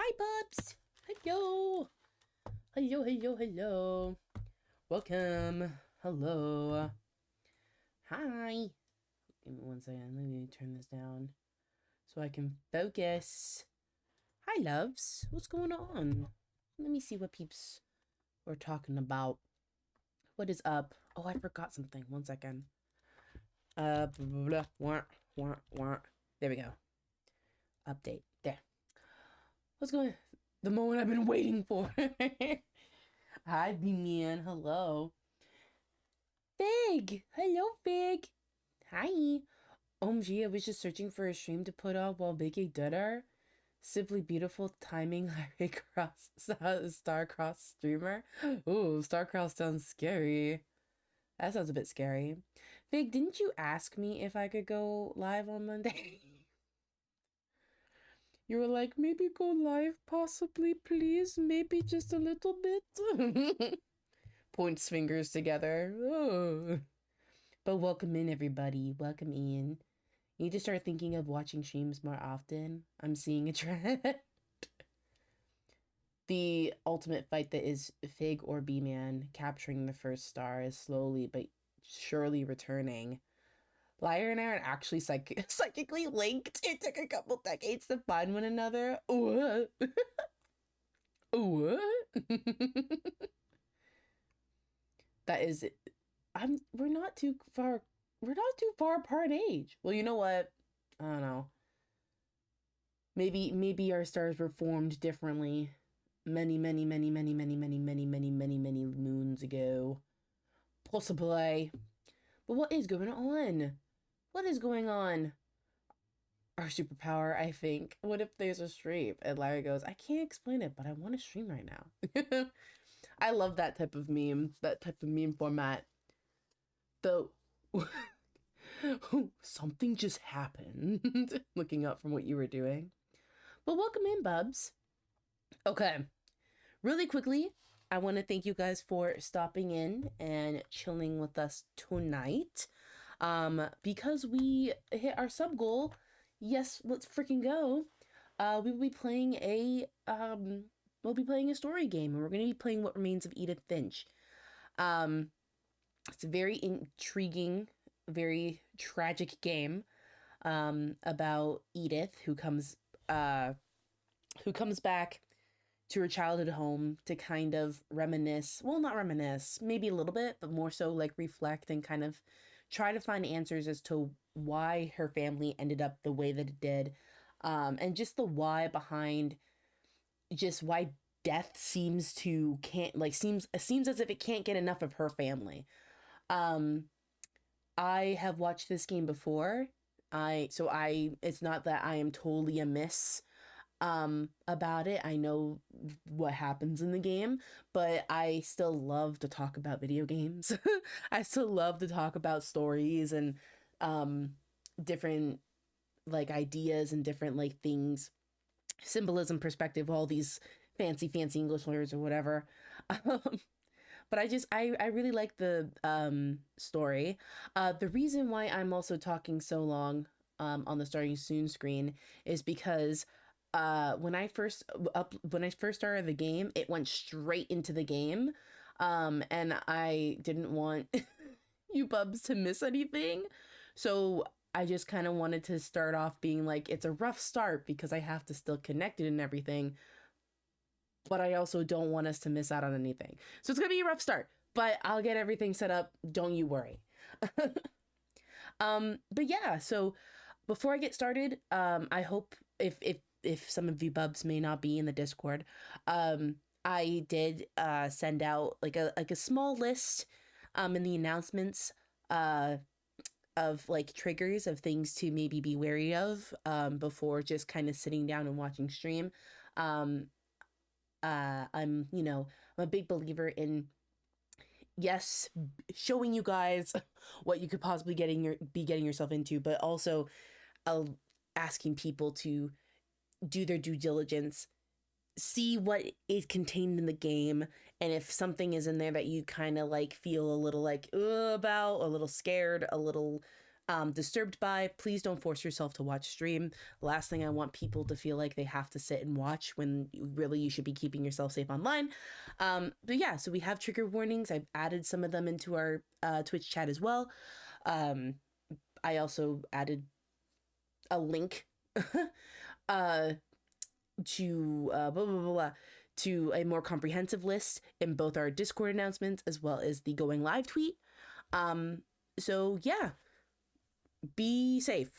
Hi, bubs. Hello. Hello. Welcome. Hello. Hi. Give me 1 second. Let me turn this down so I can focus. Hi, loves. What's going on? Let me see what peeps we're talking about. What is up? Oh, I forgot something. 1 second. Blah, blah, blah, wah, wah. There we go. Update. There. What's going on? The moment I've been waiting for. Hi, B-Man. Hello. Fig! Hello, Fig! Hi! OMG, I was just searching for a stream to put up while making dinner. Simply beautiful timing, Larry Cross, Starcross streamer. Ooh, Starcross sounds scary. That sounds a bit scary. Fig, didn't you ask me if I could go live on Monday? You were like, maybe go live, possibly, please. Maybe just a little bit. Points fingers together. Oh. But welcome in, everybody. Welcome in. You need to start thinking of watching streams more often. I'm seeing a trend. The ultimate fight that is Fig or B-Man capturing the first star is slowly but surely returning. Liar and I are actually psychically linked. It took a couple decades to find one another. What? What? That is, we're not too far. We're not too far apart in age. Well, you know what? I don't know. Maybe our stars were formed differently many moons ago. Possibly. But what is going on? What is going on? Our superpower, I think. What if there's a stream and Larry goes, I can't explain it, but I want to stream right now. I love that type of meme format. Though something just happened. Looking up from what you were doing. Well, welcome in, bubs. Okay. Really quickly, I want to thank you guys for stopping in and chilling with us tonight. Because we hit our sub goal, yes, let's freaking go. We will be playing a story game, and we're going to be playing What Remains of Edith Finch. It's a very intriguing, very tragic game about Edith, who comes back to her childhood home to kind of reminisce, well, not reminisce, maybe a little bit, but more so like reflect and kind of try to find answers as to why her family ended up the way that it did. And just the why behind just why death seems as if it can't get enough of her family. I have watched this game before. It's not that I am totally amiss about it. I know what happens in the game, but I still love to talk about video games. I still love to talk about stories and different like ideas and different like things, symbolism, perspective, all these fancy English words or whatever. But I really like the story. The reason why I'm also talking so long on the starting soon screen is because when I first started the game, it went straight into the game, and I didn't want you bubs to miss anything, so I just kind of wanted to start off being like, it's a rough start because I have to still connect it and everything, but I also don't want us to miss out on anything. So it's gonna be a rough start, but I'll get everything set up. Don't you worry. But yeah, so before I get started, I hope if some of you bubs may not be in the Discord, I did send out like a small list in the announcements of like triggers of things to maybe be wary of before just kind of sitting down and watching stream. I'm I'm a big believer in, yes, showing you guys what you could possibly be getting yourself into, but also asking people to do their due diligence, see what is contained in the game, and if something is in there that you kind of like feel a little like about, a little scared, a little Disturbed by, please don't force yourself to watch stream. The last thing I want people to feel like they have to sit and watch when really you should be keeping yourself safe online. But yeah, so we have trigger warnings. I've added some of them into our Twitch chat as well. I also added a link to blah, blah, blah, blah, to a more comprehensive list in both our Discord announcements as well as the going live tweet. So yeah, be safe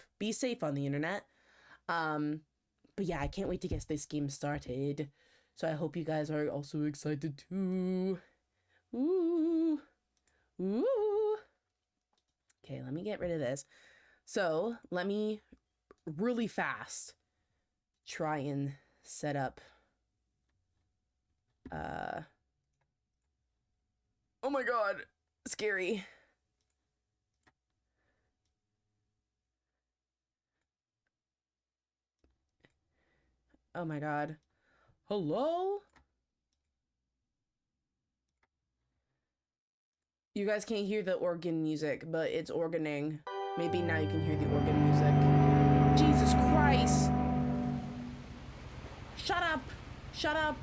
on the internet. But yeah, I can't wait to get this game started. So I hope you guys are also excited too. Ooh. Okay, let me get rid of this. So let me really fast try and set up oh my god, scary. Oh my god. Hello? You guys can't hear the organ music, but it's organing. Maybe now you can hear the organ music. Jesus Christ! Shut up! Shut up!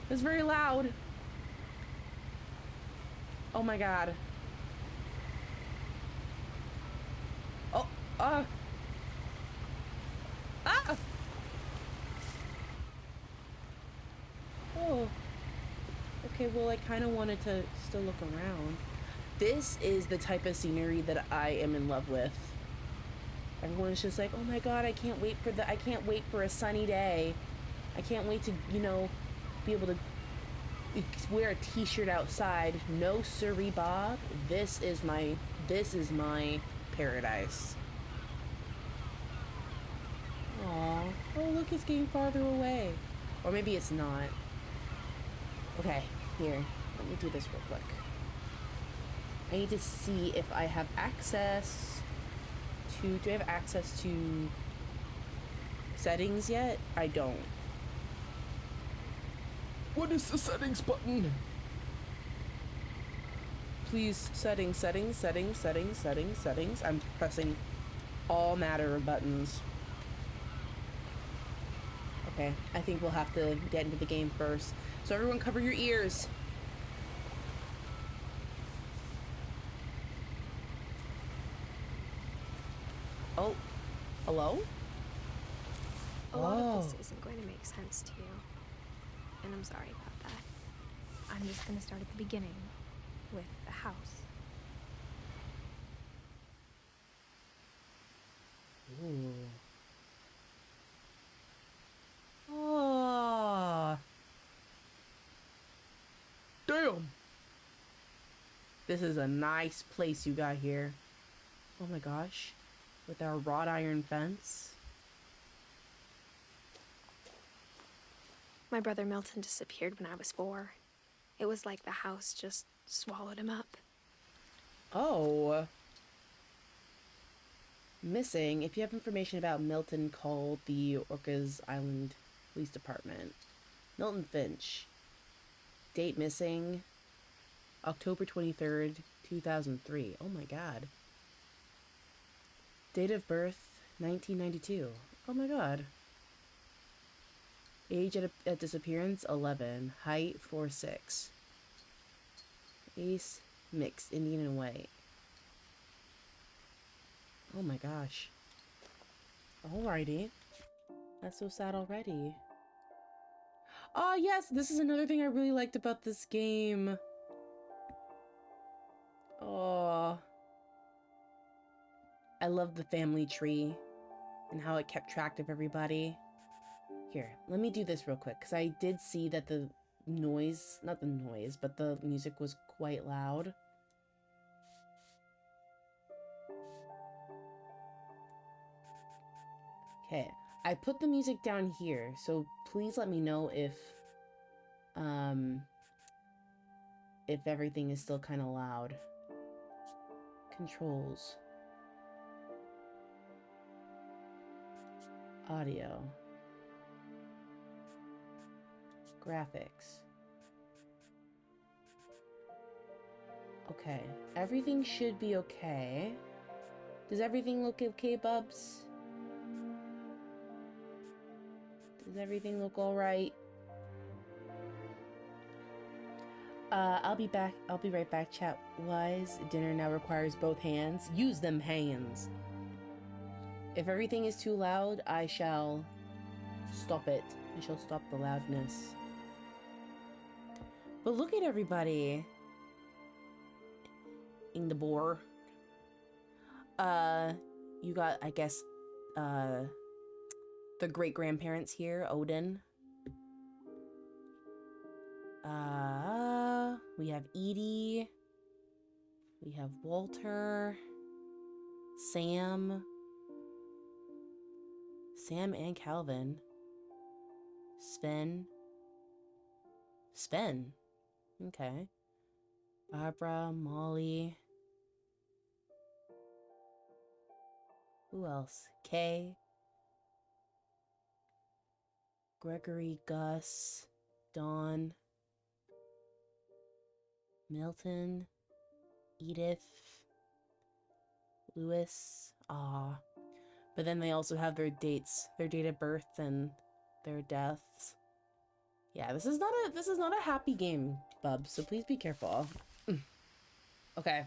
It's very loud. Oh my god. Oh, ah! Oh. Okay, well, I kind of wanted to still look around. This is the type of scenery that I am in love with. Everyone's just like, oh my god, I can't wait for a sunny day. I can't wait to, you know, be able to wear a t-shirt outside. No siree, Bob. This is my paradise. Aw. Oh, look, it's getting farther away. Or maybe it's not. Okay, here. Let me do this real quick. I need to see if I have access to... Do I have access to settings yet? I don't. What is the settings button? Please, settings. I'm pressing all matter of buttons. Okay, I think we'll have to get into the game first. So everyone cover your ears. Oh, hello? A lot of this isn't going to make sense to you. And I'm sorry about that. I'm just going to start at the beginning, with the house. Ooh. Oh. Damn. This is a nice place you got here. Oh my gosh. With our wrought iron fence. My brother Milton disappeared when I was 4. It was like the house just swallowed him up. Oh. Missing. If you have information about Milton, call the Orcas Island Police Department. Milton Finch. Date missing. October 23rd, 2003. Oh my god. Date of birth, 1992. Oh my god. Age at disappearance, 11. Height, 4'6". Race, mixed, Indian and white. Oh my gosh. Alrighty. That's so sad already. Oh yes, this is another thing I really liked about this game. Oh. I love the family tree and how it kept track of everybody. Here, let me do this real quick, because I did see that the noise, not the noise, but the music was quite loud. Okay, I put the music down here, so please let me know if everything is still kind of loud. Controls. Audio. Graphics. Okay, everything should be okay. Does everything look okay, Bubs? Does everything look all right? I'll be back. I'll be right back, chat wise. Dinner now requires both hands. Use them hands. If everything is too loud, I shall stop it. I shall stop the loudness. But look at everybody. In the boar. You got, I guess, the great-grandparents here, Odin. We have Edie. We have Walter. Sam. Sam and Calvin. Sven. Sven. Okay. Barbara, Molly. Who else? Kay. Gregory, Gus. Dawn. Milton. Edith. Lewis. Ah. But then they also have their dates, their date of birth and their deaths. Yeah, this is not a happy game, Bub, so please be careful. Okay.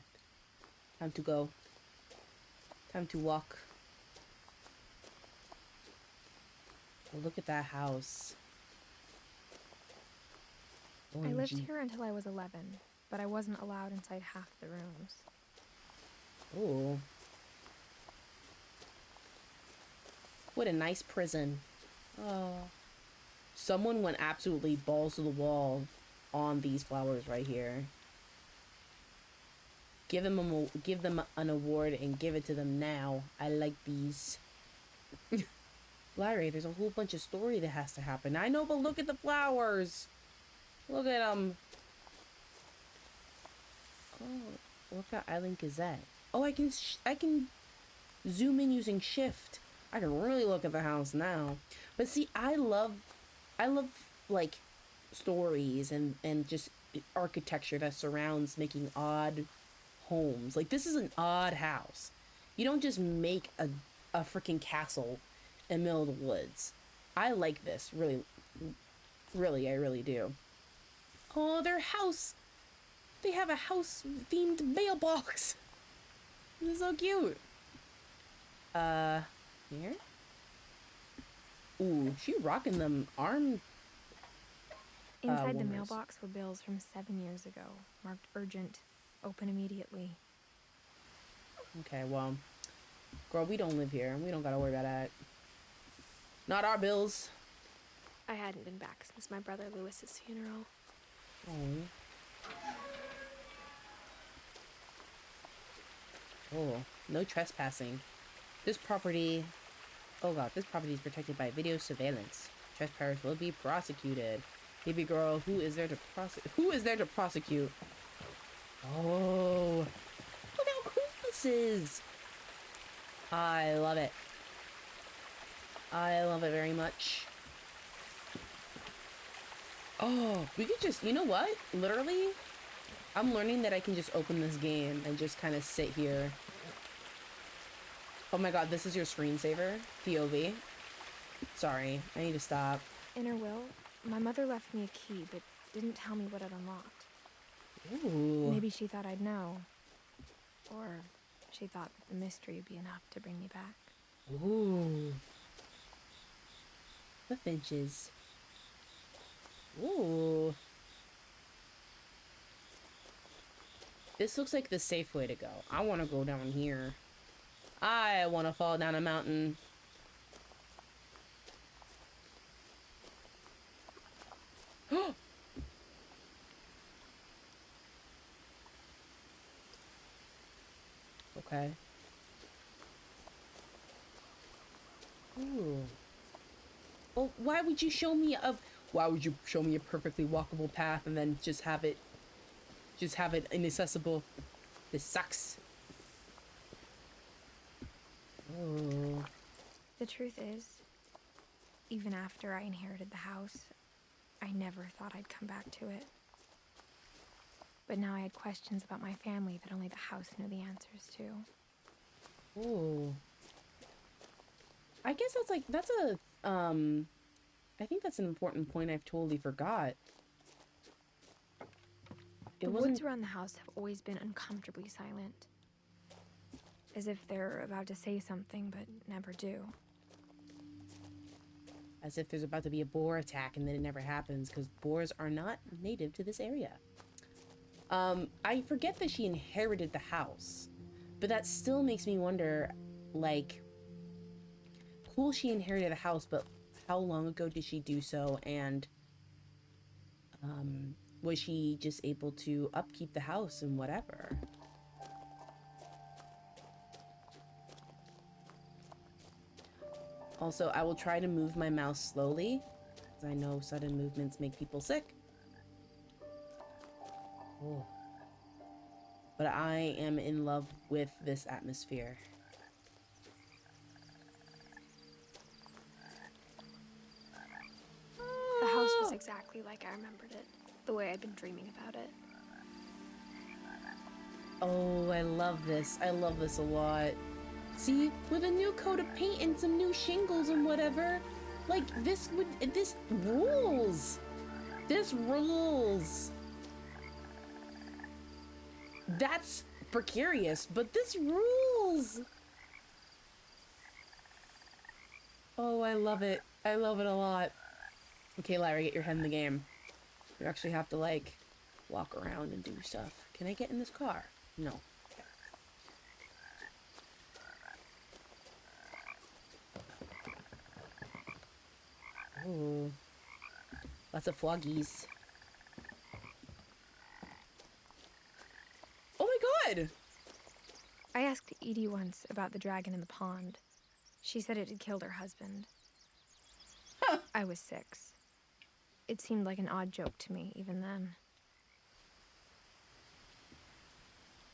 Time to go. Time to walk. Oh, look at that house. I lived OMG. here until I was 11, but I wasn't allowed inside half the rooms. Oh. What a nice prison. Oh. Someone went absolutely balls to the wall on these flowers right here. Give them an award and give it to them now. I like these. Larry, there's a whole bunch of story that has to happen. I know, but look at the flowers. Look at them. Oh, Workout Island Gazette. Oh, I can zoom in using shift. I can really look at the house now. But see, I love like stories and just architecture that surrounds making odd homes. Like, this is an odd house. You don't just make a freaking castle in the middle of the woods. I like this, really, I really do. Oh, their house. They have a house-themed mailbox. This is so cute. Here? Ooh, she rocking them arm. Inside the warmers. mailbox were bills from 7 years ago, marked urgent, open immediately. Okay, well, girl, we don't live here. We don't gotta worry about that. Not our bills. I hadn't been back since my brother Lewis's funeral. Oh, no trespassing. This property. Oh god, this property is protected by video surveillance. Trespassers will be prosecuted. Baby girl, who is there to prosecute? Oh, look how cool this is. I love it. I love it very much. Oh, we could just, you know what? Literally, I'm learning that I can just open this game and just kind of sit here. Oh my god, this is your screensaver, POV. Sorry, I need to stop. In her will, my mother left me a key, but didn't tell me what it unlocked. Ooh. Maybe she thought I'd know. Or she thought that the mystery would be enough to bring me back. Ooh. The Finches. Ooh. This looks like the safe way to go. I want to go down here. I want to fall down a mountain. Okay. Ooh. Oh, why would you show me a perfectly walkable path and then just have it inaccessible? This sucks. Oh. The truth is, even after I inherited the house, I never thought I'd come back to it. But now I had questions about my family that only the house knew the answers to. Ooh. I guess that's a, I think that's an important point I've totally forgot. It The wasn't woods around the house have always been uncomfortably silent. As if they're about to say something, but never do. as if there's about to be a boar attack and then it never happens because boars are not native to this area. I forget that she inherited the house, but that still makes me wonder, like, cool, she inherited a house, but how long ago did she do so? And was she just able to upkeep the house and whatever? Also, I will try to move my mouse slowly, because I know sudden movements make people sick. Oh. But I am in love with this atmosphere. The house was exactly like I remembered it, the way I'd been dreaming about it. Oh, I love this. I love this a lot. See, with a new coat of paint and some new shingles and whatever, like, this rules. This rules. That's precarious, but this rules. Oh, I love it. I love it a lot. Okay, Larry, get your head in the game. You actually have to, like, walk around and do stuff. Can I get in this car? No. Okay. Ooh. Lots of floggies. Oh my god! I asked Edie once about the dragon in the pond. She said it had killed her husband. Huh. I was 6. It seemed like an odd joke to me, even then.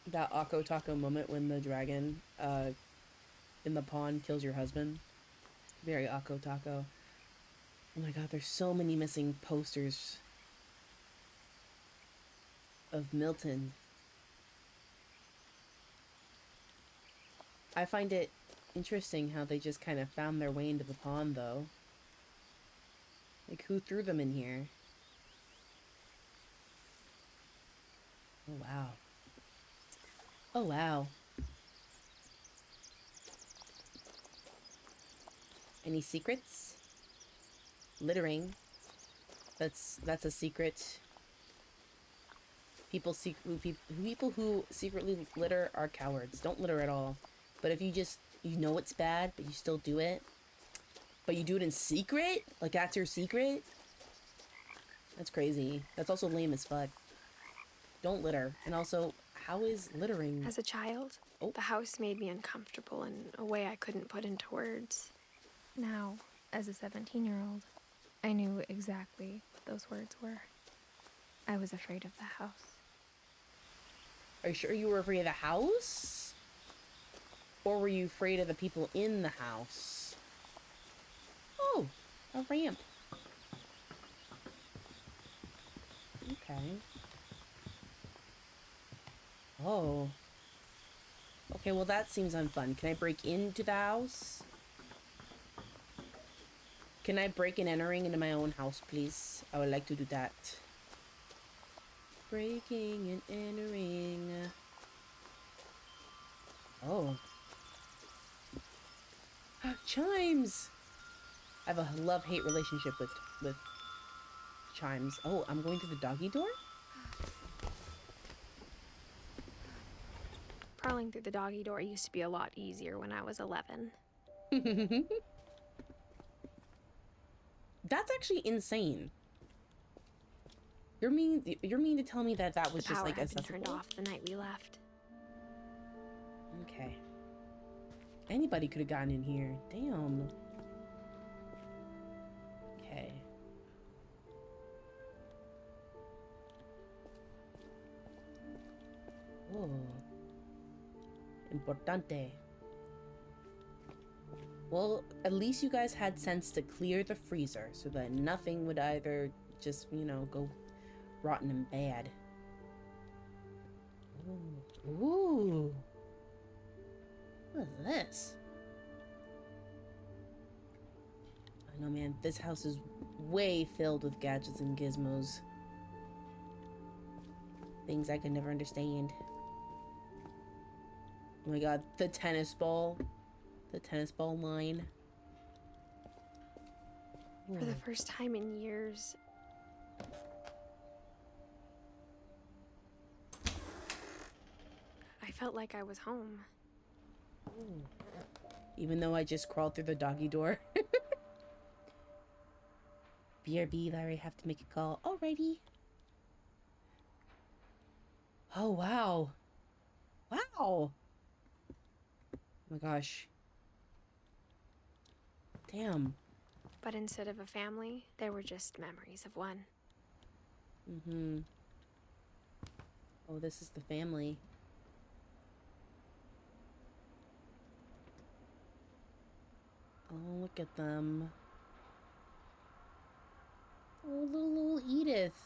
That Akko Taco moment when the dragon in the pond kills your husband. Very Akko Taco. Oh my god, there's so many missing posters of Milton. I find it interesting how they just kind of found their way into the pond, though. Like, who threw them in here? Oh, wow. Oh, wow. Any secrets? Littering. That's a secret. People who secretly litter are cowards. Don't litter at all. But if you know it's bad, but you still do it, but you do it in secret, like that's your secret, that's crazy. That's also lame as fuck. Don't litter. And also, how is littering? As a child, the house made me uncomfortable in a way I couldn't put into words. Now, as a 17-year-old, I knew exactly what those words were. I was afraid of the house. Are you sure you were afraid of the house? Or were you afraid of the people in the house? Oh, a ramp. Okay. Oh. Okay, well that seems unfun. Can I break into the house? Can I break and entering into my own house, please? I would like to do that. Breaking and entering. Oh. Chimes! I have a love-hate relationship with chimes. Oh, I'm going to the doggy door? Crawling through the doggy door used to be a lot easier when I was 11. That's actually insane. You're mean to tell me that was The just power like had been accessible? turned off the night we left. Okay. Anybody could have gotten in here. Damn. Okay. Oh. Importante. Well, at least you guys had sense to clear the freezer so that nothing would either just, go rotten and bad. Ooh. Ooh. What is this? I know, man, this house is way filled with gadgets and gizmos. Things I could never understand. Oh my god, the tennis ball. The tennis ball line. For the first time in years, I felt like I was home. Ooh. Even though I just crawled through the doggy door. BRB, Larry, have to make a call. Alrighty. Oh, wow. Wow. Oh my gosh. Damn. But instead of a family, there were just memories of one. Mm-hmm. Oh, this is the family. Oh, look at them. Oh, little Edith.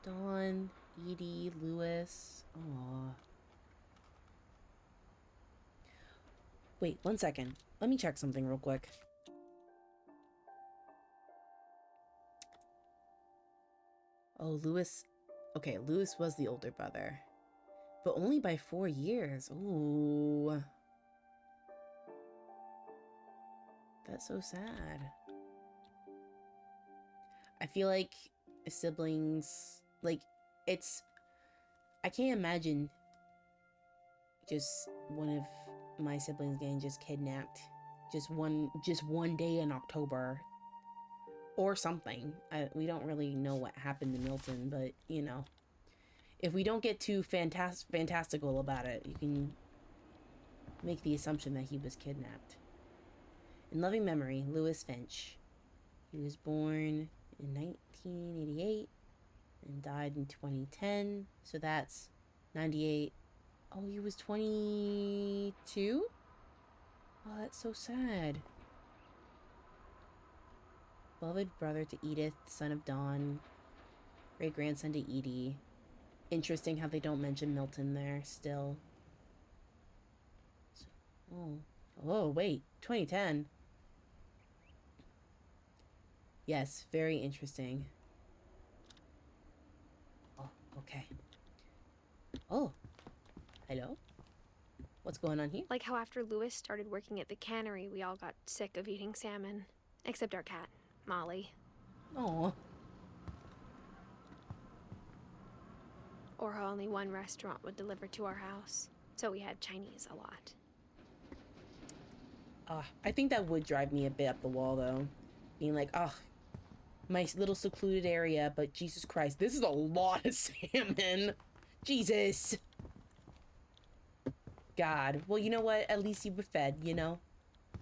Dawn, Edie, Lewis. Aww. Wait, 1 second. Let me check something real quick. Oh, Lewis. Okay, Lewis was the older brother. But only by 4 years. Ooh. That's so sad. I feel like siblings, like, it's, I can't imagine just one of my siblings getting just kidnapped just one day in October or something. We don't really know what happened to Milton, but you know, if we don't get too fantastical about it, you can make the assumption that he was kidnapped. In loving memory, Lewis Finch. He was born in 1988 and died in 2010, so that's 98. Oh, he was 22? Oh, that's so sad. Beloved brother to Edith, son of Dawn, great grandson to Edie. Interesting how they don't mention Milton there still. So, oh wait, 2010. Yes, very interesting. Oh, okay. Oh, hello? What's going on here? Like how after Lewis started working at the cannery, we all got sick of eating salmon. Except our cat, Molly. Oh. Or how only one restaurant would deliver to our house. So we had Chinese a lot. I think that would drive me a bit up the wall, though. Being like, my little secluded area, but Jesus Christ, this is a lot of salmon. Jesus. God. Well, you know what? At least you were fed, you know?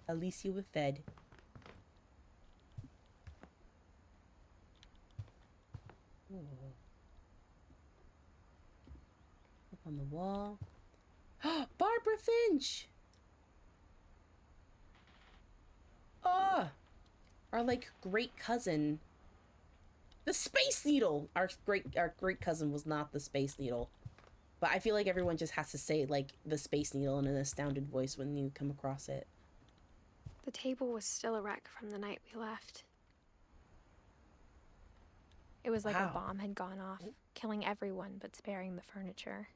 At least you were fed. Ooh. Up on the wall. Barbara Finch! Oh! Our, like, great cousin. The Space Needle! Our great cousin was not the Space Needle. But I feel like everyone just has to say, like, the Space Needle in an astounded voice when you come across it. The table was still a wreck from the night we left. It was like a bomb had gone off, killing everyone but sparing the furniture.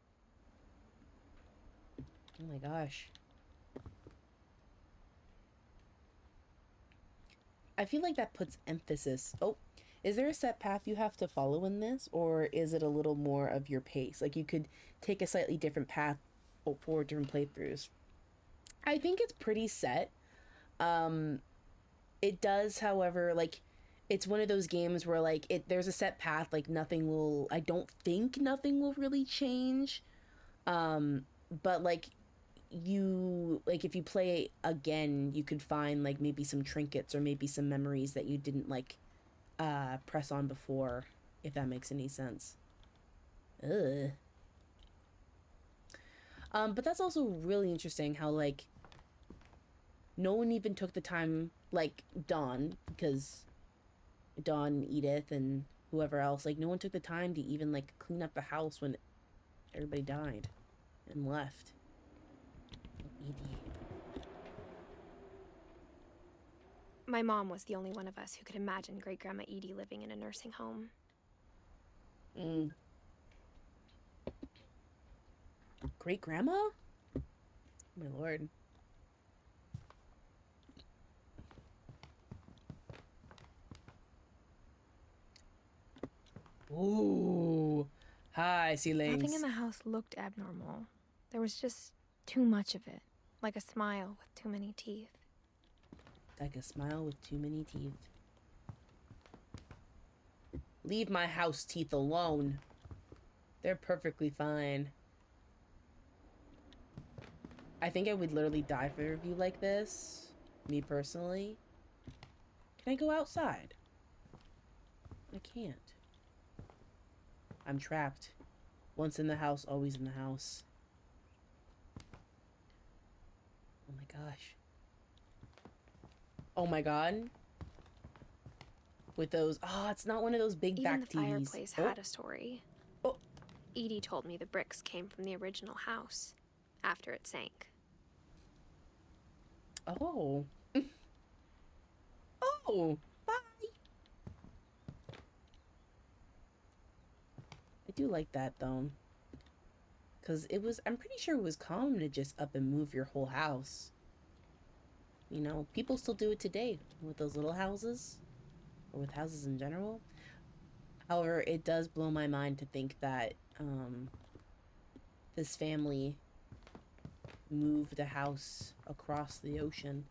Oh my gosh. I feel like that puts emphasis. Oh, is there a set path you have to follow in this? Or is it a little more of your pace? Like you could take a slightly different path for different playthroughs. I think it's pretty set. It does, however, like, it's one of those games where, like, there's a set path, like, I don't think nothing will really change. But, like, if you play again, you could find, like, maybe some trinkets or maybe some memories that you didn't, like, press on before, if that makes any sense. Ugh. But that's also really interesting how, like, no one even took the time, like, Dawn, because Dawn, Edith, and whoever else, like, no one took the time to even, like, clean up the house when everybody died and left. Edie. My mom was the only one of us who could imagine Great Grandma Edie living in a nursing home. Mm. Great grandma? My lord. Ooh. Hi, Nothing in ceilings. the house looked abnormal. There was just too much of it, like a smile with too many teeth. Like a smile with too many teeth. Leave my house teeth alone. They're perfectly fine. I think I would literally die for a review like this. Me personally. Can I go outside? I can't. I'm trapped. Once in the house, always in the house. Oh my gosh. Oh my god. With those... Oh, it's not one of those big Even back the TVs. fireplace Oh. had a story. Oh. Edie told me the bricks came from the original house, after it sank. Oh. Oh. Bye. I do like that, though. Because it was... I'm pretty sure it was common to just up and move your whole house. You know, people still do it today with those little houses. Or with houses in general. However, it does blow my mind to think that this family moved a house across the ocean.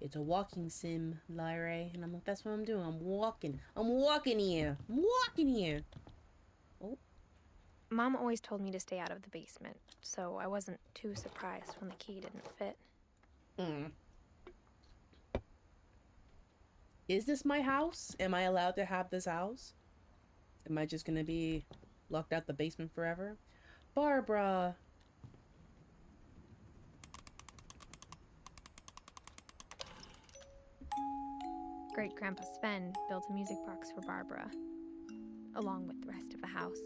It's a walking sim, Lyra. And I'm like, that's what I'm doing. I'm walking. I'm walking here. I'm walking here. Oh. Mom always told me to stay out of the basement, so I wasn't too surprised when the key didn't fit. Mm. Is this my house? Am I allowed to have this house? Am I just gonna be locked out the basement forever? Barbara! Great Grandpa Sven built a music box for Barbara, along with the rest of the house.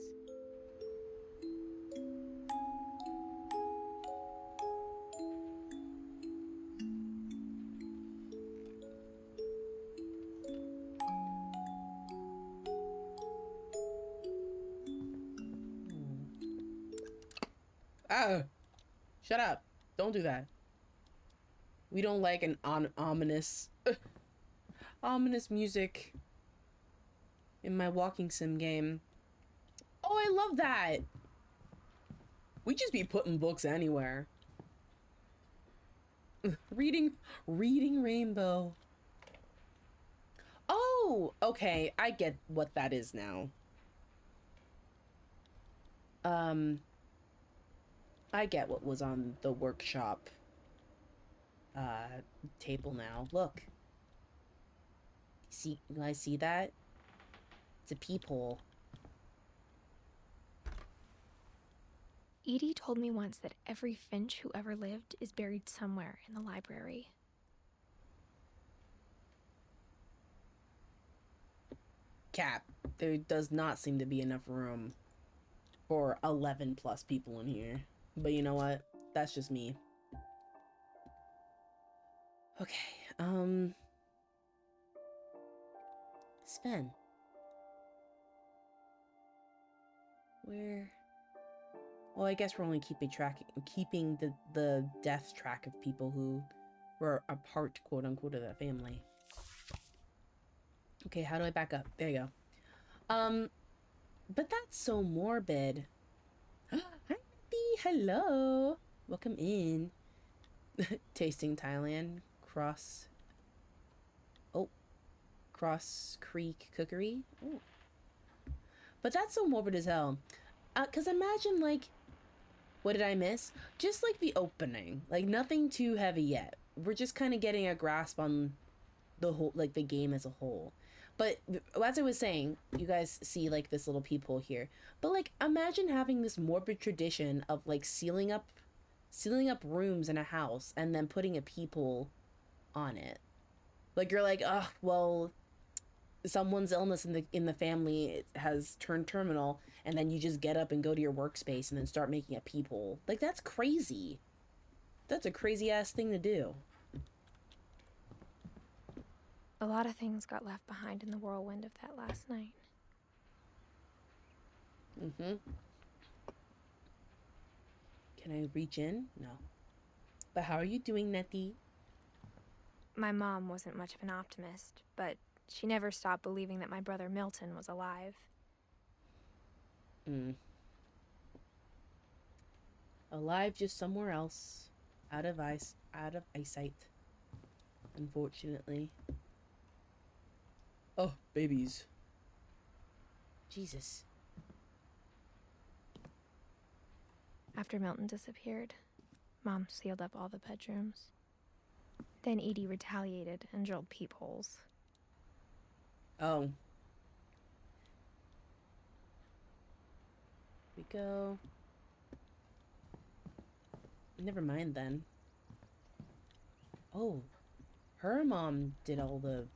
Ah! Shut up. Don't do that. We don't like an ominous... ominous music in my walking sim game. Oh, I love that! We just be putting books anywhere. reading Rainbow. Oh, okay. I get what that is now. I get what was on the workshop table now. Look. See, you guys see that? It's a peephole. Edie told me once that every Finch who ever lived is buried somewhere in the library. Cap, there does not seem to be enough room for 11 plus people in here. But you know what? That's just me. Okay, Sven. Where? Well, I guess we're only keeping the death track of people who were a part, quote unquote, of that family. Okay, how do I back up? There you go. But that's so morbid. Hi, Nippy. Hello. Welcome in. Tasting Thailand. Cross Creek Cookery. Ooh. But that's so morbid as hell. Cause imagine, like, what did I miss? Just like the opening. Like, nothing too heavy yet. We're just kind of getting a grasp on the whole, like, the game as a whole. But as I was saying, you guys see like this little peephole here. But like, imagine having this morbid tradition of like sealing up rooms in a house and then putting a peephole on it. Like, you're like, oh, well, someone's illness in the family has turned terminal, and then you just get up and go to your workspace and then start making a peephole. Like, that's crazy. That's a crazy ass thing to do. A lot of things got left behind in the whirlwind of that last night. Mm-hmm. Can I reach in? No. But how are you doing, Nettie? My mom wasn't much of an optimist, but she never stopped believing that my brother Milton was alive. Alive, just somewhere else. Out of eyesight. Unfortunately. Oh, babies. Jesus. After Milton disappeared, Mom sealed up all the bedrooms. Then Edie retaliated and drilled peepholes. Oh. We go. Never mind then. Oh. Her mom did all the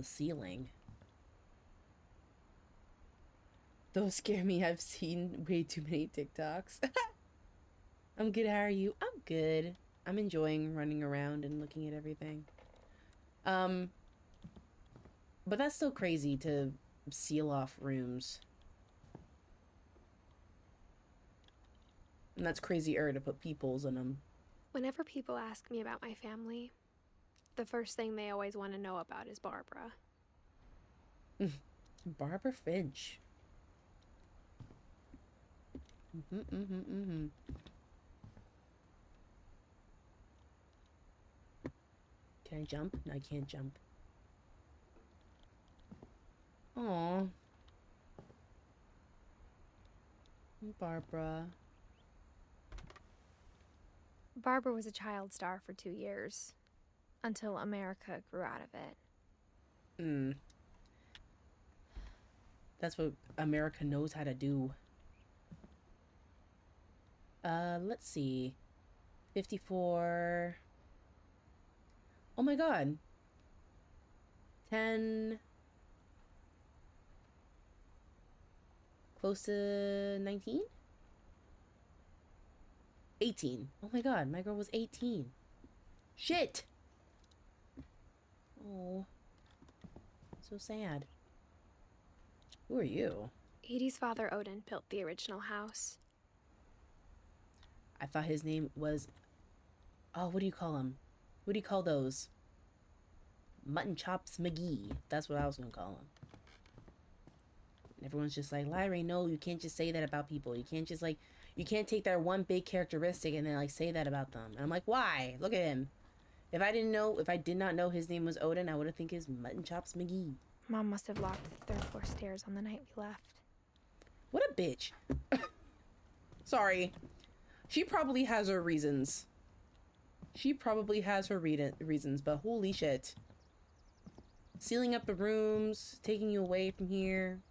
sealing. Those scare me. I've seen way too many TikToks. I'm good. How are you? I'm good. I'm enjoying running around and looking at everything. But that's still crazy to seal off rooms. And that's crazier to put peepholes in them. Whenever people ask me about my family, the first thing they always want to know about is Barbara. Barbara Finch. Can I jump? No, I can't jump. Aww. Barbara. Barbara was a child star for 2 years, until America grew out of it. That's what America knows how to do. Let's see. 54. Oh my god. 10. Close to 19? 18. Oh my god, my girl was 18. Shit! Oh. So sad. Who are you? Edie's father, Odin, built the original house. I thought his name was... Oh, what do you call him? What do you call those? Mutton Chops McGee. That's what I was gonna call him. And everyone's just like, Lyra, no, you can't just say that about people. You can't just, like... You can't take their one big characteristic and then, like, say that about them. And I'm like, why? Look at him. If I did not know his name was Odin, I would have think his Mutton Chops McGee. Mom must have locked the third floor stairs on the night we left. What a bitch. Sorry. She probably has her reasons. Reasons, but holy shit. Sealing up the rooms, taking you away from here,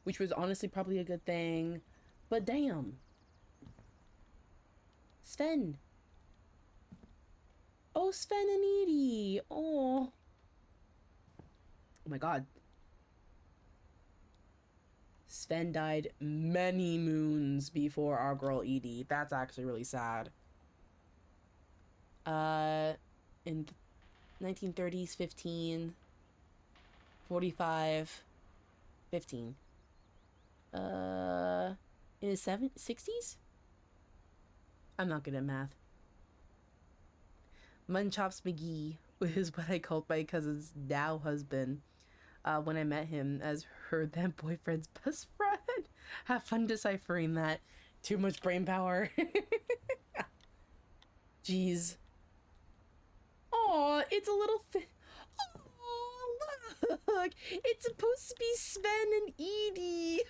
which was honestly probably a good thing. But damn. Sven. Oh, Sven and Edie. Oh. Oh my god. Sven died many moons before our girl Edie. That's actually really sad. In 1930s, 15. 45. 15. In his 60s? I'm not good at math. Munchops McGee is what I called my cousin's now husband when I met him as her then boyfriend's best friend. Have fun deciphering that. Too much brain power. Jeez. Aw, it's a little oh, look. It's supposed to be Sven and Edie.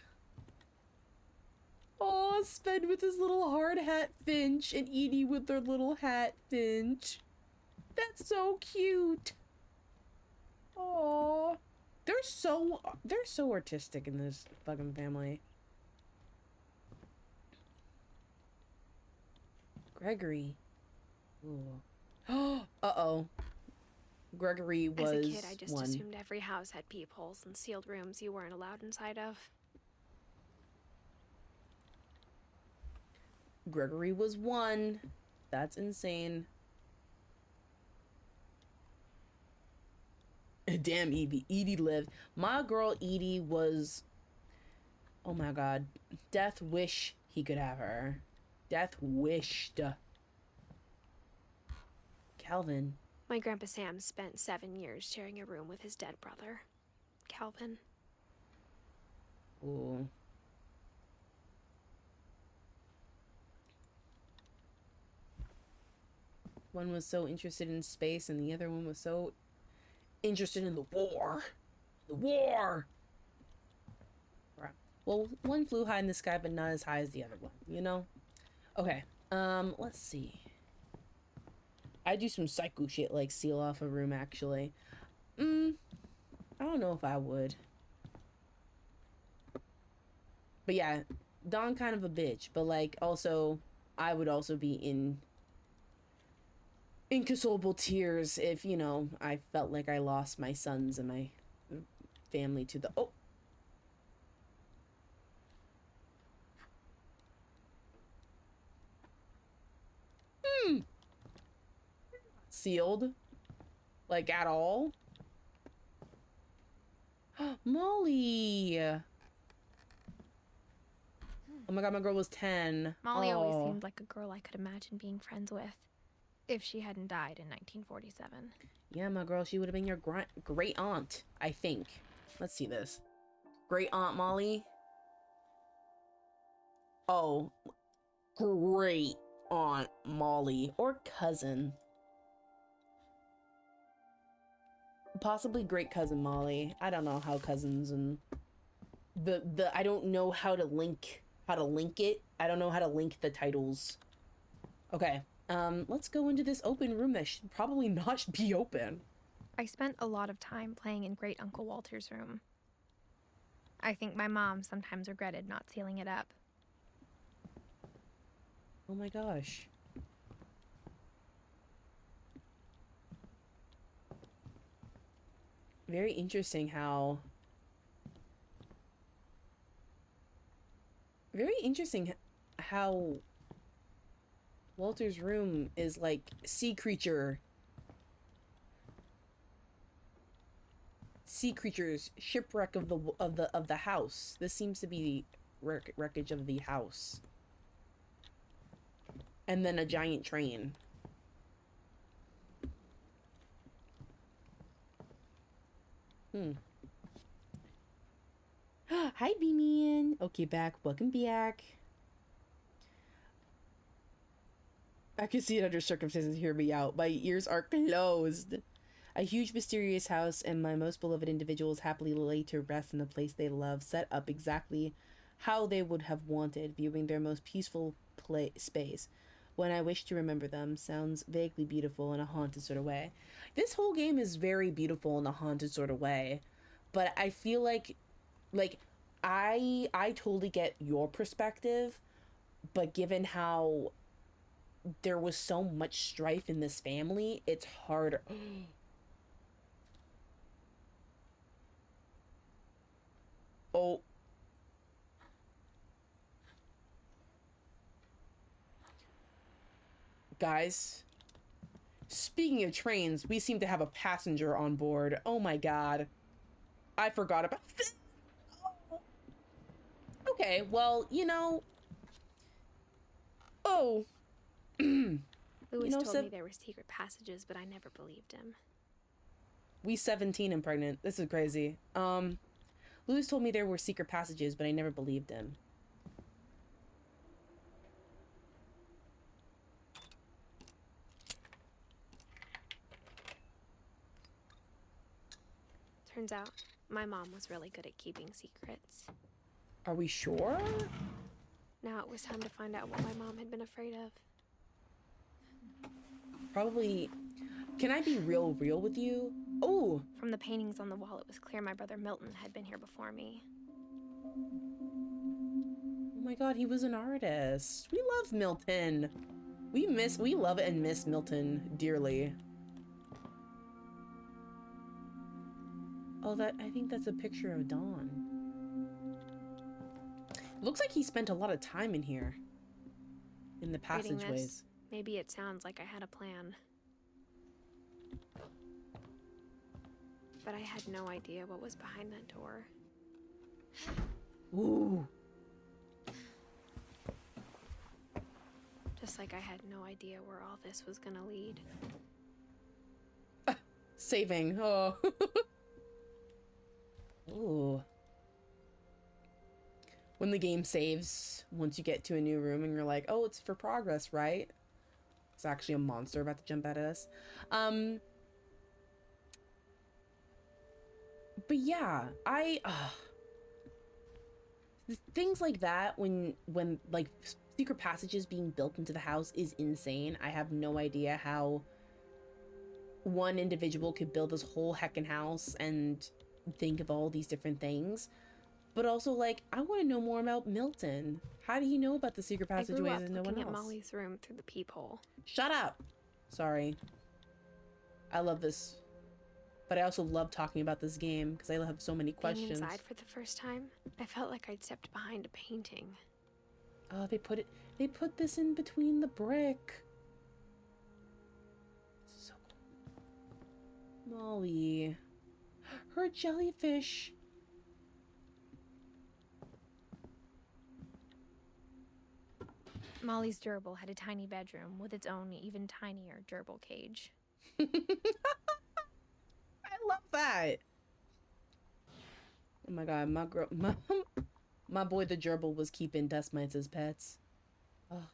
Oh, Sven with his little hard hat Finch and Edie with their little hat Finch. That's so cute. Oh, they're so artistic in this fucking family. Gregory. Ooh. Uh-oh. Gregory As a kid, I was just 1. assumed every house had peepholes and sealed rooms you weren't allowed inside of. Gregory was 1. That's insane. Damn, Edie lived. My girl Edie was, oh my god, Death wish he could have her. Death wished. Calvin. My Grandpa Sam spent 7 years sharing a room with his dead brother, Calvin. Ooh. One was so interested in space and the other one was so interested in the war. The war! Right. Well, one flew high in the sky, but not as high as the other one, you know? Okay, let's see. I do some psycho shit like seal off a room, actually. I don't know if I would. But yeah, Dawn kind of a bitch, but like also, I would also be in inconsolable tears if, you know, I felt like I lost my sons and my family to the... Oh! Sealed. Like, at all. Molly! Oh my god, my girl was 10. Molly always seemed like a girl I could imagine being friends with, if she hadn't died in 1947. Yeah, my girl, she would have been your great aunt, I think. Let's see this. Great aunt Molly. Oh, great aunt Molly. Or cousin. Possibly great cousin Molly. I don't know how cousins and I don't know how to link it. I don't know how to link the titles. Okay. Let's go into this open room that should probably not be open. I spent a lot of time playing in Great Uncle Walter's room. I think my mom sometimes regretted not sealing it up. Oh my gosh. Very interesting how... Very interesting how Walter's room is like sea creatures, shipwreck of the house. This seems to be wreckage of the house. And then a giant train. Hi, B-Man. Okay, back. Welcome back. I can see it under circumstances. Hear me out. My ears are closed. A huge mysterious house and my most beloved individuals happily lay to rest in the place they love, set up exactly how they would have wanted, viewing their most peaceful space. When I wish to remember them, sounds vaguely beautiful in a haunted sort of way. This whole game is very beautiful in a haunted sort of way, but I feel like I totally get your perspective, but given how there was so much strife in this family, it's harder. Oh. Guys, speaking of trains, we seem to have a passenger on board. Oh my god. I forgot about this. Oh. Okay, well, you know. Oh. Louis told me there were secret passages, but I never believed him. We 17 and pregnant. This is crazy. Louis told me there were secret passages, but I never believed him. Turns out, my mom was really good at keeping secrets. Are we sure? Now it was time to find out what my mom had been afraid of. Probably. Can I be real with you? Oh! From the paintings on the wall, it was clear my brother Milton had been here before me. Oh my god, he was an artist. We love Milton. We love and miss Milton dearly. Oh, I think that's a picture of Dawn. Looks like he spent a lot of time in here. In the Reading this, passageways. maybe it sounds like I had a plan. But I had no idea what was behind that door. Ooh. Just like I had no idea where all this was gonna lead. Saving. Oh. Ooh. When the game saves, once you get to a new room and you're like, oh, it's for progress, right? It's actually a monster about to jump at us. But yeah, things like that, when like secret passages being built into the house is insane. I have no idea how one individual could build this whole heckin' house and think of all these different things. But also, like, I want to know more about Milton. How do you know about the secret passageways and no one else? I grew up looking at Molly's room through the peephole. Shut up! Sorry. I love this. But I also love talking about this game because I have so many questions. Being inside for the first time, I felt like I'd stepped behind a painting. Oh, they put this in between the brick. So cool. Molly. Her jellyfish. Molly's gerbil had a tiny bedroom with its own even tinier gerbil cage. I love that. Oh my god, my boy the gerbil was keeping dust mites as pets. Oh.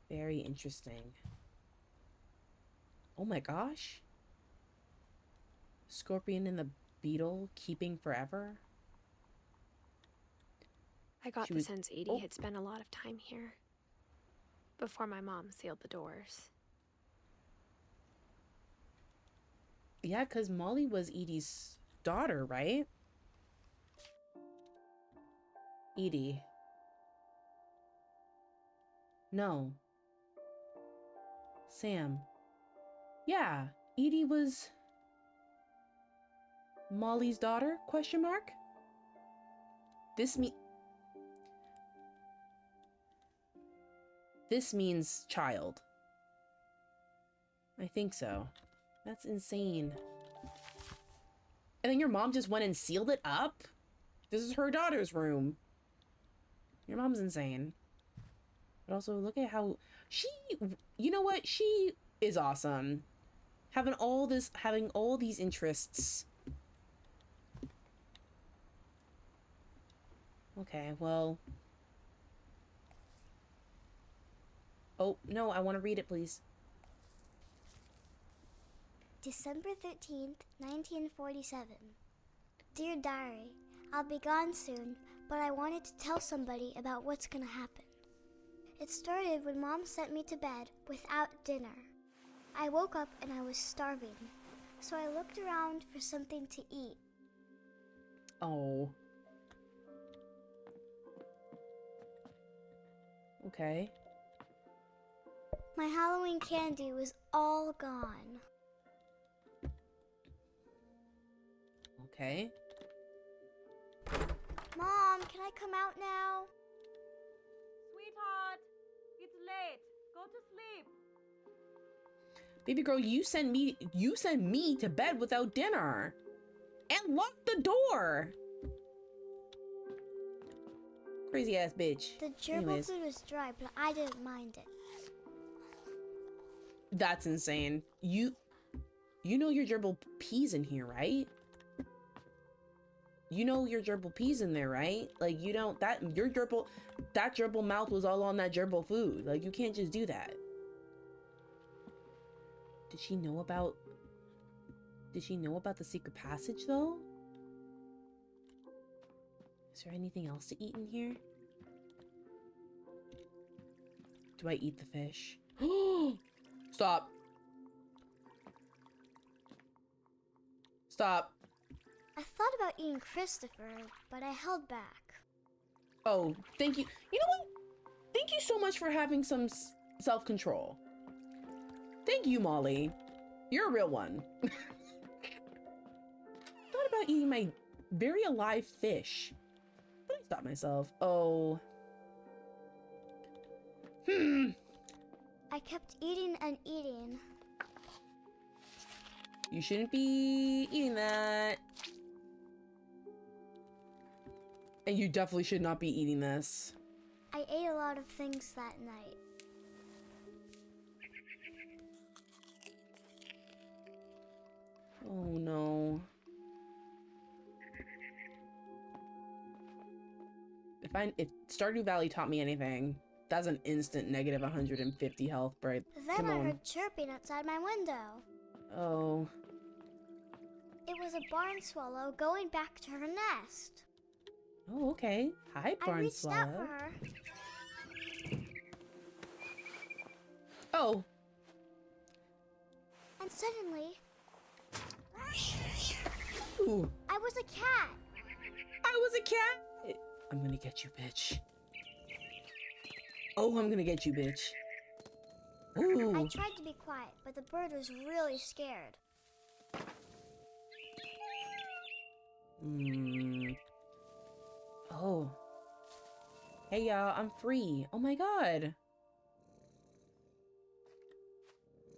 Very interesting. Oh my gosh. Scorpion and the beetle keeping forever. I got the sense Edie had spent a lot of time here before my mom sealed the doors. Yeah, because Molly was Edie's daughter, right? Edie. No. Sam. Yeah, Edie was Molly's daughter? Question mark? This means child. I think so. That's insane. And then your mom just went and sealed it up? This is her daughter's room. Your mom's insane. But also, look at how you know what? She is awesome. Having all these interests. Okay, well. Oh, no, I want to read it, please. December 13th, 1947. Dear Diary, I'll be gone soon, but I wanted to tell somebody about what's gonna happen. It started when Mom sent me to bed without dinner. I woke up and I was starving, so I looked around for something to eat. Oh. Okay. My Halloween candy was all gone. Okay. Mom, can I come out now? Sweetheart, it's late. Go to sleep. Baby girl, you send me to bed without dinner. And lock the door. Crazy ass bitch. The gerbil food was dry, but I didn't mind it. That's insane. You know your gerbil pees in here, right? You know your gerbil pees in there, right? Like, you don't, that gerbil mouth was all on that gerbil food. Like, you can't just do that. Did she know about the secret passage, though? Is there anything else to eat in here? Do I eat the fish? Stop. Stop. I thought about eating Christopher, but I held back. Oh, thank you. You know what? Thank you so much for having some self-control. Thank you, Molly. You're a real one. Thought about eating my very alive fish. Let me stop myself. Oh. I kept eating and eating. You shouldn't be eating that. And you definitely should not be eating this. I ate a lot of things that night. Oh no. If Stardew Valley taught me anything, that's an instant negative 150 health, right? Then Come I on. heard chirping outside my window. Oh. It was a barn swallow going back to her nest. Oh, okay. Hi, I barn reached out for swallow. her. Oh. And suddenly, Ooh. I was a cat. I was a cat. I'm gonna get you, bitch. Oh, I'm gonna get you, bitch. Ooh. I tried to be quiet, but the bird was really scared. Oh. Hey, y'all, I'm free. Oh my god.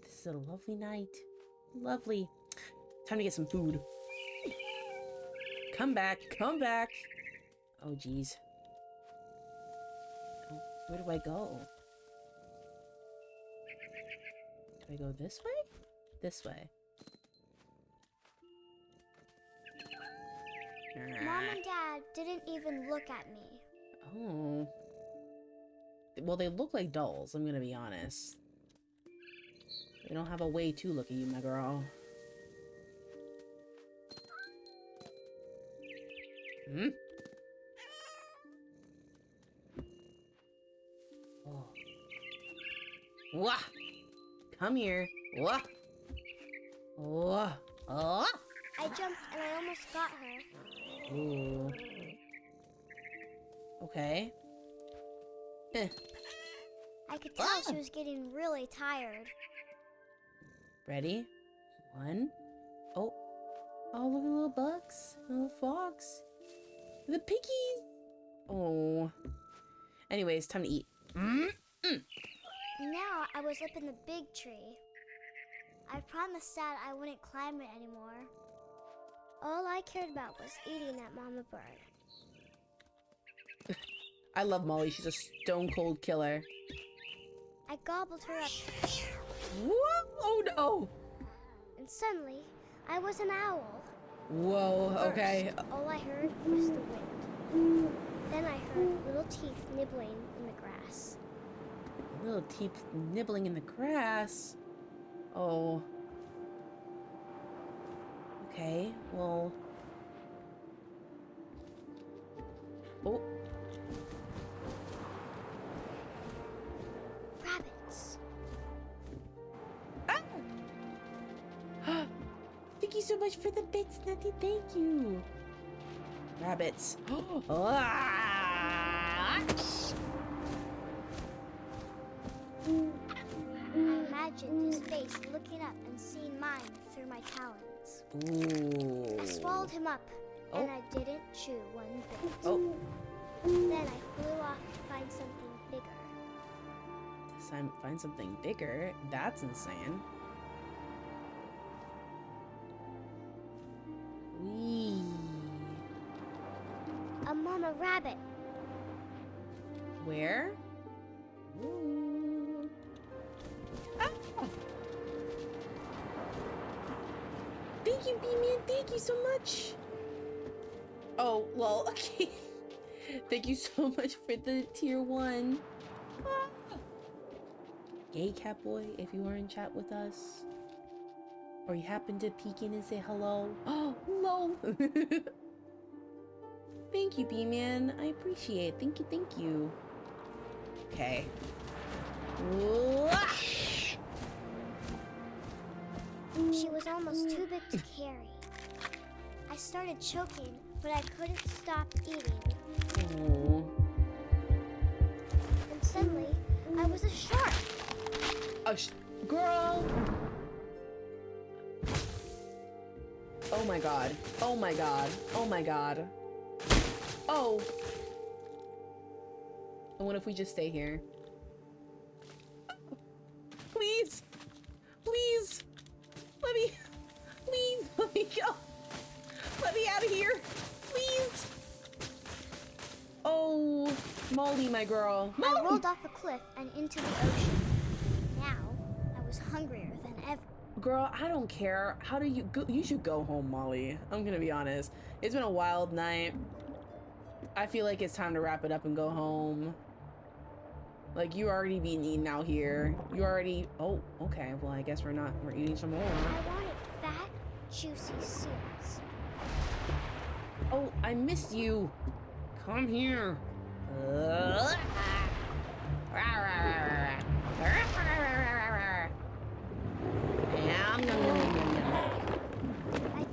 This is a lovely night. Lovely. Time to get some food. Come back. Come back. Oh, geez. Oh, where do I go? Do I go this way? This way. Mom and Dad didn't even look at me. Oh. Well, they look like dolls, I'm gonna be honest. They don't have a way to look at you, my girl. Hmm? Oh. Wah! Come here. Wah! Wah! Oh! I jumped and I almost got her. Ooh. Okay. Eh. I could tell she was getting really tired. Ready? One. Oh. Oh, look at the little bugs. Little fox. The piggies. Oh. Anyways, time to eat. Now I was up in the big tree. I promised Dad I wouldn't climb it anymore. All I cared about was eating that mama bird. I love Molly. She's a stone cold killer. I gobbled her up, Whoa! Oh no! and suddenly I was an owl. Whoa, okay. First, all I heard was the wind. Then I heard little teeth nibbling in the grass. Little teeth nibbling in the grass. Oh. Okay, well. Oh. Rabbits. Ah! Thank you so much for the bits, Nutty. Thank you. Rabbits. Ah! I imagined his face looking up and seeing mine through my talons. Ooh. I swallowed him up, and Oh. I didn't chew one bit. Oh. Then I flew off to find something bigger. This time, find something bigger. That's insane. Wee. A mama rabbit. Where? Ooh. Ah! Thank you, B-Man. Thank you so much. Oh, well, okay. Thank you so much for the tier 1. Ah. Yay, Catboy, if you are in chat with us. Or you happen to peek in and say hello. Oh, hello. Thank you, B-Man. I appreciate it. Thank you, thank you. Okay. She was almost too big to carry. I started choking, but I couldn't stop eating. Oh. And Suddenly, I was a shark. Girl! Oh my god. Oh my god. Oh my god. Oh! And what if we just stay here? Please! Please! Please! Let me go! Let me out of here! Please! Oh, Molly, my girl. Molly! I rolled off a cliff and into the ocean. Now, I was hungrier than ever. Girl, I don't care. How do you go? You should go home, Molly. I'm gonna be honest. It's been a wild night. I feel like it's time to wrap it up and go home. Like, you already being eaten out here. You already... Oh, okay. Well, I guess we're not... We're eating some more. I wanted fat, juicy seals. Oh, I missed you. Come here. I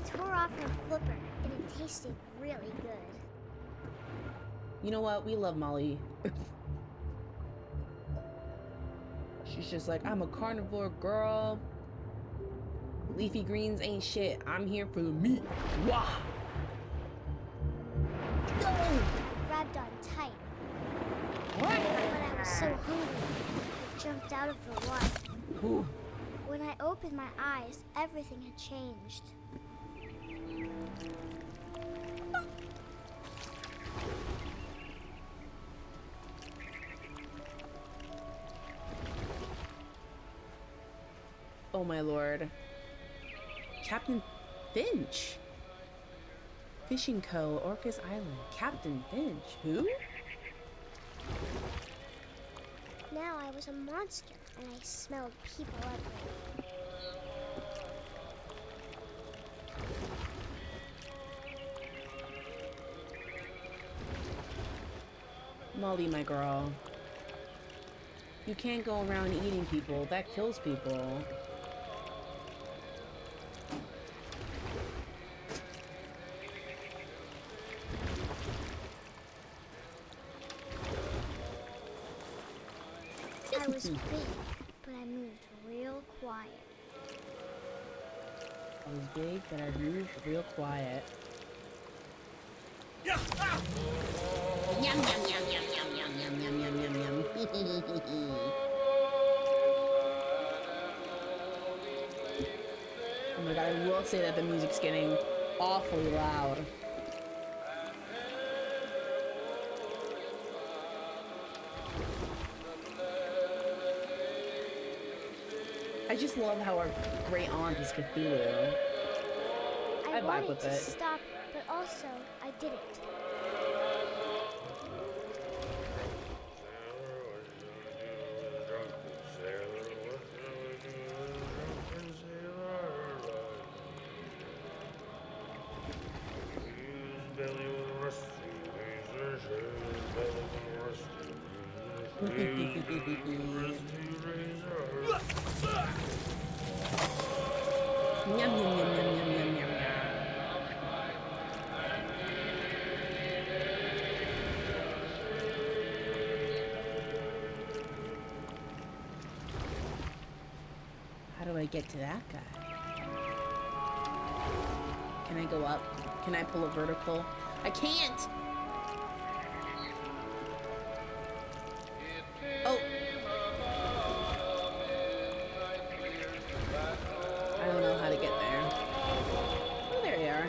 tore off her flipper, and it tasted really good. You know what? We love Molly. She's just like, I'm a carnivore girl. Leafy greens ain't shit. I'm here for the meat. Wah! Go! I grabbed on tight. What? But I was so hungry, I jumped out of the water. Ooh. When I opened my eyes, everything had changed. Oh my lord. Captain Finch. Fishing Co., Orcas Island. Captain Finch. Who? Now I was a monster, and I smelled people everywhere. Molly, my girl. You can't go around eating people. That kills people. I was big, but I moved real quiet. I was big, but I moved real quiet. Yum, yum, yum, yum, yum, yum, yum, yum, yum, yum, yum. Oh my god, I will say that the music's getting awfully loud. I just love how our great aunt is Cthulhu. I vibe wanted with to it. stop, but also I didn't. Yum, yum, yum, yum, yum, yum, yum. How do I get to that guy? Can I go up? Can I pull a vertical? I can't! Oh! I don't know how to get there. Oh, there you are.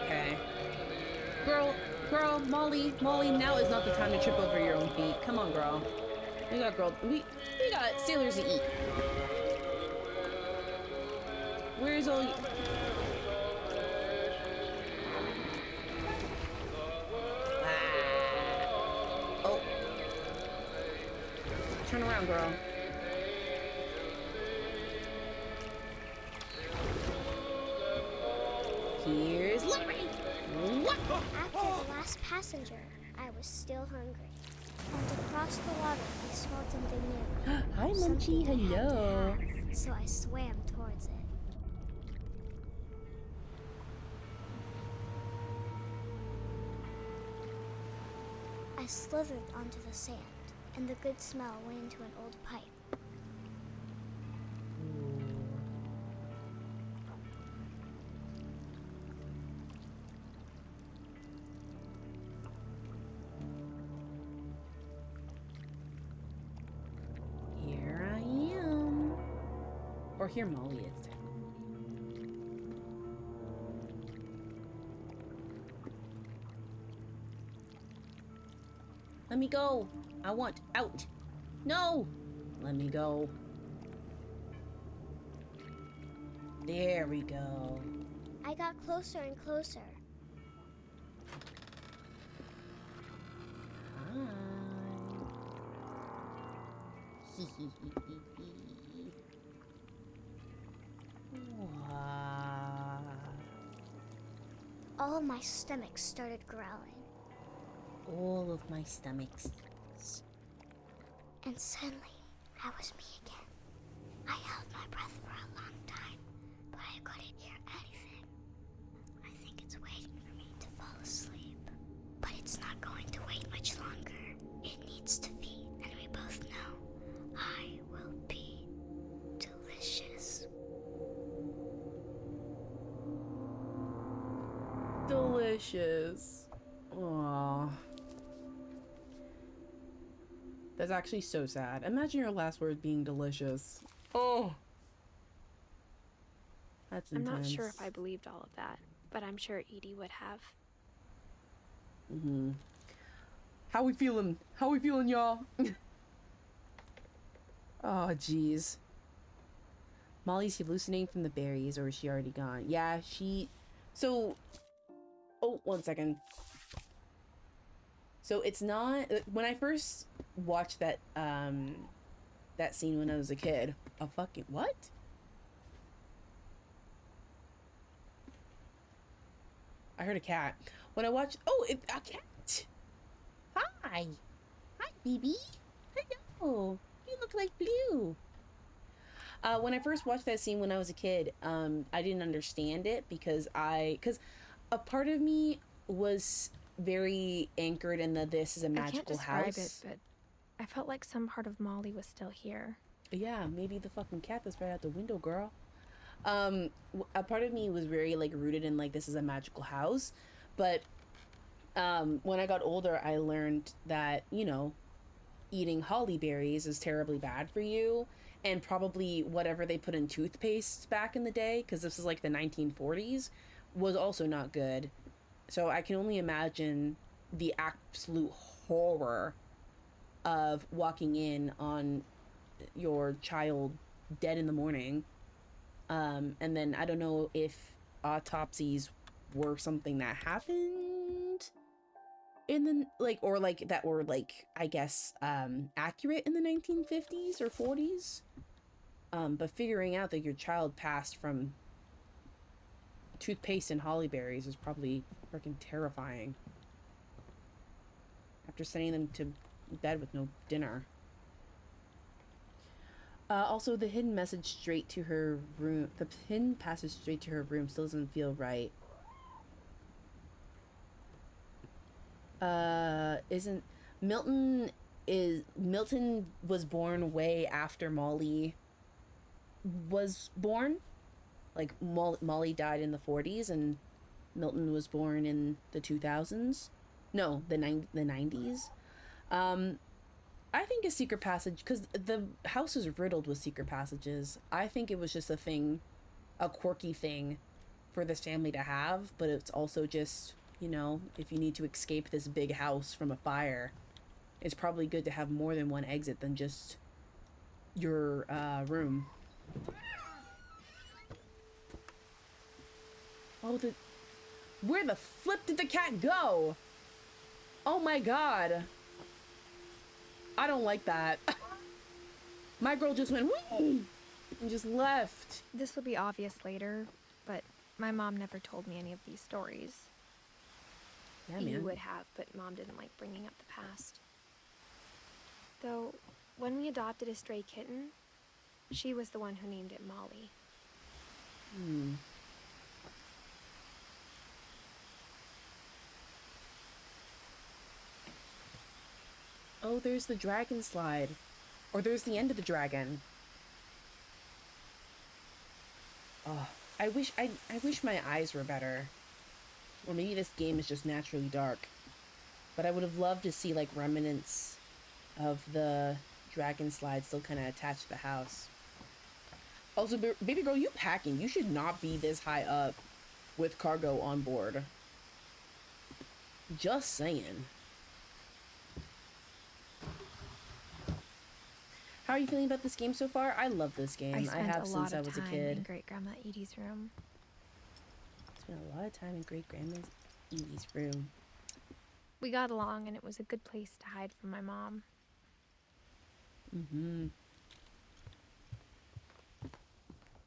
Okay. Girl, Molly, now is not the time to trip over your own feet. Come on, girl. We got sailors to eat. Where's all you... Oh. Turn around, girl. Here's Larry. What? After the last passenger, I was still hungry. And across the water, I smelled something new. Hi, Munchie. Something I had to Hello. have, so I swam towards it. I slithered onto the sand, and the good smell went into an old pipe. Here I am. Or here Molly is, technically. Let me go. I want out. No. Let me go. There we go. I got closer and closer. Hi. Wow. All of my stomach started growling, All of my stomachs. and suddenly I was me again. I held my breath for a long time, but I couldn't hear anything. I think it's waiting for me to fall asleep, but it's not going to wait much longer. It needs to feed, and we both know I will be delicious. Delicious. Aww. That's actually so sad. Imagine your last word being delicious. Oh. That's I'm intense. not sure if I believed all of that, but I'm sure Edie would have. Mm-hmm. How we feeling? How we feeling, y'all? Oh, jeez. Molly's hallucinating from the berries, or is she already gone? Yeah, she... So... Oh, 1 second. So it's not... When I first watched that, that scene when I was a kid... A fucking... What? I heard a cat. When I watched... Oh, a cat! Hi! Hi, BB! Hello! You look like Blue! When I first watched that scene when I was a kid, I didn't understand it because a part of me was very anchored in the this is a magical I can't describe house. it, but I felt like some part of Molly was still here. Yeah, maybe the fucking cat that's right out the window, girl. A part of me was very like rooted in like this is a magical house, but when I got older, I learned that, you know, eating holly berries is terribly bad for you, and probably whatever they put in toothpaste back in the day, because this is like the 1940s, was also not good. So I can only imagine the absolute horror of walking in on your child dead in the morning. And then I don't know if autopsies were something that happened in the like, or like that were like, I guess, accurate in the 1950s or 40s. But figuring out that your child passed from toothpaste and holly berries is probably freaking terrifying. After sending them to bed with no dinner. Also, the hidden message straight to her room. The hidden passage straight to her room still doesn't feel right. Isn't Milton was born way after Molly was born. Like Molly died in the 40s and Milton was born in the 2000s. No, the 90s. I think a secret passage, because the house is riddled with secret passages. I think it was just a quirky thing for this family to have, but it's also just, you know, if you need to escape this big house from a fire, it's probably good to have more than one exit than just your room. Oh, where the flip did the cat go? Oh my god. I don't like that. My girl just went whee and just left. This will be obvious later, but my mom never told me any of these stories. Yeah, You man. would have, but Mom didn't like bringing up the past. Though, when we adopted a stray kitten, she was the one who named it Molly. Hmm. Oh, there's the dragon slide. Or there's the end of the dragon. Oh, I wish my eyes were better. Or maybe this game is just naturally dark. But I would have loved to see like remnants of the dragon slide still kind of attached to the house. Also, baby girl, you packing. You should not be this high up with cargo on board. Just saying. How are you feeling about this game so far? I love this game. I have since I was a kid. In Great Grandma Edie's room. Spent a lot of time in Great Grandma Edie's room. We got along, and it was a good place to hide from my mom. Mm-hmm.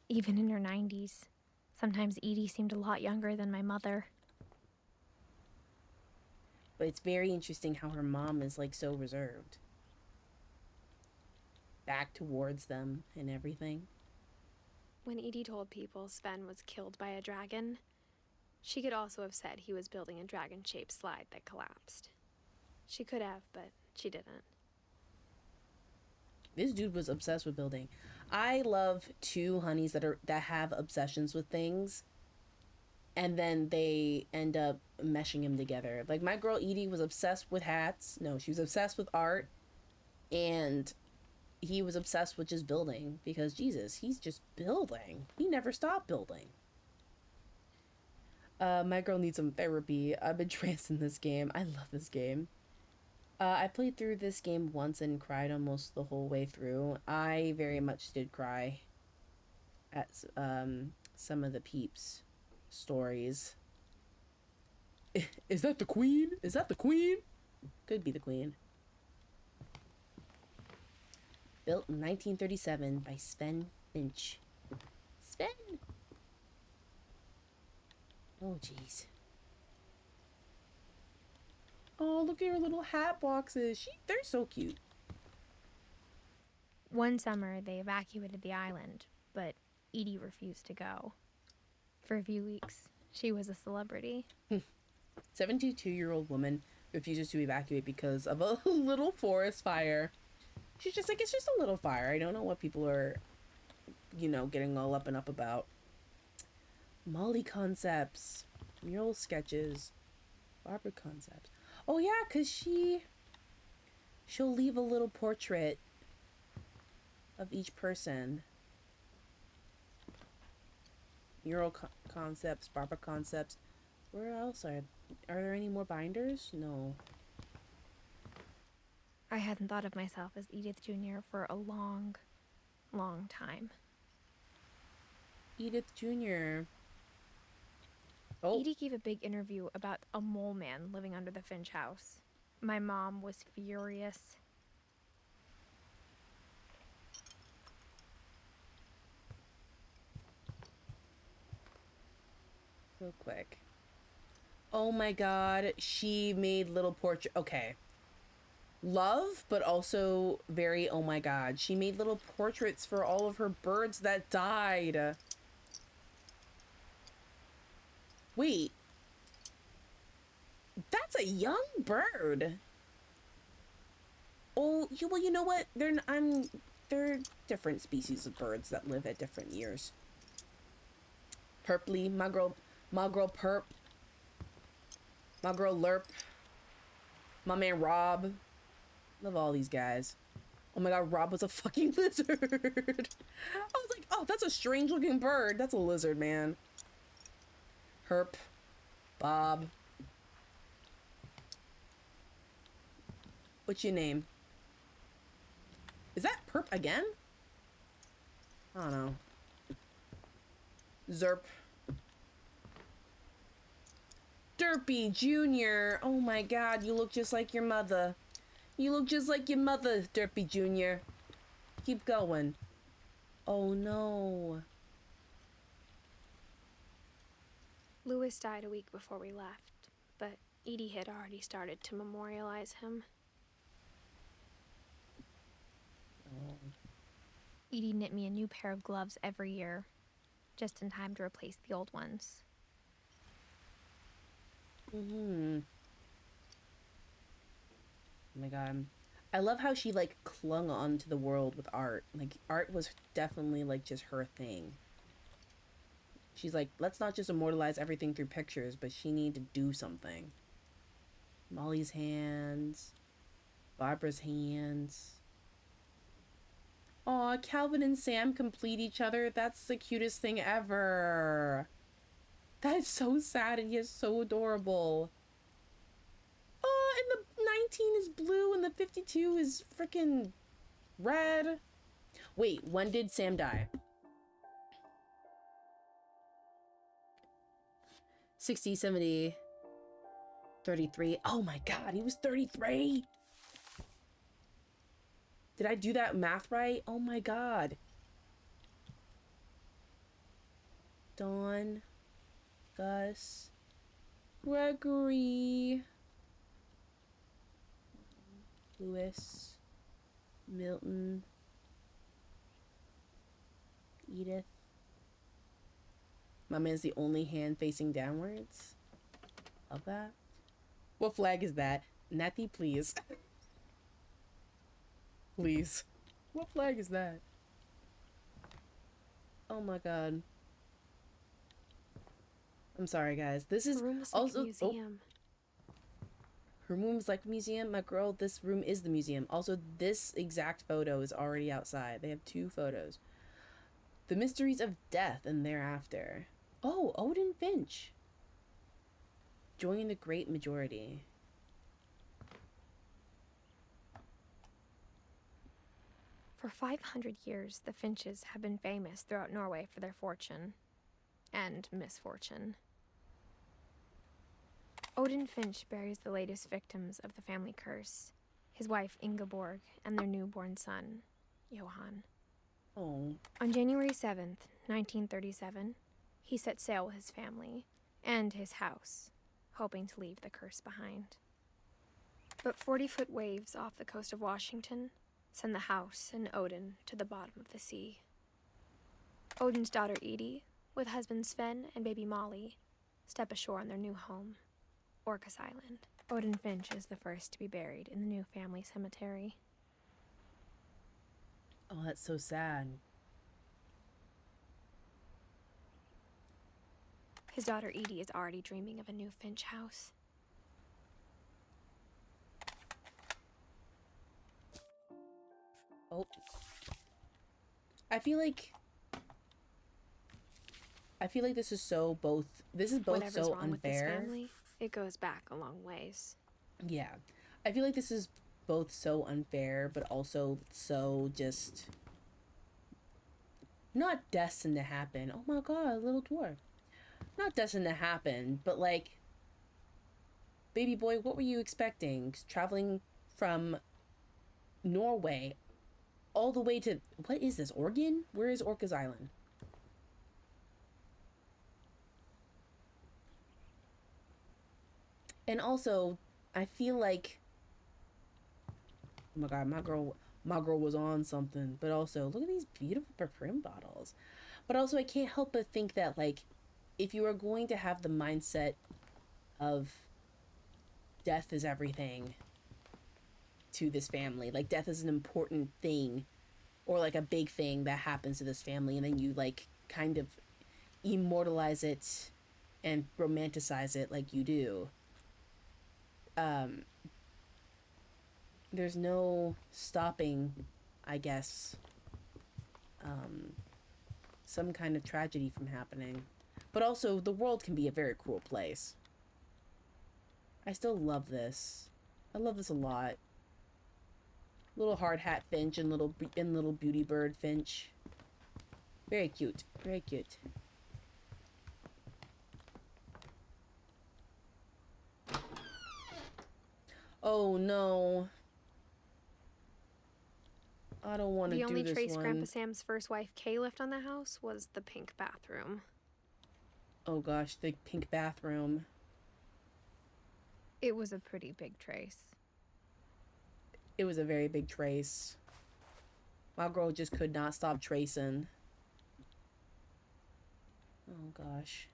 Even in her 90s, sometimes Edie seemed a lot younger than my mother. But it's very interesting how her mom is like so reserved. Back towards them and everything. When Edie told people Sven was killed by a dragon, she could also have said he was building a dragon-shaped slide that collapsed. She could have, but she didn't. This dude was obsessed with building. I love two honeys that have obsessions with things, and then they end up meshing them together. Like my girl Edie was obsessed with hats. No, she was obsessed with art, and he was obsessed with just building because Jesus, he's just building. He never stopped building. My girl needs some therapy. I've been tranced in this game. I love this game. I played through this game once and cried almost the whole way through. I very much did cry at some of the peeps stories. Is that the queen? Is that the queen? Could be the queen. Built in 1937 by Sven Finch. Sven! Oh, jeez. Oh, look at her little hat boxes. They're so cute. One summer, they evacuated the island, but Edie refused to go. For a few weeks, she was a celebrity. 72-year-old woman refuses to evacuate because of a little forest fire. She's just like, it's just a little fire. I don't know what people are, getting all up and up about. Molly concepts, mural sketches, Barbara concepts. Oh yeah, because she'll leave a little portrait of each person. Mural concepts, Barbara concepts. Where else are there any more binders? No. I hadn't thought of myself as Edith Jr. for a long, long time. Edith Jr. Oh. Edie gave a big interview about a mole man living under the Finch house. My mom was furious. Real quick. Oh my god, she made little portrait. Okay. Love, but also very oh my god. She made little portraits for all of her birds that died. Wait. That's a young bird. Oh, well, you know what? They're different species of birds that live at different years. Purpley, my girl Perp. My girl Lerp. My man Rob. Love all these guys. Oh my god, Rob was a fucking lizard. I was like, oh, that's a strange looking bird. That's a lizard, man. Herp. Bob. What's your name? Is that Perp again? I don't know. Zerp. Derpy Jr. Oh my god, you look just like your mother. You look just like your mother, Derpy Jr. Keep going. Oh no. Louis died a week before we left, but Edie had already started to memorialize him. Oh. Edie knit me a new pair of gloves every year, just in time to replace the old ones. Oh my god. I love how she like clung on to the world with art. Like art was definitely like just her thing. She's like, let's not just immortalize everything through pictures, but she needed to do something. Molly's hands, Barbara's hands. Aw, Calvin and Sam complete each other. That's the cutest thing ever. That is so sad and yet so adorable. Oh, and the 19 is blue and the 52 is freaking red. Wait, when did Sam die? 60, 70, 33. Oh my god, he was 33. Did I do that math right? Oh my god. Dawn, Gus, Gregory, Lewis, Milton, Edith. My man's the only hand facing downwards. Love that. What flag is that? Natty, please. Please. What flag is that? Oh my god. I'm sorry, guys. This is The room was like also a museum. her room's like a museum. My girl, this room is the museum. Also, this exact photo is already outside. They have 2 photos. The Mysteries of Death and Thereafter. Oh, Odin Finch. Joining the Great Majority. For 500 years, the Finches have been famous throughout Norway for their fortune and misfortune. Odin Finch buries the latest victims of the family curse, his wife Ingeborg and their newborn son, Johan. Oh. On January 7th, 1937, he set sail with his family and his house, hoping to leave the curse behind. But 40-foot waves off the coast of Washington send the house and Odin to the bottom of the sea. Odin's daughter Edie, with husband Sven and baby Molly, step ashore on their new home, Orcas Island. Odin Finch is the first to be buried in the new family cemetery. Oh, that's so sad. His daughter Edie is already dreaming of a new Finch house. Oh. I feel like this is both Whatever's so wrong with this unfair. family, it goes back a long ways. Yeah. I feel like this is both so unfair, but also so just not destined to happen. Oh my god, little dwarf. Not destined to happen, but like, baby boy, what were you expecting? Traveling from Norway all the way to, what is this, Oregon? Where is Orcas Island? And also, I feel like, oh my god, my girl was on something. But also, look at these beautiful perfume bottles. But also, I can't help but think that, like, if you are going to have the mindset of death is everything to this family, like death is an important thing, or like a big thing that happens to this family, and then you like kind of immortalize it and romanticize it like you do. There's no stopping, I guess, some kind of tragedy from happening. But also, the world can be a very cruel place. I still love this. I love this a lot. Little hard hat Finch and little beauty bird Finch. Very cute. Very cute. Oh no. I don't want to do this one. The only trace Grandpa Sam's first wife Kay left on the house was the pink bathroom. Oh gosh, the pink bathroom. It was a pretty big trace. It was a very big trace. My girl just could not stop tracing. Oh gosh.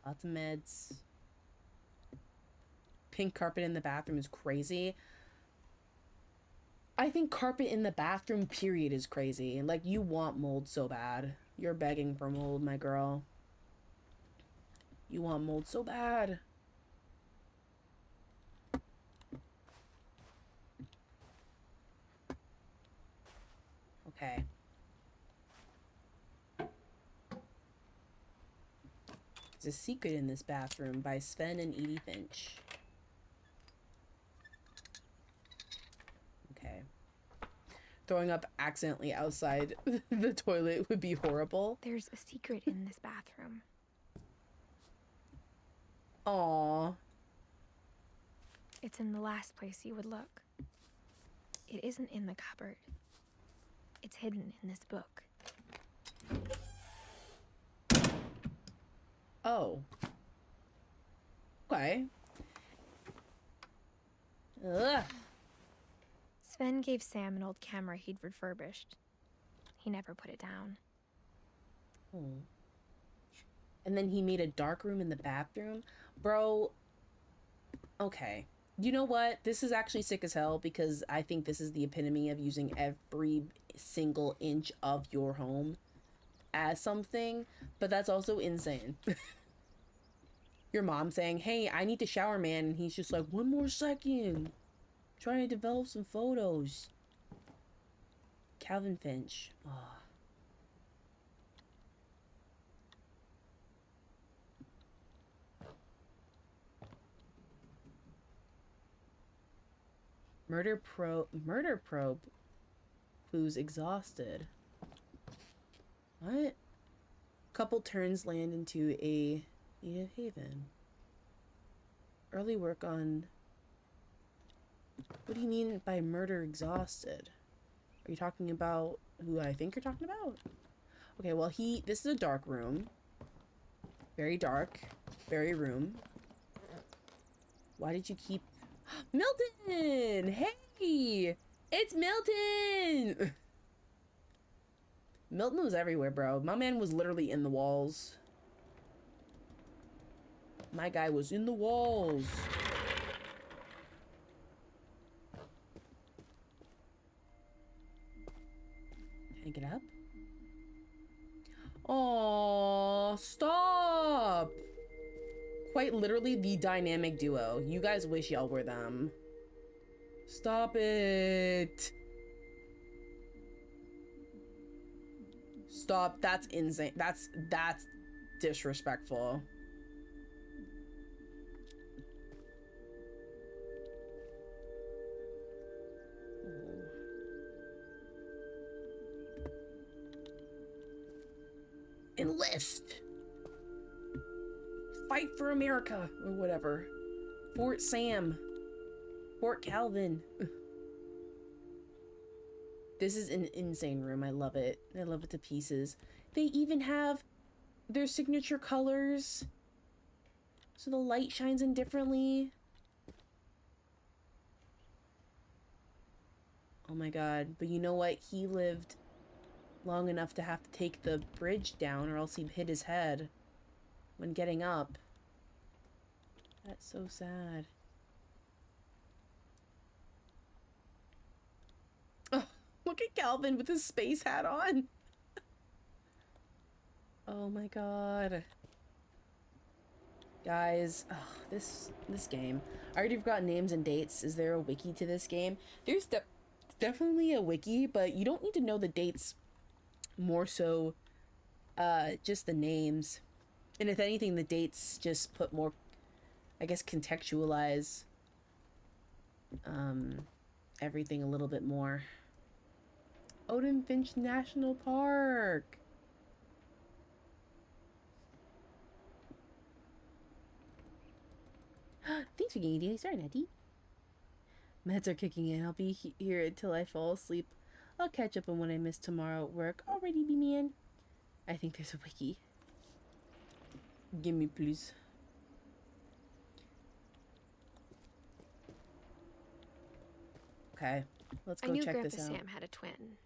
Lots of meds. Pink carpet in the bathroom is crazy. I think carpet in the bathroom, period, is crazy. Like, you want mold so bad. You're begging for mold, my girl. You want mold so bad. Okay. There's a secret in this bathroom by Sven and Edith Finch. Okay. Throwing up accidentally outside the toilet would be horrible. There's a secret in this bathroom. Aww. It's in the last place you would look. It isn't in the cupboard. It's hidden in this book. Oh. Okay. Ugh. Sven gave Sam an old camera he'd refurbished. He never put it down. Oh. And then he made a dark room in the bathroom? Bro. Okay. You know what? This is actually sick as hell because I think this is the epitome of using every single inch of your home as something, but that's also insane. Your mom saying, hey, I need to shower, man, and he's just like, 1 more second. Trying to develop some photos. Calvin Finch. Oh. Murder probe. Clues exhausted. What? Couple turns land into a Edith Haven. Early work on... What do you mean by murder exhausted? Are you talking about who I think you're talking about? Okay, well this is a dark room. Very dark. Very room. Why did you keep... Milton! Hey! It's Milton! Milton was everywhere, bro. My man was literally in the walls. My guy was in the walls. Can I get up? Oh, stop! Quite literally the dynamic duo. You guys wish y'all were them. Stop it. Stop. That's insane. That's disrespectful. Enlist. Fight for America or whatever. Fort Sam. Fort Calvin. This is an insane room. I love it. I love it to pieces. They even have their signature colors. So the light shines in differently. Oh my god. But you know what? He lived long enough to have to take the bridge down or else he'd hit his head when getting up. That's so sad. Oh, look at Calvin with his space hat on. Oh my god. Guys, oh, this game. I already forgot names and dates. Is there a wiki to this game? There's definitely a wiki, but you don't need to know the dates. More so, just the names. And if anything, the dates just put more, I guess, contextualize everything a little bit more. Odin Finch National Park. Thanks for getting a daily start, Natty. Meds are kicking in. I'll be here until I fall asleep. I'll catch up on what I missed tomorrow at work. Already be man. I think there's a wiki. Give me, please. Okay, let's go check this out. I knew Grandpa Sam had a twin.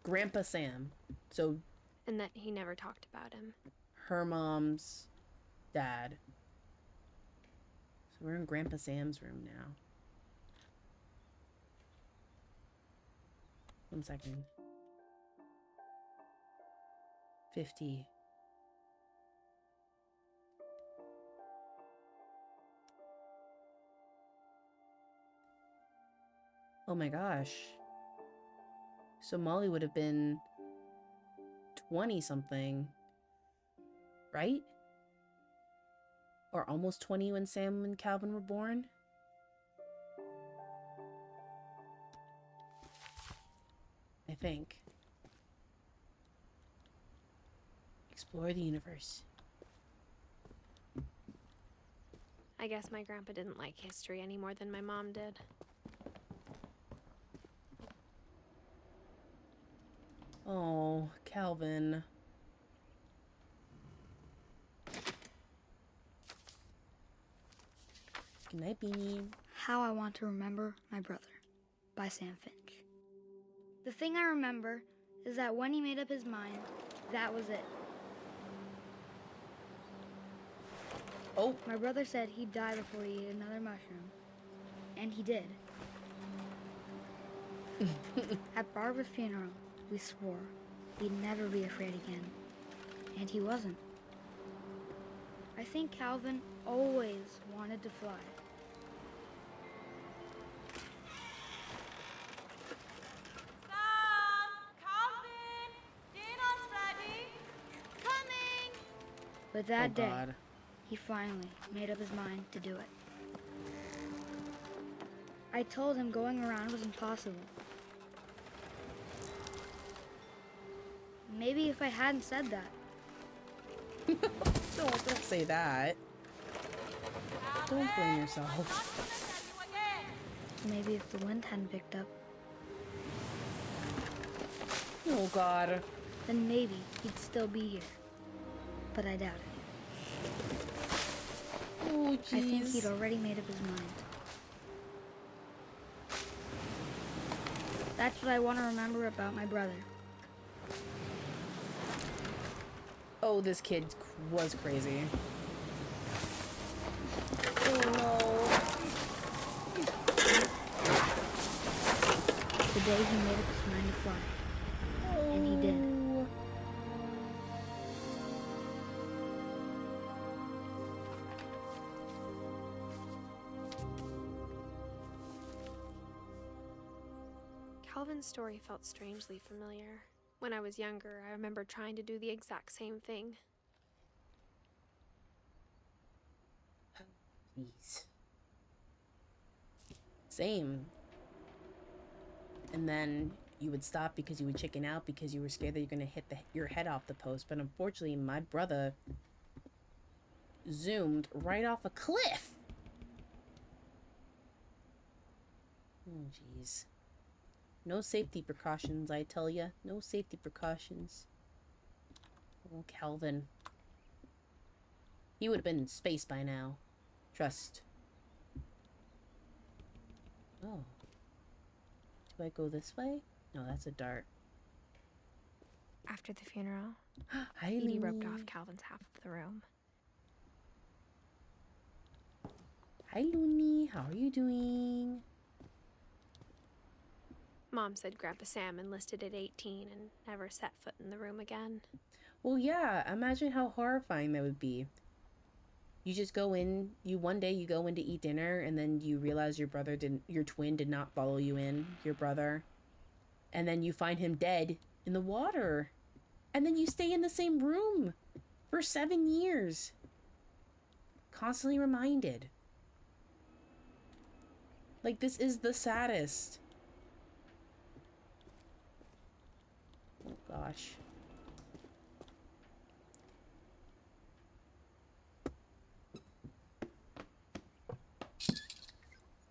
Grandpa Sam. So... And that he never talked about him. her mom's dad. So we're in Grandpa Sam's room now. One second. 50. Oh my gosh. So Molly would have been 20 something, right? Or almost 20 when Sam and Calvin were born. I think. Explore the universe. I guess my grandpa didn't like history any more than my mom did. Oh, Calvin. Good night, Beanie. How I Want to Remember My Brother by Sam Finch. The thing I remember is that when he made up his mind, that was it. Oh. My brother said he'd die before he ate another mushroom. And he did. At Barbara's funeral, we swore we'd never be afraid again. And he wasn't. I think Calvin always wanted to fly. Calvin, dinner's ready. Coming! But that day, God. he finally made up his mind to do it. I told him going around was impossible. Maybe if I hadn't said that. Don't say that. Don't blame yourself. Not gonna tell you again. Maybe if the wind hadn't picked up, Oh God. then maybe he'd still be here. But I doubt it. Oh jeez. I think he'd already made up his mind. That's what I want to remember about my brother. Oh, this kid was crazy. Oh no. The day he made up his mind to fly. And he did. Oh. Calvin's story felt strangely familiar. When I was younger, I remember trying to do the exact same thing. Jeez. Same. And then you would stop because you would chicken out because you were scared that you're going to hit your head off the post. But unfortunately, my brother zoomed right off a cliff. Oh, jeez. No safety precautions, I tell ya. No safety precautions. Oh, Calvin. He would have been in space by now. Trust. Oh. Do I go this way? No, that's a dart. After the funeral, Hi, Edie roped Looney. off Calvin's half of the room. Hi, Looney. How are you doing? Mom said Grandpa Sam enlisted at 18 and never set foot in the room again. Well, yeah. Imagine how horrifying that would be. You just go in, one day you go in to eat dinner, and then you realize your twin did not follow you in, your brother. And then you find him dead in the water. And then you stay in the same room for 7 years. Constantly reminded. Like, this is the saddest. Oh, gosh.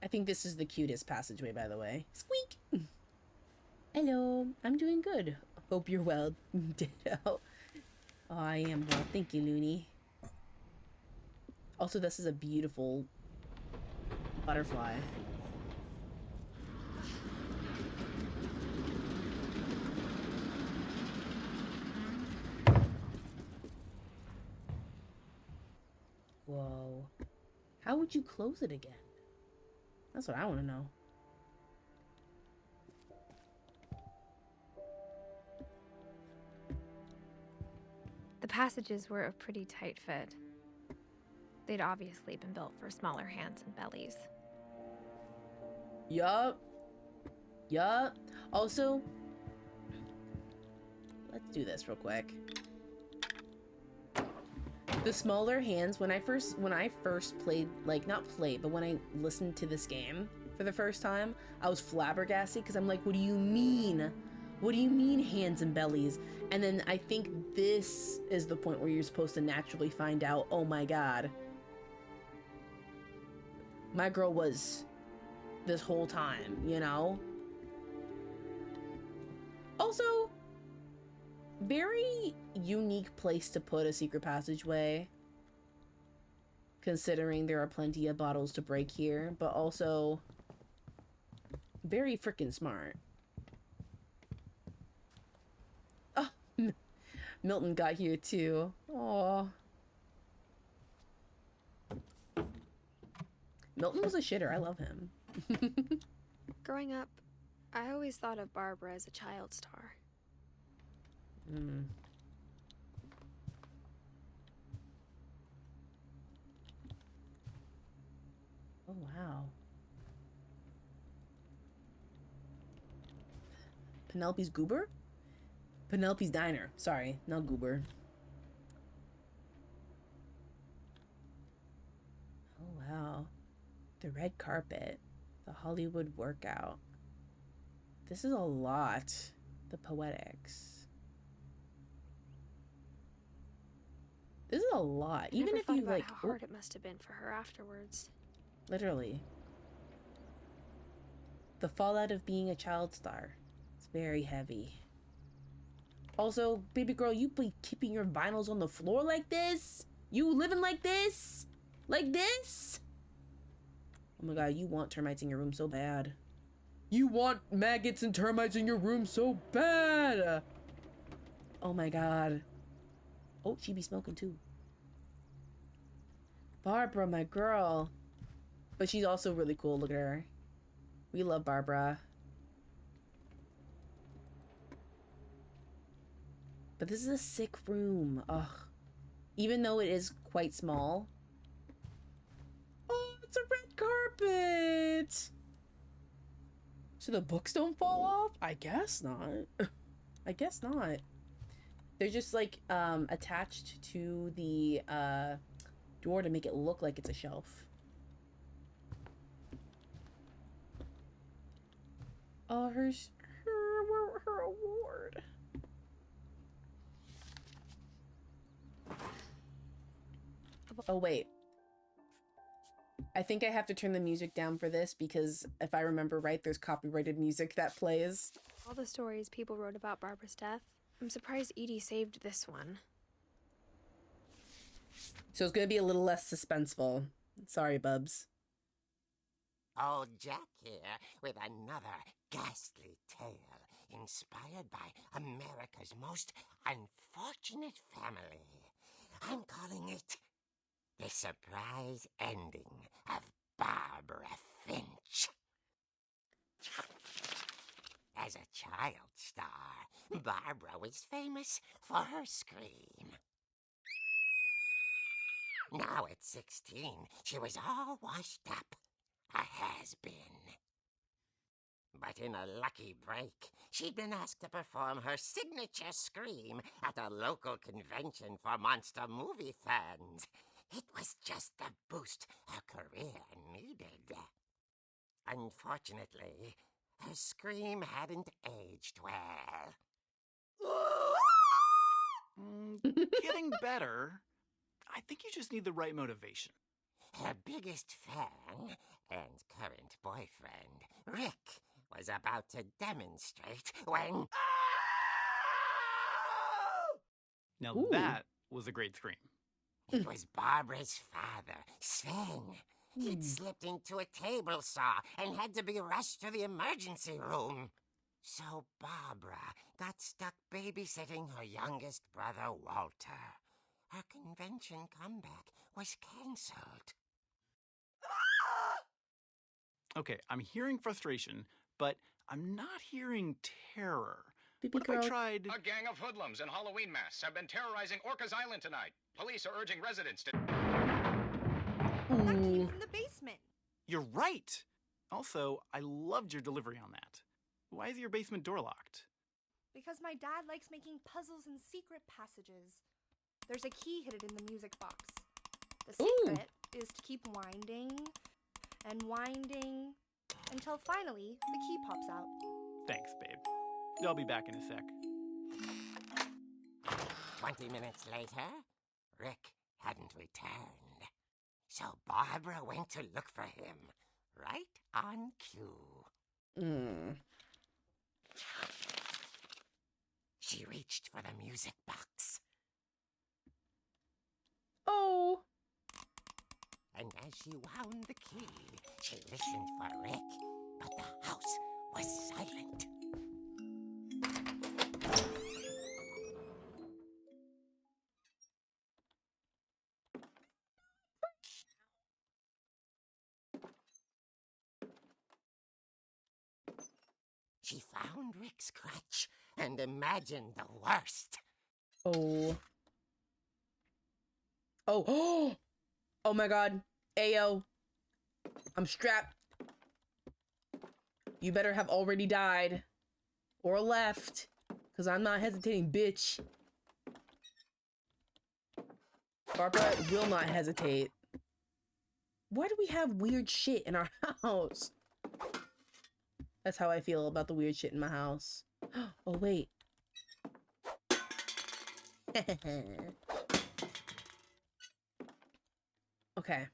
I think this is the cutest passageway, by the way. Squeak! Hello, I'm doing good. Hope you're well. Ditto. Oh, I am well. Thank you, Looney. Also, this is a beautiful butterfly. would you close it again? That's what I want to know. The passages were a pretty tight fit. They'd obviously been built for smaller hands and bellies. Yup. Also, let's do this real quick. The smaller hands, when I first played, like, not played, but when I listened to this game for the first time, I was flabbergasted because I'm like, what do you mean? What do you mean hands and bellies? And then I think this is the point where you're supposed to naturally find out, oh my god, my girl was this whole time, you know? Also, very unique place to put a secret passageway, considering there are plenty of bottles to break here, but also very freaking smart. Oh, Milton got here too. Aww. Milton was a shitter. I love him. Growing up, I always thought of Barbara as a child star. Oh, wow. Penelope's Goober? Penelope's Diner. Sorry, not Goober. Oh, wow. The red carpet. The Hollywood workout. This is a lot. The poetics. This is a lot. Even if you like, how hard it must have been for her afterwards. Literally. The fallout of being a child star. It's very heavy. Also, baby girl, you be keeping your vinyls on the floor like this? You living like this? Like this? Oh my god, you want termites in your room so bad. You want maggots and termites in your room so bad! Oh my god. Oh, she be smoking too. Barbara, my girl. But she's also really cool, look at her. We love Barbara. But this is a sick room. Ugh. Even though it is quite small. Oh, it's a red carpet! So the books don't fall off? I guess not. I guess not. They're just like attached to the door to make it look like it's a shelf. Oh, her award. Oh, wait. I think I have to turn the music down for this because if I remember right, there's copyrighted music that plays. All the stories people wrote about Barbara's death, I'm surprised Edie saved this one. So it's going to be a little less suspenseful. Sorry, Bubs. Old Jack here with another ghastly tale inspired by America's most unfortunate family. I'm calling it The Surprise Ending of Barbara Finch. As a child star, Barbara was famous for her scream. Now at 16, she was all washed up, a has-been. But in a lucky break, she'd been asked to perform her signature scream at a local convention for monster movie fans. It was just the boost her career needed. Unfortunately, her scream hadn't aged well. Getting better. I think you just need the right motivation. Her biggest fan and current boyfriend, Rick, was about to demonstrate when... Now Ooh. that was a great scream. It was Barbara's father, Sven. He'd slipped into a table saw and had to be rushed to the emergency room. So Barbara got stuck babysitting her youngest brother, Walter. Her convention comeback was cancelled. Okay, I'm hearing frustration, but I'm not hearing terror. Baby What if girl. I tried... A gang of hoodlums in Halloween masks have been terrorizing Orcas Island tonight. Police are urging residents to... That came from the basement. You're right! Also, I loved your delivery on that. Why is your basement door locked? Because my dad likes making puzzles and secret passages. There's a key hidden in the music box. The secret is to keep winding and winding until finally the key pops out. Thanks, babe. I'll be back in a sec. 20 minutes later, Rick hadn't returned. So Barbara went to look for him, right on cue. She reached for the music box. Oh. And as she wound the key, she listened for Rick, but the house was silent. She found Rick's crutch and imagined the worst. Oh. Oh. Oh my god. Ayo. I'm strapped. You better have already died. Or left. Because I'm not hesitating, bitch. Barbara will not hesitate. Why do we have weird shit in our house? That's how I feel about the weird shit in my house. Oh, wait. Okay.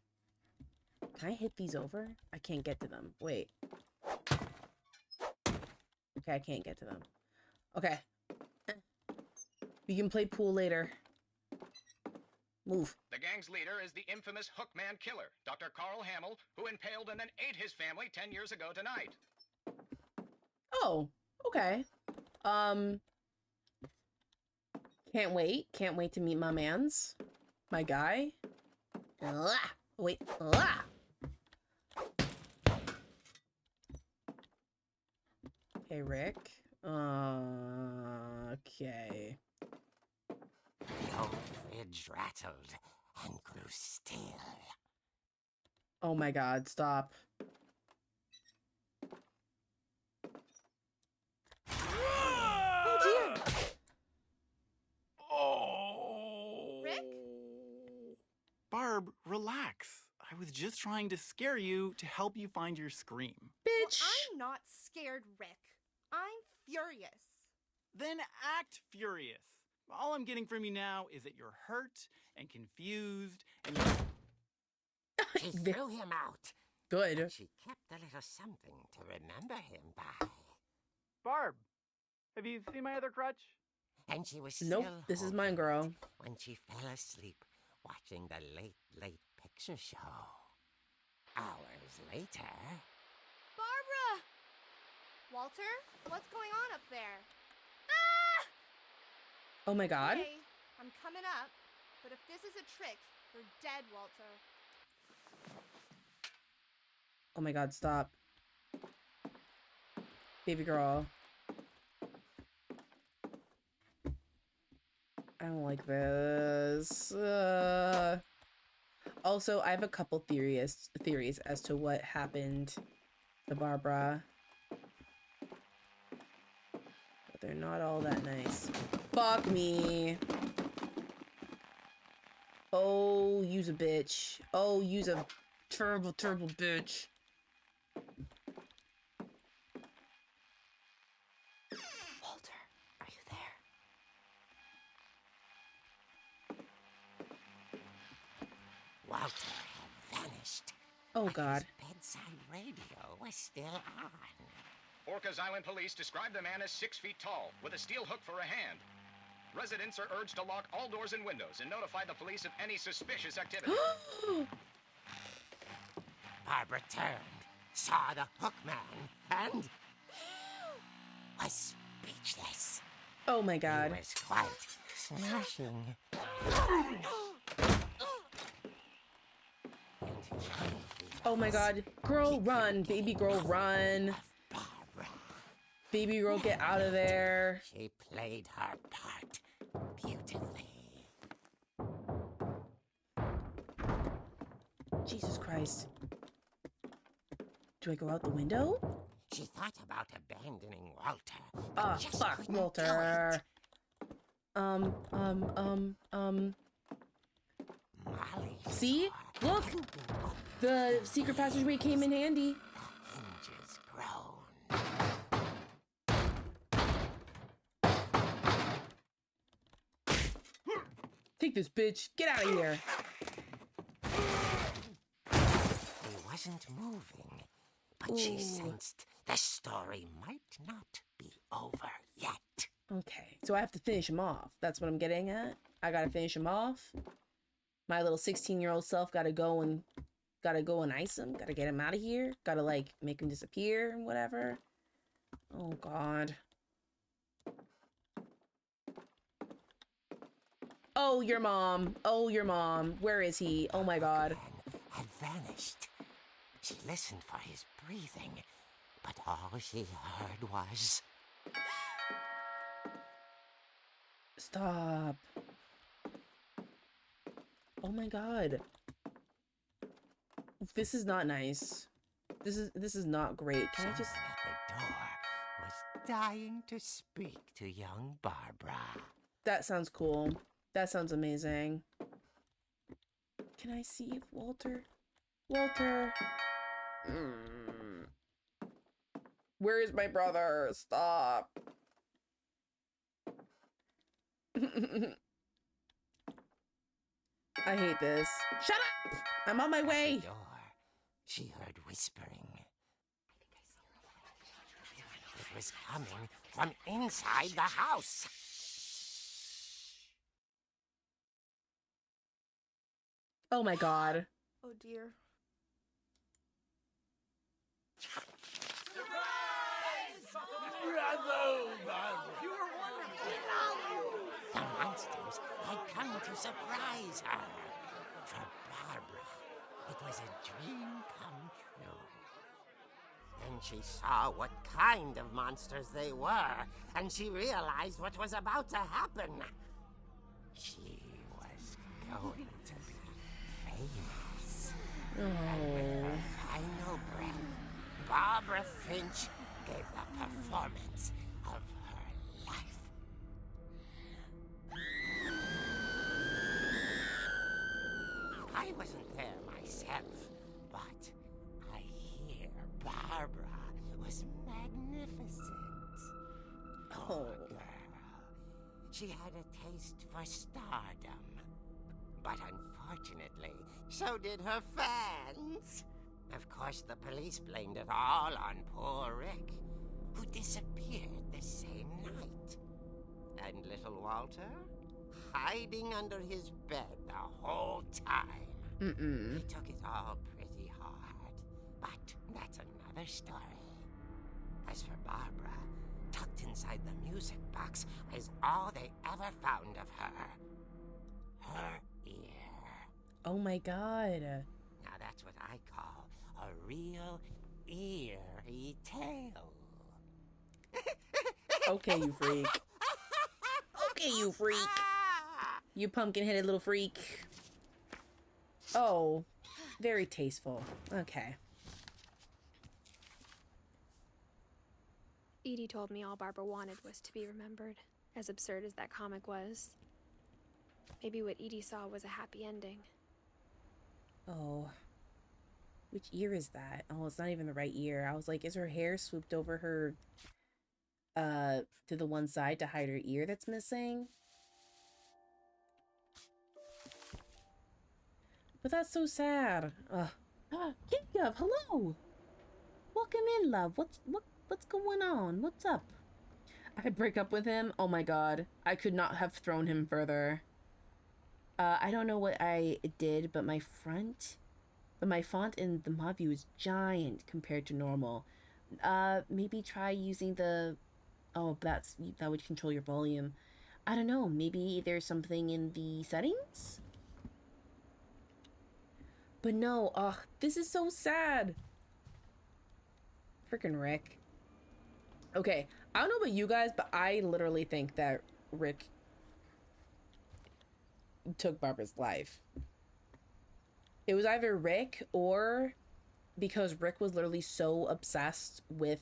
Can I hit these over? I can't get to them. Wait. Okay, I can't get to them. Okay. We can play pool later. Move. The gang's leader is the infamous Hookman killer, Dr. Carl Hamill, who impaled and then ate his family 10 years ago tonight. Oh, okay. Can't wait. Can't wait to meet my mans. My guy. Wait. Hey, Rick. Okay. The old fridge rattled and grew still. Oh my god, stop. Oh dear! Oh! Rick? Barb, relax. I was just trying to scare you to help you find your scream. Bitch! I'm not scared, Rick. I'm furious. Then act furious. All I'm getting from you now is that you're hurt and confused and She threw him out. Good. But she kept a little something to remember him by. Barb, have you seen my other crutch? And she was Nope, still this is mine, holding girl. it when she fell asleep watching the late picture show. Hours later... Barbara! Walter, what's going on up there? Ah! Oh my god. Hey, I'm coming up, but if this is a trick, you're dead, Walter. Oh my god, stop. Baby girl. I don't like this. Also, I have a couple theories as to what happened to Barbara. But they're not all that nice. Fuck me. Oh, use a bitch. Oh, use a terrible bitch. Walter, are you there? Walter had vanished. Oh but god. His bedside radio was still on. Orcas Island police describe the man as 6 feet tall, with a steel hook for a hand. Residents are urged to lock all doors and windows and notify the police of any suspicious activity. Barbara turned, saw the hook man, and was speechless. Oh my god. He was quite smashing. And he Oh my god. Girl, run. Baby girl, run. Barbara. Baby girl, get out of there. She played her part beautifully. Jesus Christ. Do I go out the window? She thought about abandoning Walter. Oh, just fuck, couldn't do Walter. it. Molly. See? Look! The secret passageway came in handy. Hinges groan. Take this, bitch. Get out of here. He wasn't moving, but she sensed the story might not be over yet. Okay, so I have to finish him off. That's what I'm getting at. I gotta finish him off. My little 16-year-old self gotta go and ice him. Gotta get him out of here. Gotta like make him disappear and whatever. Oh God. Oh, your mom. Oh, your mom. Where is he? Oh my God. Ben had vanished. She listened for his breathing, but all she heard was... Stop. Oh my God. This is not nice. This is not great. Can I just... Someone at the door was dying to speak to young Barbara. That sounds cool. That sounds amazing. Can I see if Walter... Where is my brother? Stop. I hate this. Shut up! I'm on my way. At the door, she heard whispering. It was coming from inside the house. Oh my God. Oh dear. The monsters had come to surprise her. For Barbara, it was a dream come true. Then she saw what kind of monsters they were, and she realized what was about to happen. She was going to be famous. And with her final breath, Barbara Finch gave the performance of her life. I wasn't there myself, but I hear Barbara was magnificent. Oh, girl. She had a taste for stardom. But unfortunately, so did her fans. Of course, the police blamed it all on poor Rick, who disappeared the same night. And little Walter? Hiding under his bed the whole time. He took it all pretty hard. But that's another story. As for Barbara, tucked inside the music box was all they ever found of her. Her ear. Oh my God. Now that's what I call a real eerie tale. Okay, you freak. Okay, you freak. You pumpkin-headed little freak. Oh, very tasteful. Okay. Edie told me all Barbara wanted was to be remembered, as absurd as that comic was. Maybe what Edie saw was a happy ending. Oh. Which ear is that? Oh, it's not even the right ear. I was like, is her hair swooped over her, to the one side to hide her ear that's missing? But that's so sad. Jacob, hello! Welcome in, love. What's going on? What's up? I break up with him? Oh my God. I could not have thrown him further. I don't know what I did, but my font in the mod view is giant compared to normal. Maybe try using the... Oh, that would control your volume. I don't know. Maybe there's something in the settings? But no, ugh, this is so sad. Freaking Rick. Okay, I don't know about you guys, but I literally think that Rick took Barbara's life. It was either Rick, or because Rick was literally so obsessed with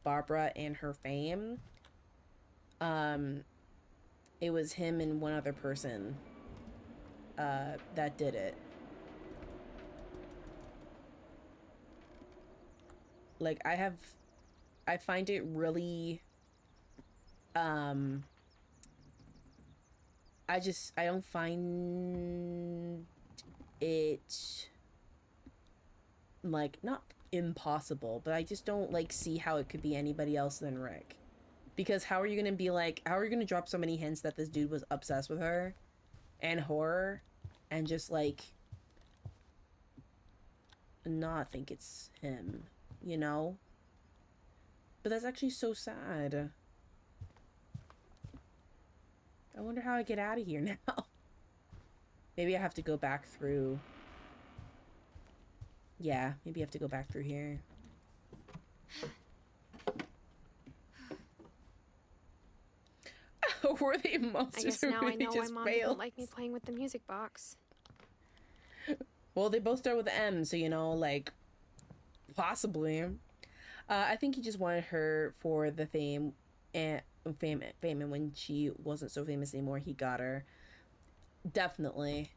Barbara and her fame, it was him and one other person that did it. Like, I find it really, I don't find it, like, not impossible, but I just don't, like, see how it could be anybody else than Rick. Because how are you gonna be like, how are you gonna drop so many hints that this dude was obsessed with her and horror and just, like, not think it's him, you know? But that's actually so sad. I wonder how I get out of here now. Maybe I have to go back through. Yeah, maybe I have to go back through here. Were they monsters? I guess now I know why just Mom failed? didn't like me playing with the music box. Well, they both start with M, so, you know, like, possibly. I think he just wanted her for the fame, and when she wasn't so famous anymore, he got her. Definitely.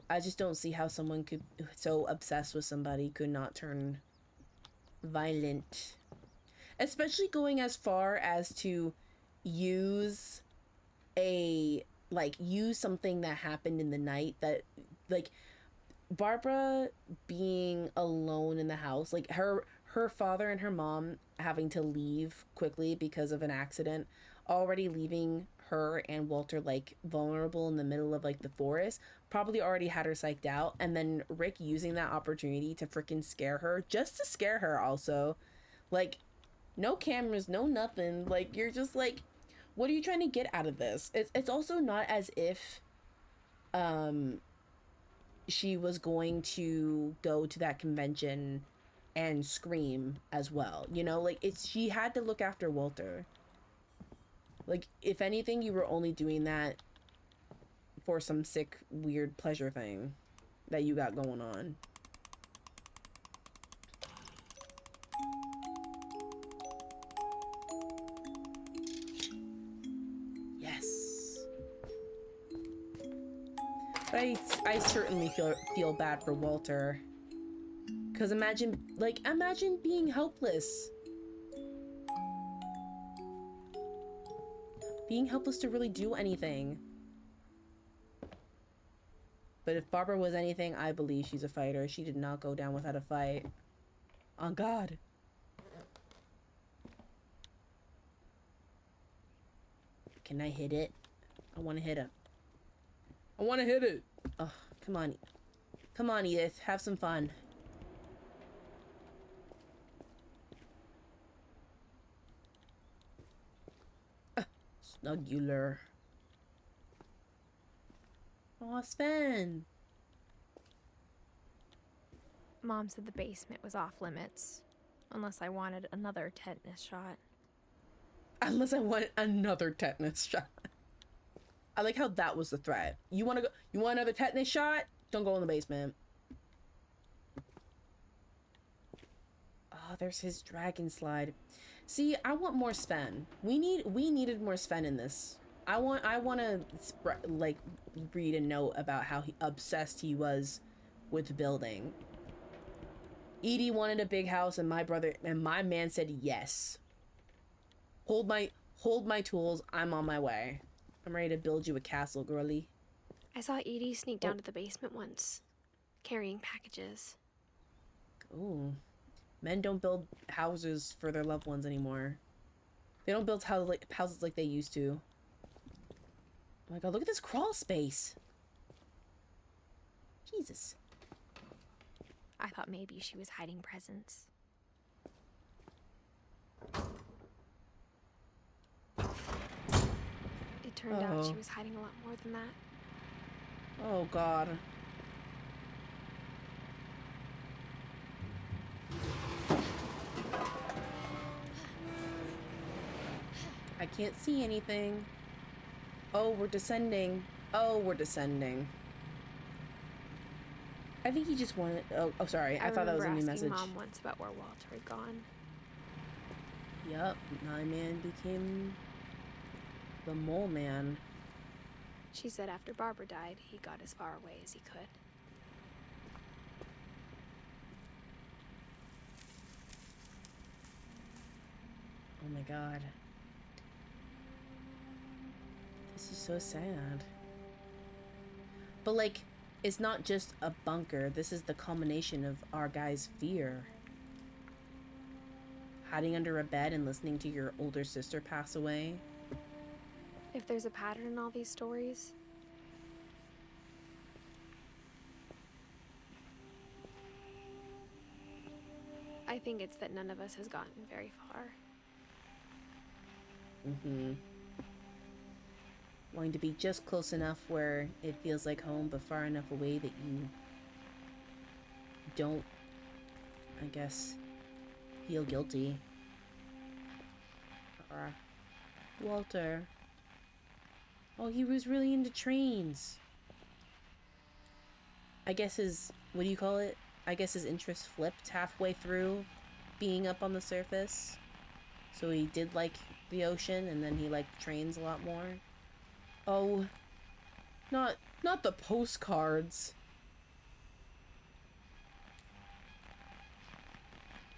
I just don't see how someone could, so obsessed with somebody, could not turn violent. Especially going as far as to use something that happened in the night, that, like, Barbara being alone in the house, like, her father and her mom having to leave quickly because of an accident, already leaving her and Walter, like, vulnerable in the middle of, like, the forest, probably already had her psyched out. And then Rick using that opportunity to freaking scare her, just to scare her also. Like, no cameras, no nothing. Like, you're just like, what are you trying to get out of this? It's also not as if she was going to go to that convention and scream as well, you know? Like, she had to look after Walter. Like, if anything, you were only doing that for some sick, weird pleasure thing that you got going on. Yes. But I certainly feel bad for Walter. Because imagine being helpless. Being helpless to really do anything. But if Barbara was anything, I believe she's a fighter. She did not go down without a fight. On God. Can I hit it? I want to hit it. I want to hit it. Oh, come on. Come on, Edith. Have some fun. Snugular. Aw, Sven. Mom said the basement was off limits, unless I wanted another tetanus shot. Unless I want another tetanus shot. I like how that was the threat. You want to go? You want another tetanus shot? Don't go in the basement. Oh, there's his dragon slide. See, I want more Sven. We needed more Sven in this. I want to like read a note about how obsessed he was with building. Edie wanted a big house, and my man said yes. Hold my tools. I'm on my way. I'm ready to build you a castle, girly. I saw Edie sneak down to the basement once, carrying packages. Ooh. Men don't build houses for their loved ones anymore. They don't build houses like they used to. Oh my God, look at this crawl space. Jesus. I thought maybe she was hiding presents. It turned out she was hiding a lot more than that. Oh God. I can't see anything. Oh, we're descending. Oh, we're descending. I think he just wanted... Oh, sorry. I thought that was a new message. I remember asking Mom once about where Walter had gone. Yup. My man became the mole man. She said after Barbara died, he got as far away as he could. Oh my god. This is so sad. But like, it's not just a bunker. This is the culmination of our guy's fear. Hiding under a bed and listening to your older sister pass away. If there's a pattern in all these stories, I think it's that none of us has gotten very far. Wanting to be just close enough where it feels like home, but far enough away that you don't, I guess, feel guilty. Walter. Oh, he was really into trains. I guess his, what do you call it? I guess his interest flipped halfway through being up on the surface. So he did like the ocean, and then he liked trains a lot more. Oh, not the postcards.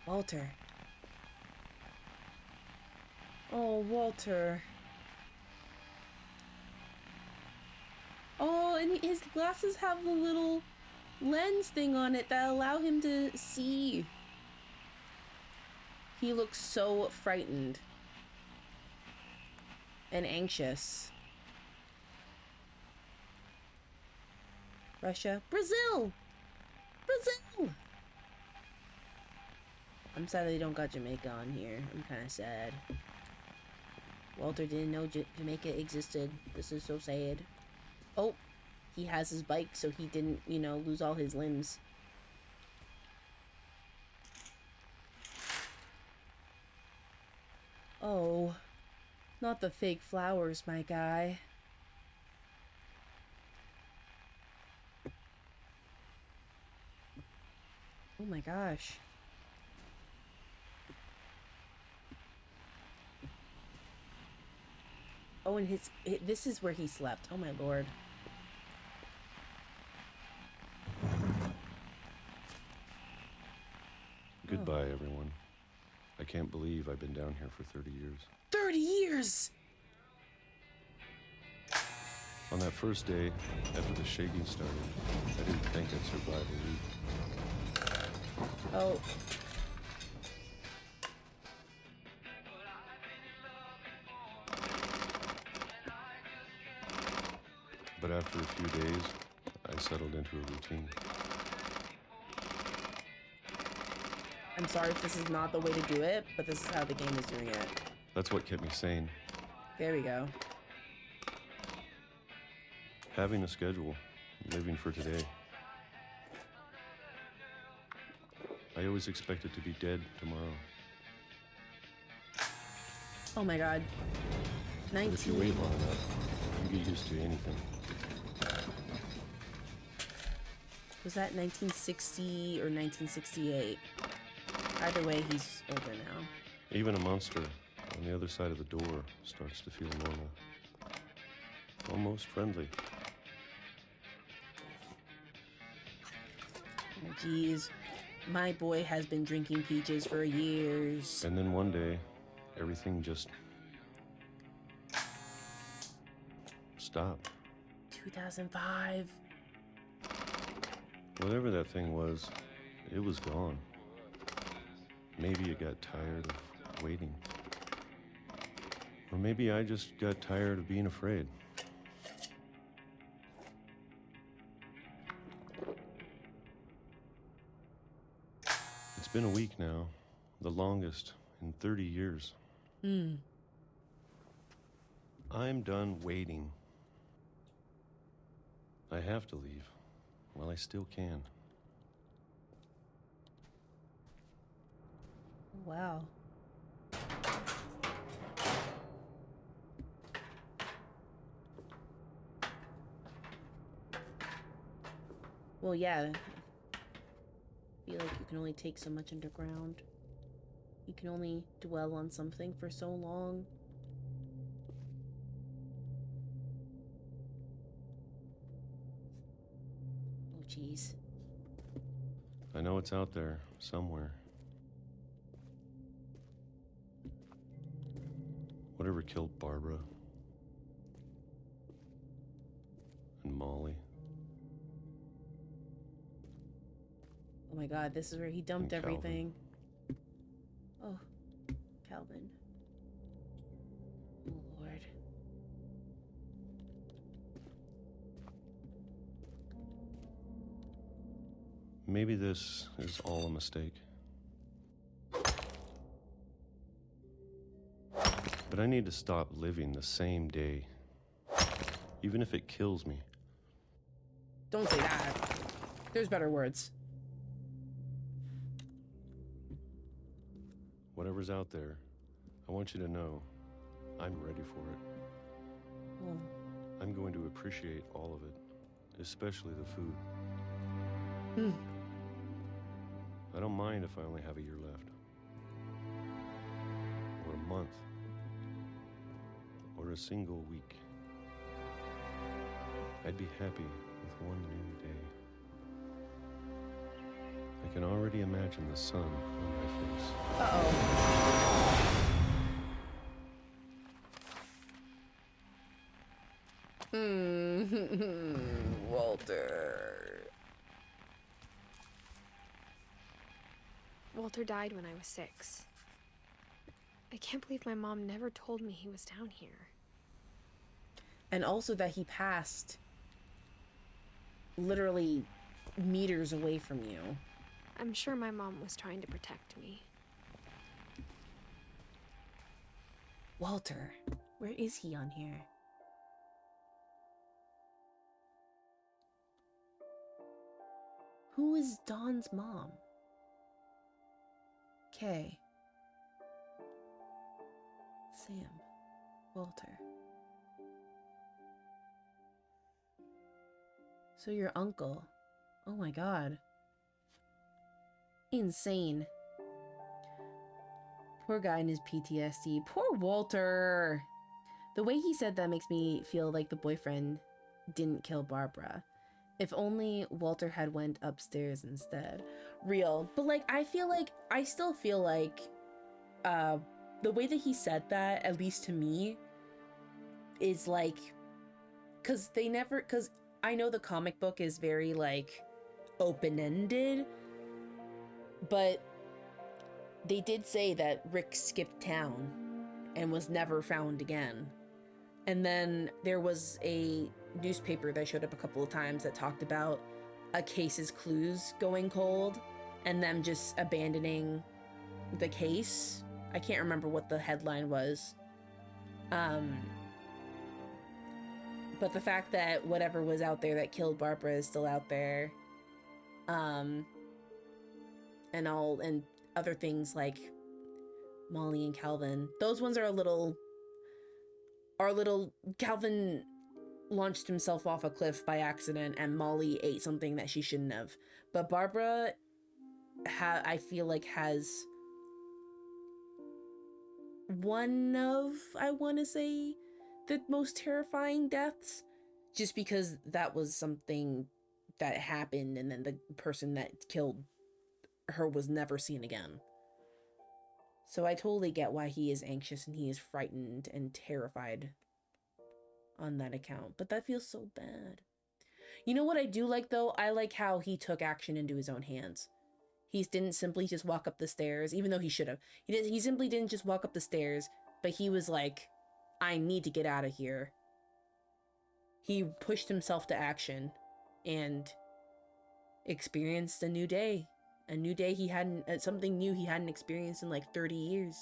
Walter. Oh, Walter. Oh, and his glasses have the little lens thing on it that allow him to see. He looks so frightened and anxious. Russia. Brazil! Brazil! I'm sad they don't got Jamaica on here. I'm kind of sad. Walter didn't know Jamaica existed. This is so sad. Oh, he has his bike, so he didn't, you know, lose all his limbs. Oh, not the fake flowers, my guy. Oh my gosh. Oh, and this is where he slept. Oh my lord. Goodbye, everyone. I can't believe I've been down here for 30 years. 30 years! On that first day, after the shaking started, I didn't think I'd survive a week. Oh. But after a few days, I settled into a routine. I'm sorry if this is not the way to do it, but this is how the game is doing it. That's what kept me sane. There we go. Having a schedule, living for today. I always expected to be dead tomorrow. Oh my god. But if you wait long enough, you get used to anything. Was that 1960 or 1968? Either way, he's older now. Even a monster on the other side of the door starts to feel normal. Almost friendly. Oh, geez. My boy has been drinking peaches for years. And then one day, everything just stopped. 2005. Whatever that thing was, it was gone. Maybe it got tired of waiting. Or maybe I just got tired of being afraid. It's been a week now, the longest in 30 years. I'm done waiting. I have to leave while I still can. Wow. Well, yeah. I feel like you can only take so much underground. You can only dwell on something for so long. Oh, jeez. I know it's out there, somewhere. Whatever killed Barbara and Molly. Oh my god, this is where he dumped And Calvin. everything. Oh, Calvin. Oh, Lord. Maybe this is all a mistake. But I need to stop living the same day, even if it kills me. Don't say that. There's better words. Whatever's out there, I want you to know I'm ready for it. Oh. I'm going to appreciate all of it, especially the food. Hmm. I don't mind if I only have a year left, or a month, or a single week. I'd be happy with one new day. I can already imagine the sun on my face. Uh-oh. Walter. Walter died when I was 6. I can't believe my mom never told me he was down here. And also that he passed literally meters away from you. I'm sure my mom was trying to protect me. Walter, where is he on here? Who is Dawn's mom? Kay. Sam. Walter. So your uncle. Oh my god. Insane. Poor guy and his PTSD. Poor Walter. The way he said that makes me feel like the boyfriend didn't kill Barbara. If only Walter had went upstairs instead. Real. But like, I still feel like the way that he said that, at least to me, is like, cause I know the comic book is very like open-ended, but they did say that Rick skipped town and was never found again. And then there was a newspaper that showed up a couple of times that talked about a case's clues going cold and them just abandoning the case. I can't remember what the headline was. But the fact that whatever was out there that killed Barbara is still out there. And other things like Molly and Calvin. Those ones are a little Calvin launched himself off a cliff by accident and Molly ate something that she shouldn't have. But Barbara I feel like has one of, I want to say, the most terrifying deaths, just because that was something that happened and then the person that killed her was never seen again. So I totally get why he is anxious and he is frightened and terrified on that account. But that feels so bad. You know what I do like though? I like how he took action into his own hands. He didn't simply just walk up the stairs, even though he should have. He simply didn't just walk up the stairs, but he was like, I need to get out of here. He pushed himself to action and experienced a new day. A new day he hadn't, something new he hadn't experienced in like 30 years.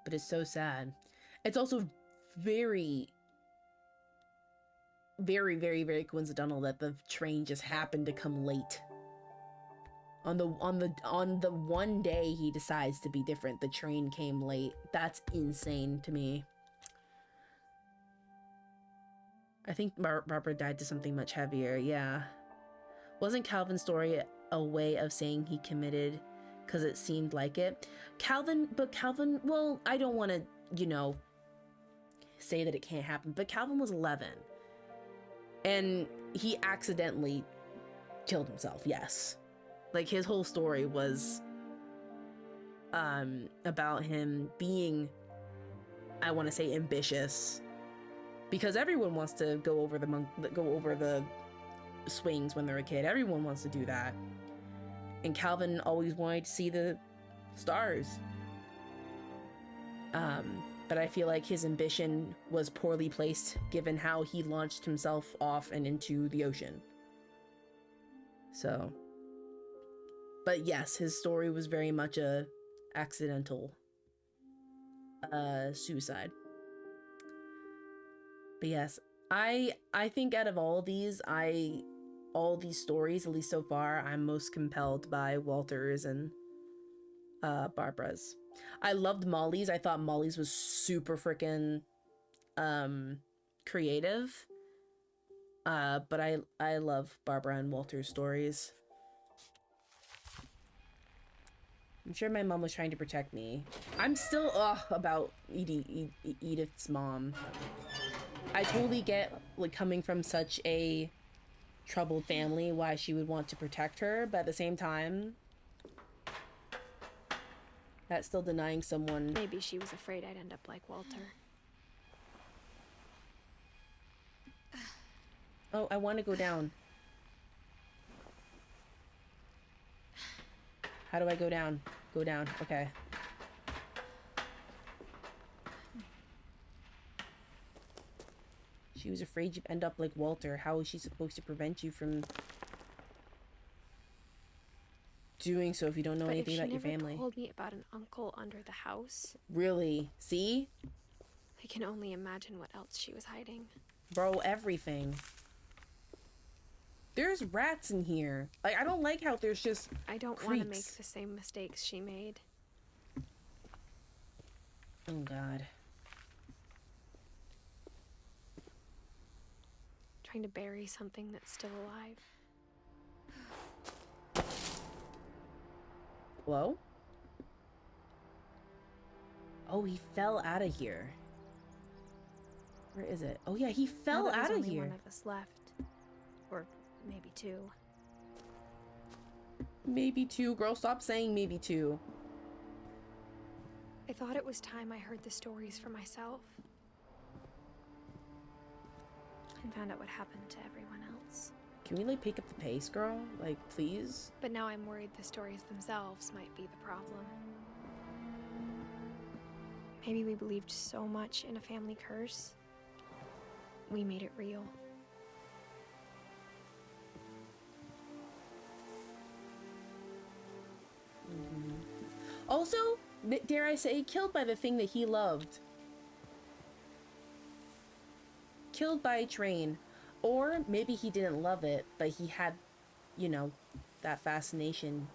But it's so sad. It's also very, very, very, very coincidental that the train just happened to come late. On the one day he decides to be different, the train came late. That's insane to me. I think Barbara died to something much heavier, yeah. Wasn't Calvin's story a way of saying he committed because it seemed like it? Calvin, well, I don't want to, you know, say that it can't happen, but Calvin was 11. And he accidentally killed himself, yes. Like, his whole story was about him being, I want to say, ambitious, because everyone wants to go over the swings when they're a kid. Everyone wants to do that. And Calvin always wanted to see the stars. But I feel like his ambition was poorly placed given how he launched himself off and into the ocean. So, but yes, his story was very much a accidental suicide. But yes, I think out of all these stories, at least so far, I'm most compelled by Walter's and Barbara's. I loved Molly's. I thought Molly's was super freaking creative. But I love Barbara and Walter's stories. I'm sure my mom was trying to protect me. I'm still about Edith's mom. I totally get, like, coming from such a troubled family, why she would want to protect her, but at the same time, that's still denying someone. Maybe she was afraid I'd end up like Walter. Oh, I want to go down. How do I go down? Go down. Okay. She was afraid you'd end up like Walter. How is she supposed to prevent you from doing so if you don't know anything about your family? She never told me about an uncle under the house. Really? See? I can only imagine what else she was hiding. Bro, everything. There's rats in here. Like, I don't like how there's just I don't want to make the same mistakes she made. Oh, God. Trying to bury something that's still alive. Hello? Oh, he fell out of here. Where is it? Oh, yeah, he fell out of here. One of us left. Or maybe two. Maybe two. Girl, stop saying maybe two. I thought it was time I heard the stories for myself. And found out what happened to everyone else. Can we, like, pick up the pace, girl? Like, please? But now I'm worried the stories themselves might be the problem. Maybe we believed so much in a family curse, we made it real. Mm-hmm. Also, dare I say, killed by the thing that he loved. Killed by a train. Or maybe he didn't love it, but he had, you know, that fascination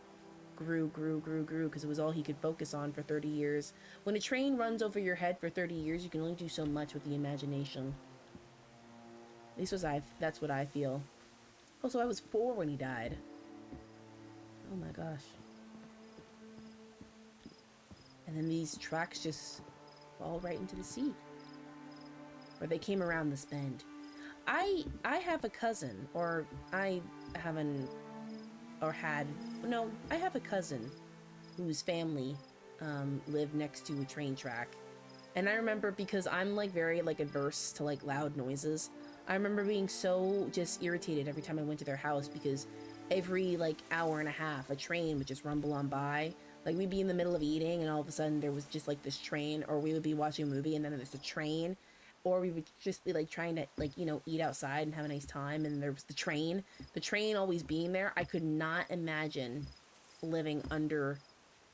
grew because it was all he could focus on for 30 years. When a train runs over your head for 30 years, you can only do so much with the imagination. At least that's what I feel. Also, I was 4 when he died. Oh my gosh. And then these tracks just fall right into the sea. Or they came around this bend. I have a cousin, or I have a cousin whose family lived next to a train track. And I remember, because I'm like very like adverse to like loud noises, I remember being so just irritated every time I went to their house, because every like hour and a half a train would just rumble on by. Like, we'd be in the middle of eating and all of a sudden there was just like this train, or we would be watching a movie and then there's a train, or we would just be like trying to, like, you know, eat outside and have a nice time, and there was the train always being there. I could not imagine living under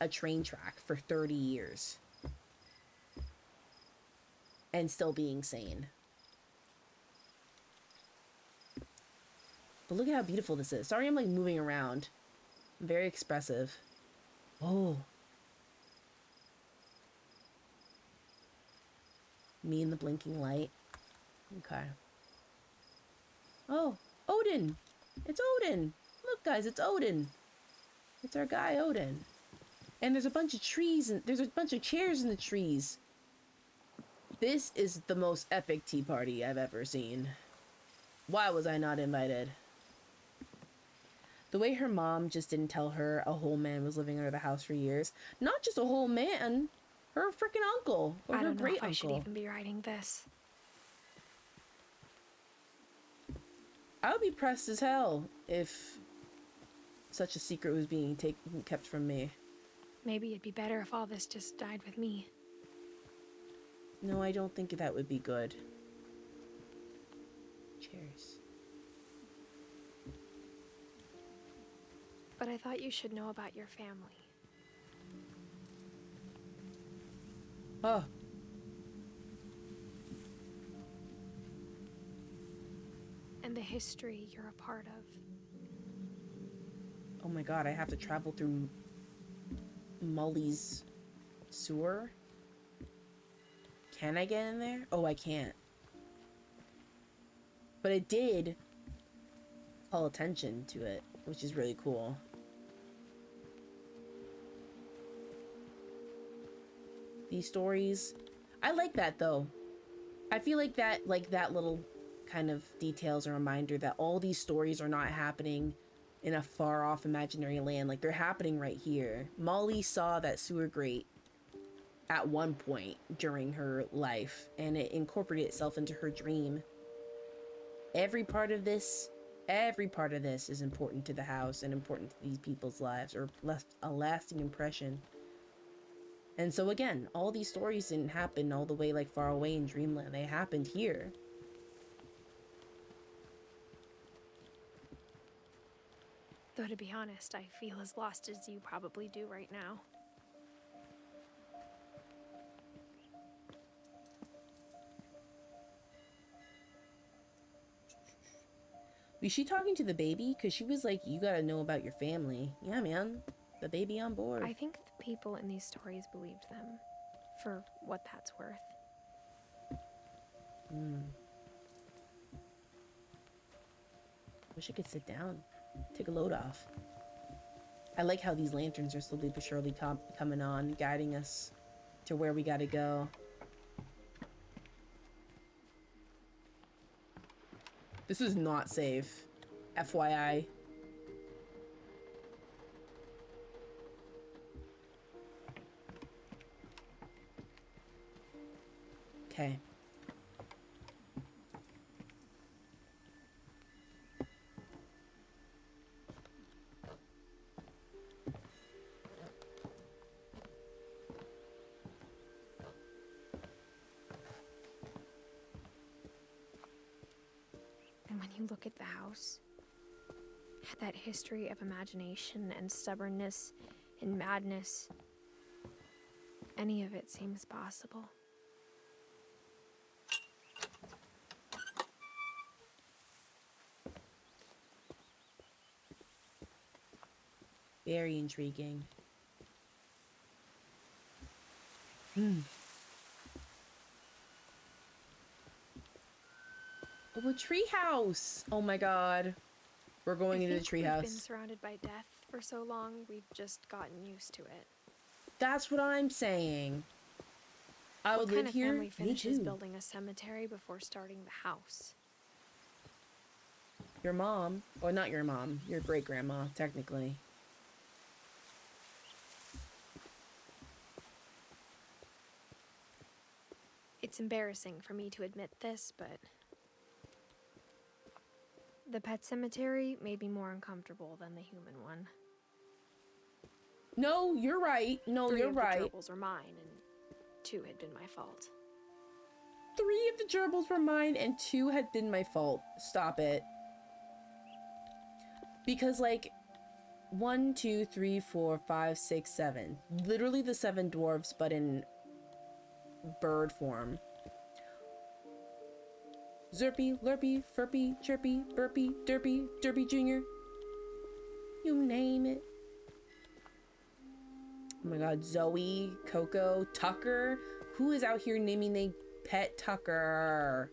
a train track for 30 years and still being sane. But look at how beautiful this is. Sorry, I'm like moving around. I'm very expressive. Oh. Me and the blinking light. Okay. Oh, Odin. It's Odin. Look, guys, it's Odin. It's our guy, Odin. And there's a bunch of trees, and there's a bunch of chairs in the trees. This is the most epic tea party I've ever seen. Why was I not invited? The way her mom just didn't tell her a whole man was living under the house for years. Not just a whole man, her freaking uncle, or I her don't know great if I should uncle. even be writing this. I would be pressed as hell if such a secret was being kept from me. Maybe it'd be better if all this just died with me. No, I don't think that would be good. Cheers. But I thought you should know about your family. Oh. And the history you're a part of. Oh my god, I have to travel through Molly's sewer? Can I get in there? Oh, I can't. But it did call attention to it, which is really cool. These stories, I like that though. I feel like that little kind of details a reminder that all these stories are not happening in a far off imaginary land. Like, they're happening right here. Molly saw that sewer grate at one point during her life, and it incorporated itself into her dream. Every part of this is important to the house and important to these people's lives, or left a lasting impression. And so again, all these stories didn't happen all the way like far away in dreamland. They happened here. Though to be honest, I feel as lost as you probably do right now. Was she talking to the baby? Because she was like, you gotta know about your family. Yeah, man. The baby on board. I think the people in these stories believed them, for what that's worth. Wish I could sit down. Take a load off. I like how these lanterns are slowly but surely coming on, guiding us to where we gotta go. This is not safe. FYI. Okay. And when you look at the house, that history of imagination and stubbornness and madness, any of it seems possible. Very intriguing. Oh, a treehouse! Oh my god. We're going into the We've been treehouse. surrounded by death for so long, we've just gotten used to it. That's what I'm saying. I would What kind live of here. family Me finishes too. building a cemetery before starting the house? Your mom, or not your mom, your great grandma, technically. It's embarrassing for me to admit this, but the pet cemetery made me more uncomfortable than the human one. No, you're right. No, 3 you're of right. the gerbils were mine, and 2 had been my fault. 3 of the gerbils were mine and 2 had been my fault. Stop it. Because, like, 1, 2, 3, 4, 5, 6, 7. Literally the 7 dwarves, but in bird form. Zerpy, Lurpy, Furpy, Chirpy, Burpy, Derpy, Derpy Jr. You name it. Oh my god, Zoe, Coco, Tucker. Who is out here naming their pet Tucker?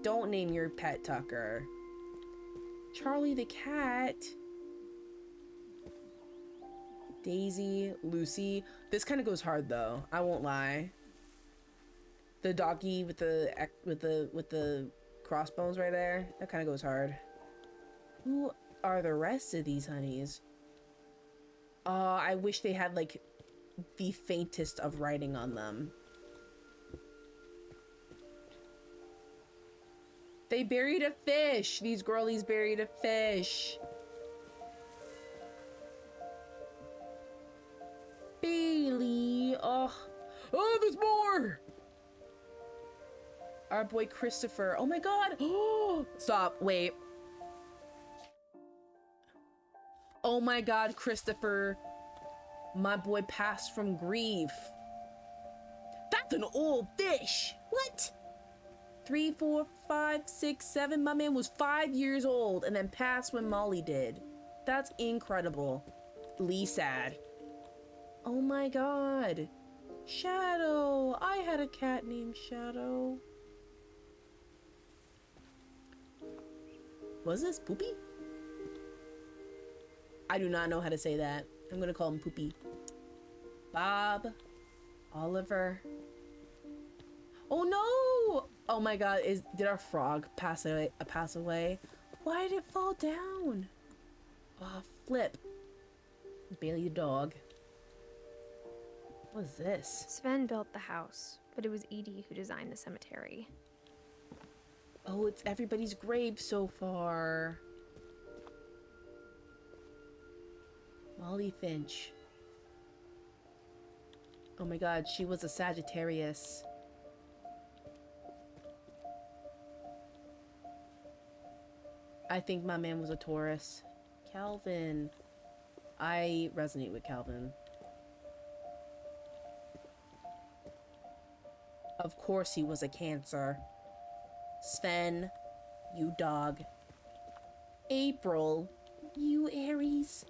Don't name your pet Tucker. Charlie the cat. Daisy, Lucy. This kind of goes hard though. I won't lie. The doggy with the crossbones right there. That kind of goes hard. Who are the rest of these honeys? I wish they had like the faintest of writing on them. They buried a fish. These girlies buried a fish. Bailey. Oh, there's more. Our boy Christopher. Oh my God. Oh, stop. Wait. Oh my God, Christopher. My boy passed from grief. That's an old fish. What? 3, 4, 5, 6, 7. My man was 5 years old and then passed when Molly did. That's incredible. Lee sad. Oh my God. Shadow. I had a cat named Shadow. Was this Poopy? I do not know how to say that. I'm gonna call him Poopy. Bob. Oliver. Oh no! Oh my God, did our frog pass away? Why did it fall down? Oh, flip. Bailey the dog. What is this? Sven built the house, but it was Edie who designed the cemetery. Oh, it's everybody's grave so far. Molly Finch. Oh my God, she was a Sagittarius. I think my man was a Taurus. Calvin. I resonate with Calvin. Of course he was a Cancer. Sven, you dog. April, you Aries.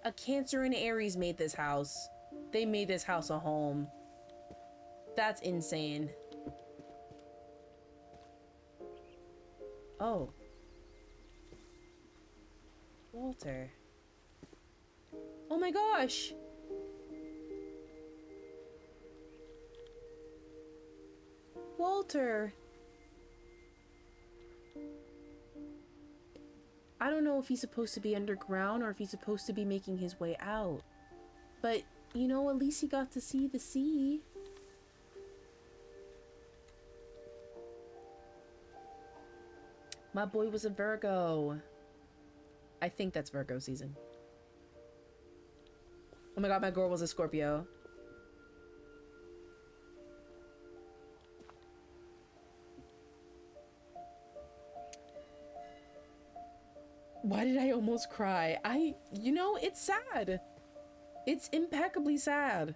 A Cancer and Aries made this house. They made this house a home. That's insane. Oh. Walter. Oh my gosh! Walter! I don't know if he's supposed to be underground or if he's supposed to be making his way out. But, you know, at least he got to see the sea. My boy was a Virgo. I think that's Virgo season. Oh my God, my girl was a Scorpio. Why did I almost cry? You know, it's sad. It's impeccably sad.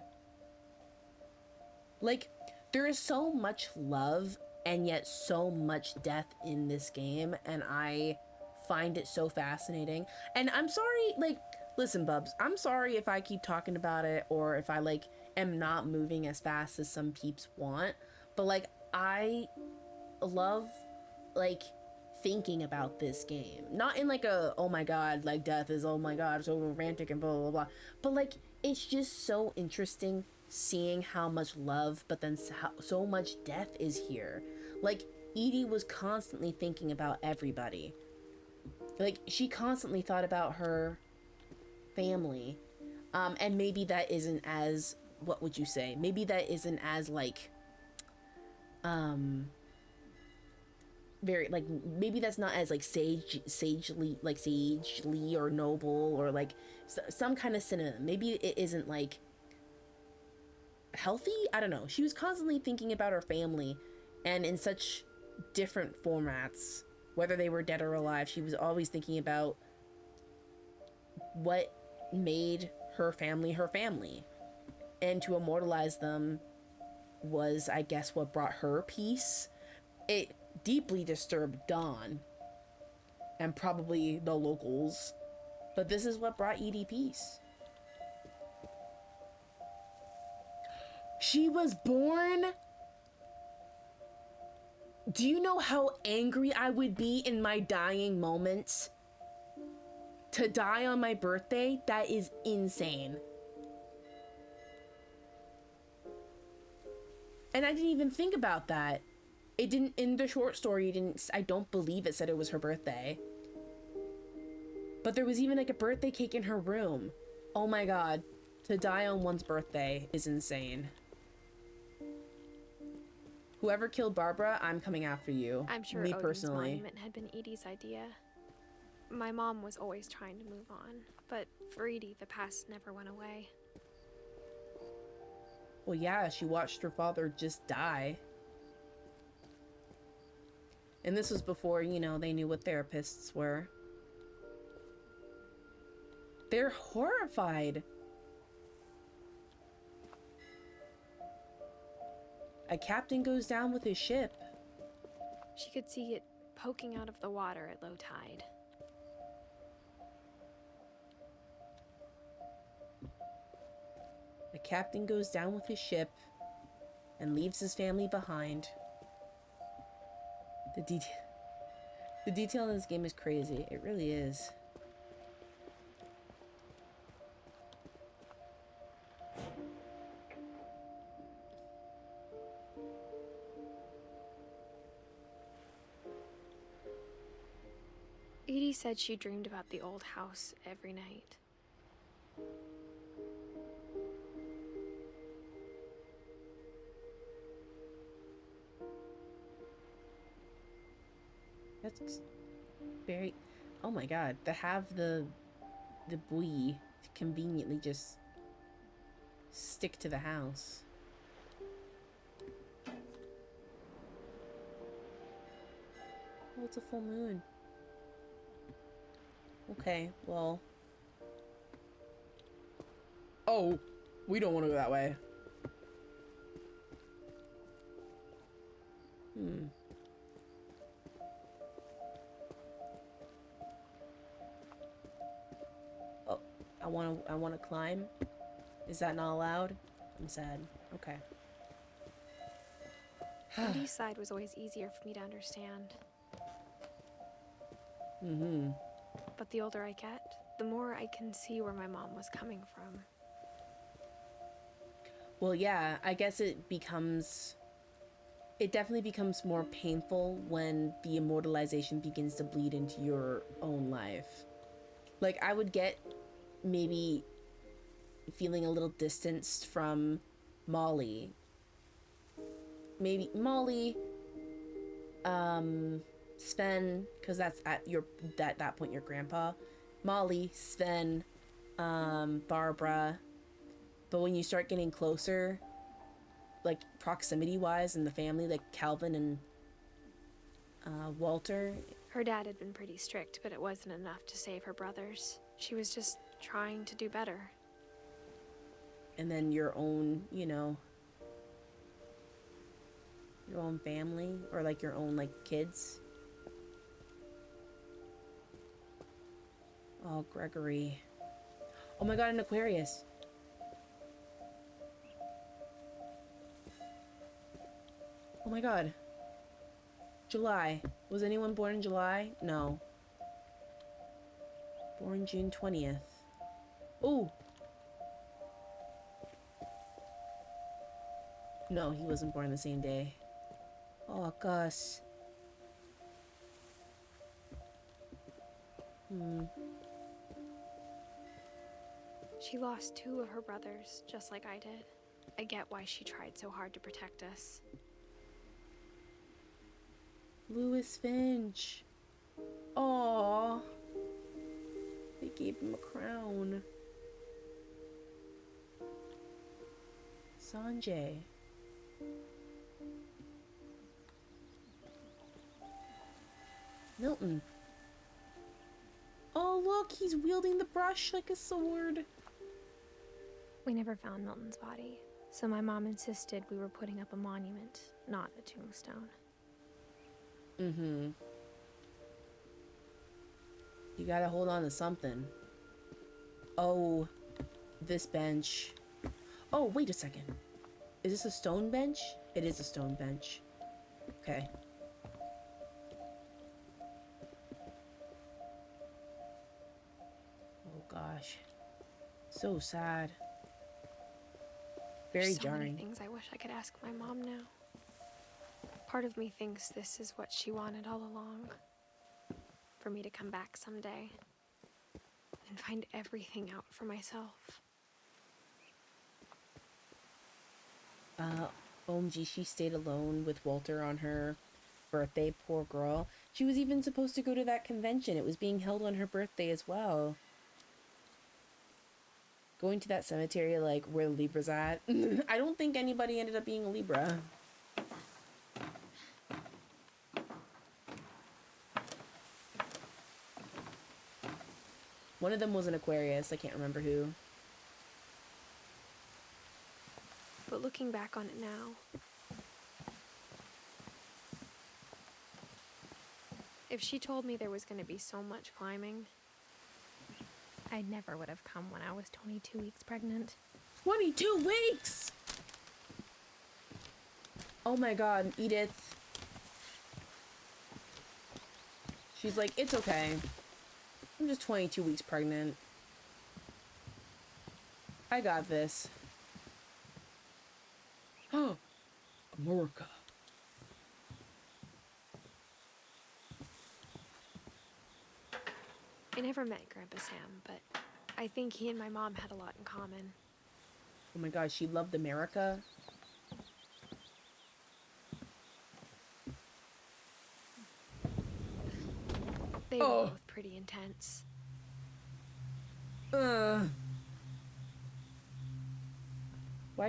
Like, there is so much love and yet so much death in this game, and I find it so fascinating. And I'm sorry, like, listen, Bubs, I'm sorry if I keep talking about it or if I, like, am not moving as fast as some peeps want, but, like, I love, like, thinking about this game. Not in, like, a, oh my God, like, death is, oh my God, so romantic and blah, blah, blah, but, like, it's just so interesting seeing how much love, but then so much death is here. Like, Edie was constantly thinking about everybody. Like, she constantly thought about her family. And maybe that isn't as, what would you say? Maybe that isn't as, like, very, like, maybe that's not as, like, sagely or noble or, like, some kind of synonym. Maybe it isn't, like, healthy? I don't know. She was constantly thinking about her family, and in such different formats, whether they were dead or alive, she was always thinking about what made her family, and to immortalize them was, I guess, what brought her peace. It deeply disturbed Dawn and probably the locals, but this is what brought Edie peace. She was born. Do you know how angry I would be in my dying moments To die on my birthday, that is insane. And I didn't even think about that. It didn't, in the short story, I don't believe it said it was her birthday. But there was even like a birthday cake in her room. Oh my god. To die on one's birthday is insane. Whoever killed Barbara, I'm coming after you. I'm sure Me Odin's personally. monument had been Edie's idea. My mom was always trying to move on, but for Edie, the past never went away. Well, yeah, she watched her father just die. And this was before, you know, they knew what therapists were. They're horrified. A captain goes down with his ship. She could see it poking out of the water at low tide. A captain goes down with his ship and leaves his family behind. The detail in this game is crazy. It really is. Edie said she dreamed about the old house every night. That's very... Oh my god. To have the buoy conveniently just stick to the house. Oh, it's a full moon. Okay, well... Oh! We don't want to go that way. Oh, I wanna climb. Is that not allowed? I'm sad. Okay. Edie's side was always easier for me to understand. But the older I get, the more I can see where my mom was coming from. Well, yeah, I guess it definitely becomes more painful when the immortalization begins to bleed into your own life. Like, I would get maybe feeling a little distanced from Molly. Maybe Molly, Sven, because that's at that point your grandpa. Molly, Sven, Barbara. But when you start getting closer, like proximity wise in the family, like Calvin and Walter. Her dad had been pretty strict, but it wasn't enough to save her brothers. She was just trying to do better. And then your own, you know, your own family, or like your own like kids. Oh, Gregory. Oh my god, an Aquarius. Oh my god. July. Was anyone born in July? No. Born June 20th. Ooh. No, he wasn't born the same day. Oh, Gus. She lost 2 of her brothers, just like I did. I get why she tried so hard to protect us. Louis Finch. Aww. They gave him a crown. Sanjay. Milton. Oh, look, he's wielding the brush like a sword. We never found Milton's body, so my mom insisted we were putting up a monument, not a tombstone. You gotta hold on to something. Oh, this bench. Oh, wait a second. Is this a stone bench? It is a stone bench. Okay. So sad. Very There's so jarring. many things I wish I could ask my mom now. Part of me thinks this is what she wanted all along. For me to come back someday and find everything out for myself. OMG, she stayed alone with Walter on her birthday, poor girl. She was even supposed to go to that convention. It was being held on her birthday as well. Going to that cemetery, like, where the Libra's at. I don't think anybody ended up being a Libra. One of them was an Aquarius. I can't remember who. But looking back on it now, if she told me there was going to be so much climbing, I never would have come when I was 22 weeks pregnant. 22 weeks! Oh my god, Edith. She's like, it's okay. I'm just 22 weeks pregnant. I got this. Oh, America. I never met Grandpa Sam, but I think he and my mom had a lot in common. Oh my god, she loved America. They were both pretty intense. Why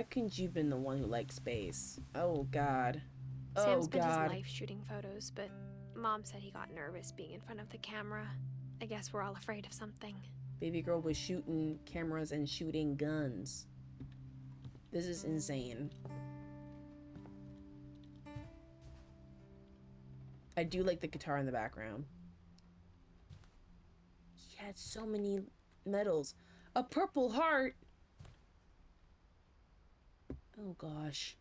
couldn't you have been the one who liked space? Oh god. Sam Oh spent god. his life shooting photos, but Mom said he got nervous being in front of the camera. I guess we're all afraid of something. Baby girl was shooting cameras and shooting guns. This is insane. I do like the guitar in the background. He had so many medals. A Purple Heart! Oh gosh.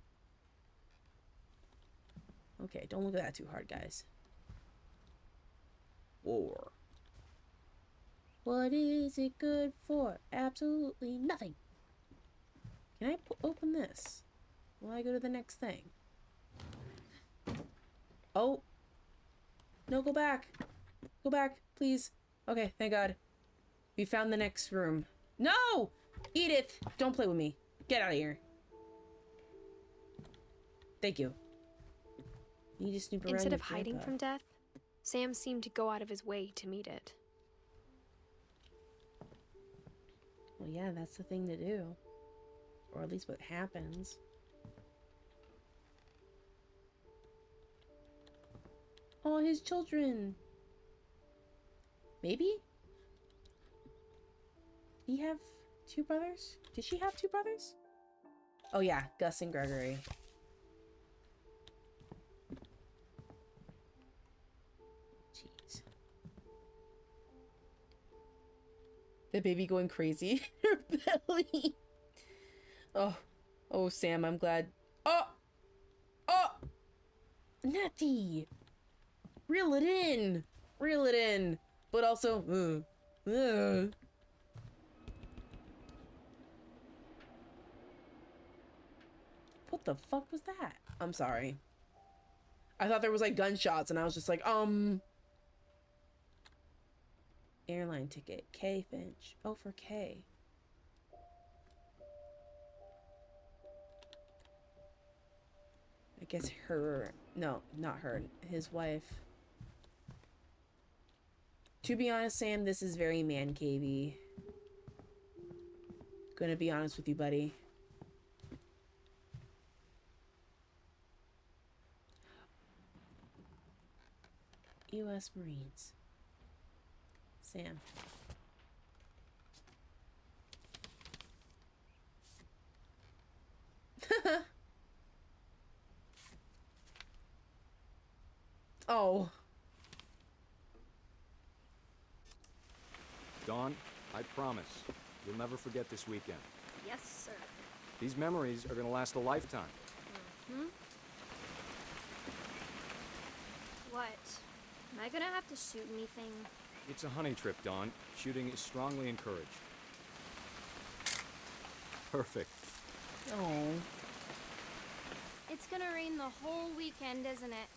Okay, don't look at that too hard, guys. War. What is it good for? Absolutely nothing. Can I open this? Will I go to the next thing? Oh. No, go back. Go back, please. Okay, thank God. We found the next room. No! Edith! Don't play with me. Get out of here. Thank you. You need to snoop around Instead your of hiding grandpa. from death, Sam seemed to go out of his way to meet it. Well, yeah, that's the thing to do. Or at least what happens. Oh, his children. Maybe? Did he have two brothers? Did she have two brothers? Oh yeah, Gus and Gregory. Jeez. The baby going crazy in her belly. Oh, Sam, I'm glad. Oh! Natty! Reel it in! Reel it in! But also, What the fuck was that? I'm sorry. I thought there was like gunshots and I was just like, Airline ticket. K Finch. Oh, for K. I guess her... No, not her. His wife. To be honest, Sam, this is very man-cavey. Gonna be honest with you, buddy. U.S. Marines. Sam. Oh. Dawn, I promise, you'll never forget this weekend. Yes, sir. These memories are gonna last a lifetime. What? Am I gonna have to shoot anything? It's a hunting trip, Dawn. Shooting is strongly encouraged. Perfect. Oh. It's gonna rain the whole weekend, isn't it?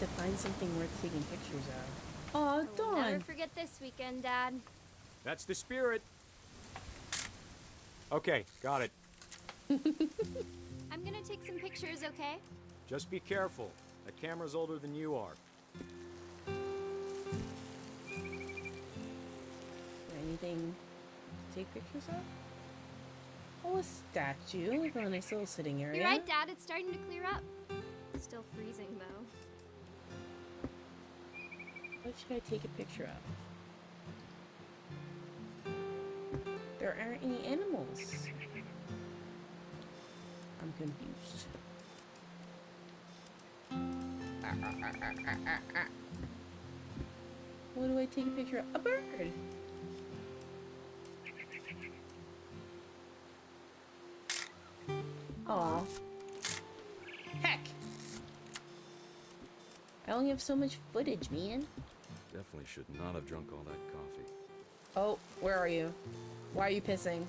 To find something worth taking pictures of. Oh, I'll never Dawn. forget this weekend, Dad. That's the spirit. Okay, got it. I'm gonna take some pictures, okay? Just be careful. That camera's older than you are. Anything to take pictures of? Oh, a statue. A nice little sitting area. You're right, Dad. It's starting to clear up. Still freezing, though. What should I take a picture of? There aren't any animals. I'm confused. What do I take a picture of? A bird! Aw. Heck! I only have so much footage, man. Definitely should not have drunk all that coffee. Oh, where are you? Why are you pissing?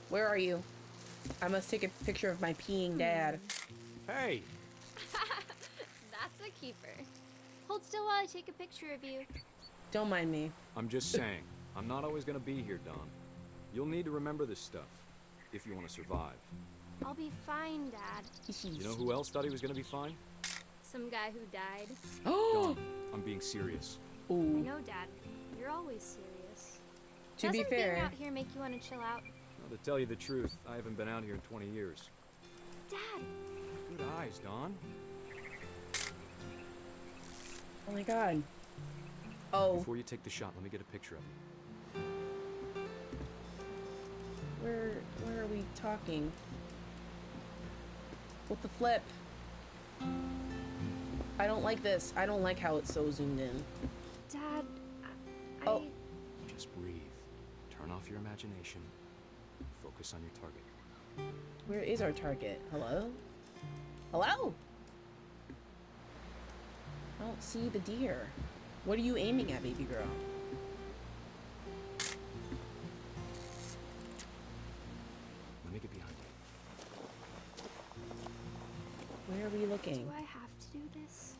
Where are you? I must take a picture of my peeing dad. Hey! That's a keeper. Hold still while I take a picture of you. Don't mind me. I'm just saying, I'm not always gonna be here, Don. You'll need to remember this stuff, if you want to survive. I'll be fine, Dad. You know who else thought he was gonna be fine? Some guy who died. Oh! Don, I'm being serious. I Ooh. know, Dad. You're always serious. To be Doesn't being fair, out here make you want to chill out? Well, to tell you the truth, I haven't been out here in 20 years. Dad! Good eyes, Don. oh my god. Oh, Before you take the shot, let me get a picture of you. where are we talking? What the flip? I don't like this. I don't like how it's so zoomed in. Dad, Oh. Just breathe. Turn off your imagination. Focus on your target. Where is our target? Hello? Hello? I don't see the deer. What are you aiming at, baby girl? Let me get behind you. Where are we looking? do I have to do this?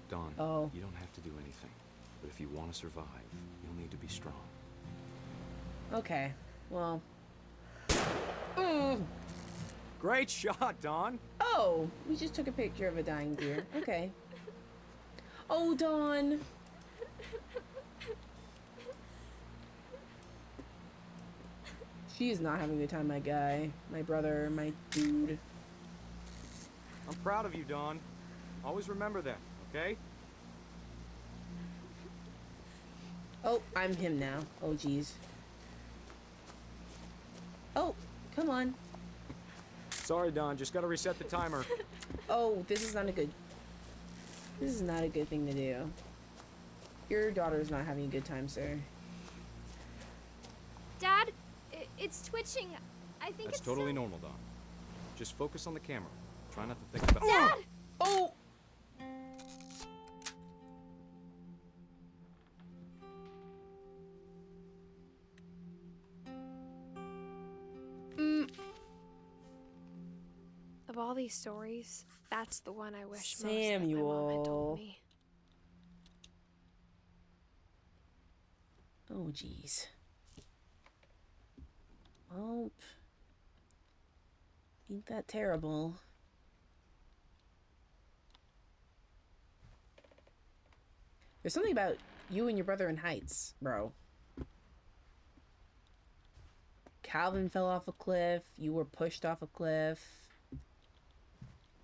Don, Oh. you don't have to do anything. But if you want to survive, you'll need to be strong. Okay. Well. Mm. Great shot, Don! Oh, we just took a picture of a dying deer. Okay. Oh, Dawn. She is not having a good time, my guy. My brother, my dude. I'm proud of you, Don. Always remember that, okay? Oh, I'm him now. Oh, geez. Oh, come on. Sorry, Don. Just gotta reset the timer. Oh, this is not a good... This is not a good thing to do. Your daughter's not having a good time, sir. Dad, it's twitching. I think That's it's totally so... normal, Don. Just focus on the camera. Try not to think about... Dad! Oh! Of all these stories, that's the one I wish most that my mom had Samuel. told me. Oh, geez. Well, ain't that terrible. There's something about you and your brother in Heights, bro. Calvin fell off a cliff. You were pushed off a cliff.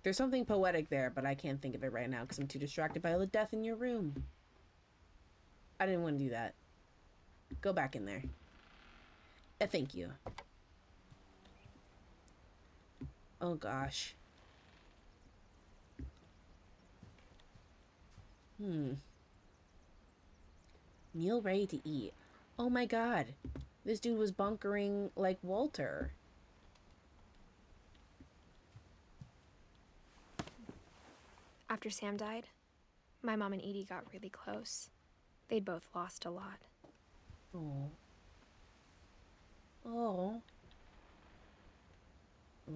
There's something poetic there, but I can't think of it right now because I'm too distracted by all the death in your room. I didn't want to do that. Go back in there. Thank you. Oh gosh. Meal ready to eat. Oh my god. This dude was bunkering like Walter. After Sam died, my mom and Edie got really close. They'd both lost a lot. Oh.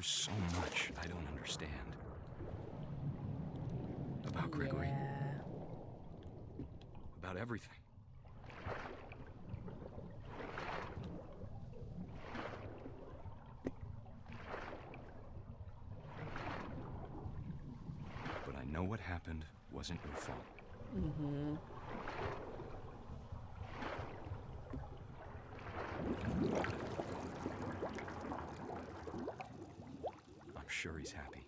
There's so much I don't understand about Gregory. Yeah. About everything. But I know what happened wasn't your fault. Mm-hmm. I'm sure he's happy.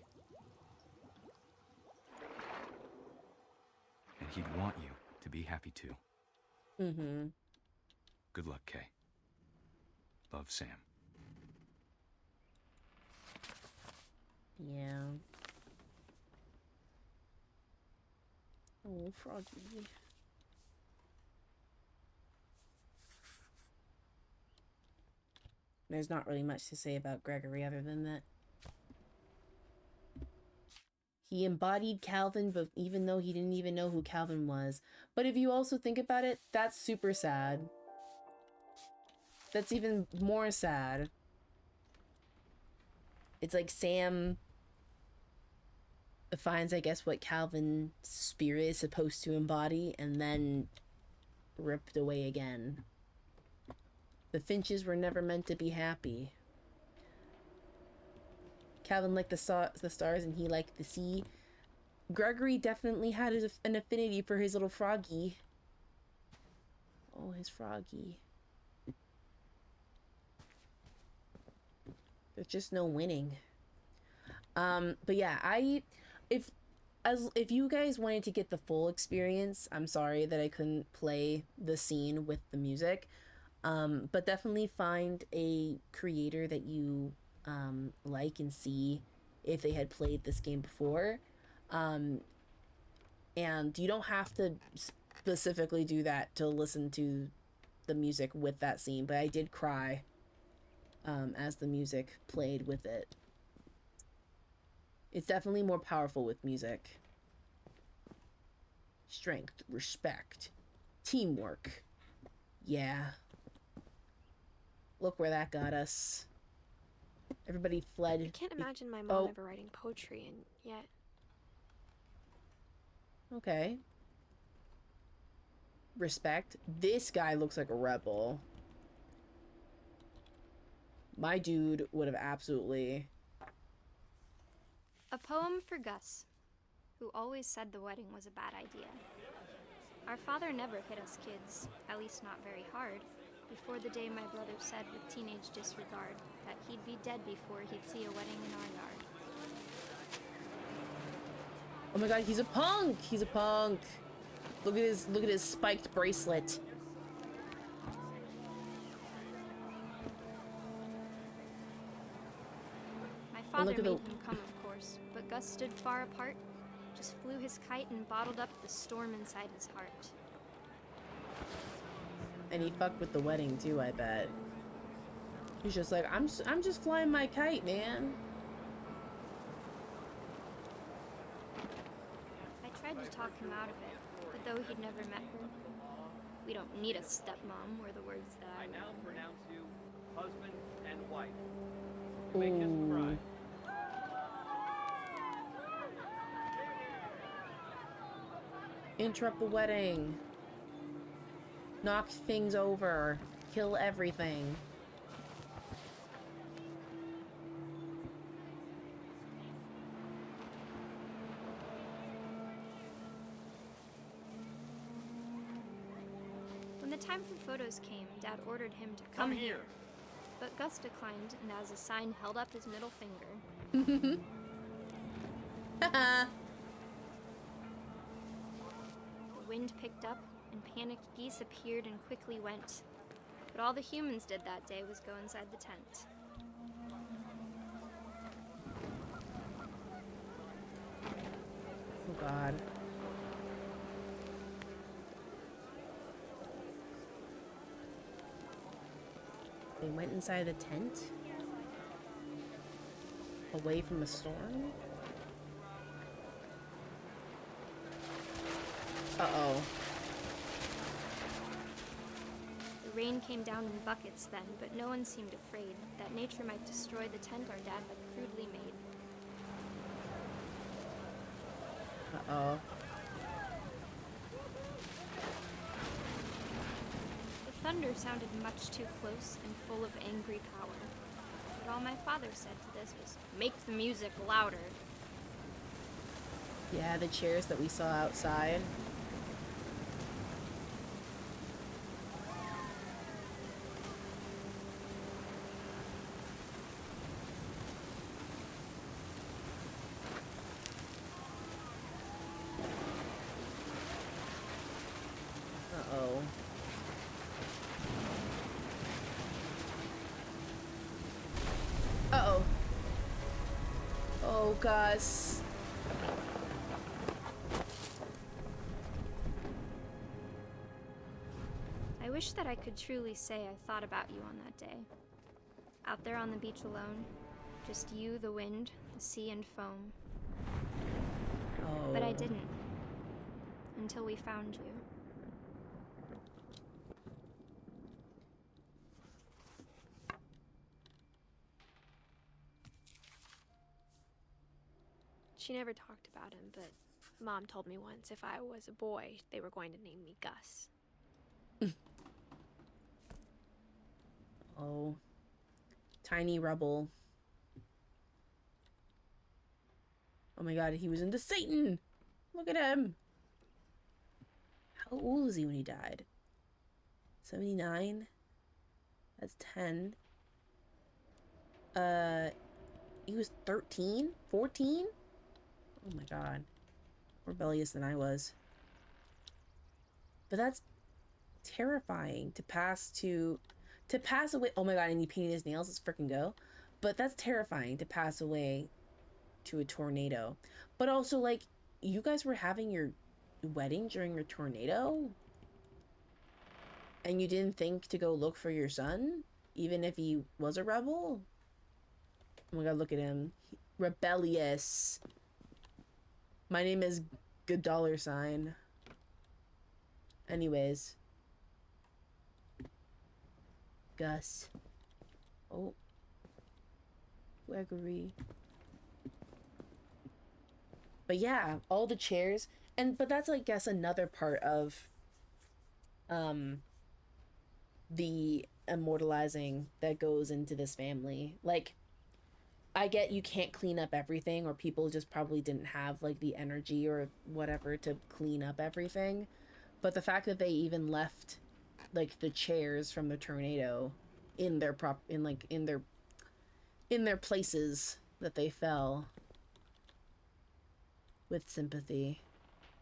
And he'd want you to be happy too. Mm-hmm. Good luck, Kay. Love, Sam. Yeah. Oh, Froggy. There's not really much to say about Gregory other than that he embodied Calvin, but even though he didn't even know who Calvin was. But if you also think about it, that's super sad. That's even more sad. It's like Sam finds, I guess, what Calvin's spirit is supposed to embody, and then ripped away again. The Finches were never meant to be happy. Calvin liked the stars and he liked the sea. Gregory definitely had an affinity for his little froggy. Oh, his froggy. There's just no winning. But yeah, if you guys wanted to get the full experience, I'm sorry that I couldn't play the scene with the music. But definitely find a creator that you like and see if they had played this game before. And you don't have to specifically do that to listen to the music with that scene, but I did cry as the music played with it. It's definitely more powerful with music. Strength, respect, teamwork. Yeah. Look where that got us. Everybody fled. I can't imagine my mom ever writing poetry, and yet. Okay. Respect. This guy looks like a rebel. My dude would have absolutely... A poem for Gus, who always said the wedding was a bad idea. Our father never hit us kids, at least not very hard, before the day my brother said with teenage disregard that he'd be dead before he'd see a wedding in our yard. Oh my god, he's a punk! He's a punk! Look at his spiked bracelet. My father made him come, of course, but Gus stood far apart, just flew his kite and bottled up the storm inside his heart. And he fucked with the wedding too, I bet. He's just like, I'm just flying my kite, man. I tried to talk him out of it, but though he'd never met her, we don't need a stepmom were the words that I now pronounce you husband and wife. Make his bride. Interrupt the wedding. Knock things over. Kill everything. When the time for photos came, Dad ordered him to come here. But Gus declined, and as a sign held up his middle finger. The wind picked up, and panicked geese appeared and quickly went. But all the humans did that day was go inside the tent. Oh god. They went inside the tent? Away from a storm? Uh-oh. The rain came down in buckets then, but no one seemed afraid that nature might destroy the tent our dad had crudely made. Uh-oh. The thunder sounded much too close and full of angry power. But all my father said to this was, "Make the music louder." Yeah, the chairs that we saw outside. Uh-oh. Uh-oh. Oh, Gus. I wish that I could truly say I thought about you on that day. Out there on the beach alone, just you, the wind, the sea, and foam. Oh. But I didn't. Until we found you. She never talked about him, but Mom told me once if I was a boy, they were going to name me Gus. Oh. Tiny rebel. Oh my god, he was into Satan! Look at him! How old was he when he died? 79? That's 10. He was 13? 14? Oh my god. More rebellious than I was. But that's terrifying to pass away. Oh my god, and he painted his nails. Let's freaking go. But that's terrifying to pass away to a tornado. But also, like, you guys were having your wedding during a tornado? And you didn't think to go look for your son? Even if he was a rebel? Oh my god, look at him. Rebellious. My name is Good Dollar Sign. Anyways. Gus. Oh. Gregory. But yeah, all the chairs. But that's, I guess, another part of the immortalizing that goes into this family. Like, I get you can't clean up everything, or people just probably didn't have, like, the energy or whatever to clean up everything. But the fact that they even left, like, the chairs from the tornado in their in their places that they fell with sympathy.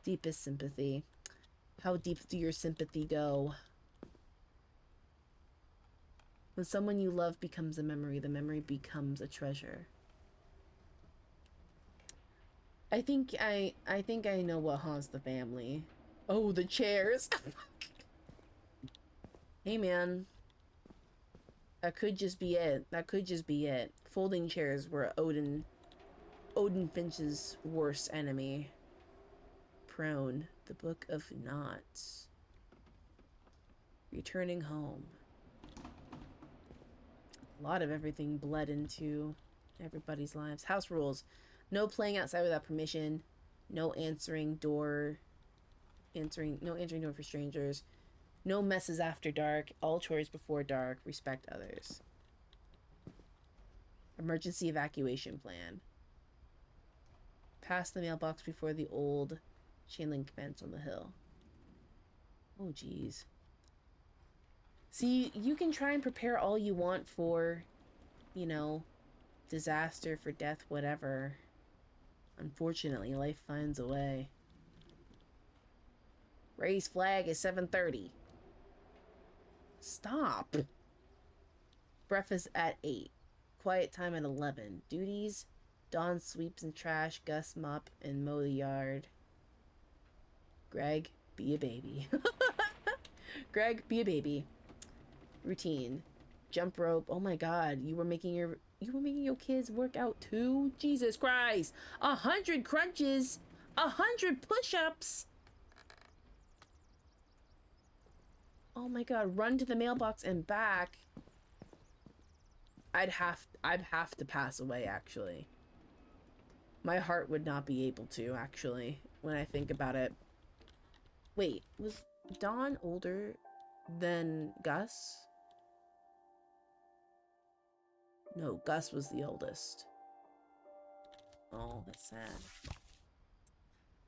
Deepest sympathy. How deep do your sympathy go? When someone you love becomes a memory, the memory becomes a treasure. I think I know what haunts the family. Oh, the chairs. Hey man. That could just be it. That could just be it. Folding chairs were Odin Finch's worst enemy. Prone, the Book of Knots. Returning home. A lot of everything bled into everybody's lives. House rules. No playing outside without permission. No answering door for strangers. No messes after dark. All chores before dark. Respect others. Emergency evacuation plan. Pass the mailbox before the old chain link fence on the hill. Oh, geez. See, you can try and prepare all you want for, you know, disaster, for death, whatever. Unfortunately, life finds a way. Raise flag is 7:30. Stop. Breakfast at 8. Quiet time at 11. Duties: Dawn sweeps and trash, Gus mop and mow the yard. Greg, be a baby. Greg, be a baby. Routine: jump rope. Oh my god, you were making your kids work out too? Jesus Christ. 100 crunches. 100 push-ups. Oh my god, run to the mailbox and back. I'd have to pass away, actually. My heart would not be able to, actually, when I think about it. Wait, was Dawn older than Gus? No, Gus was the oldest. Oh, that's sad.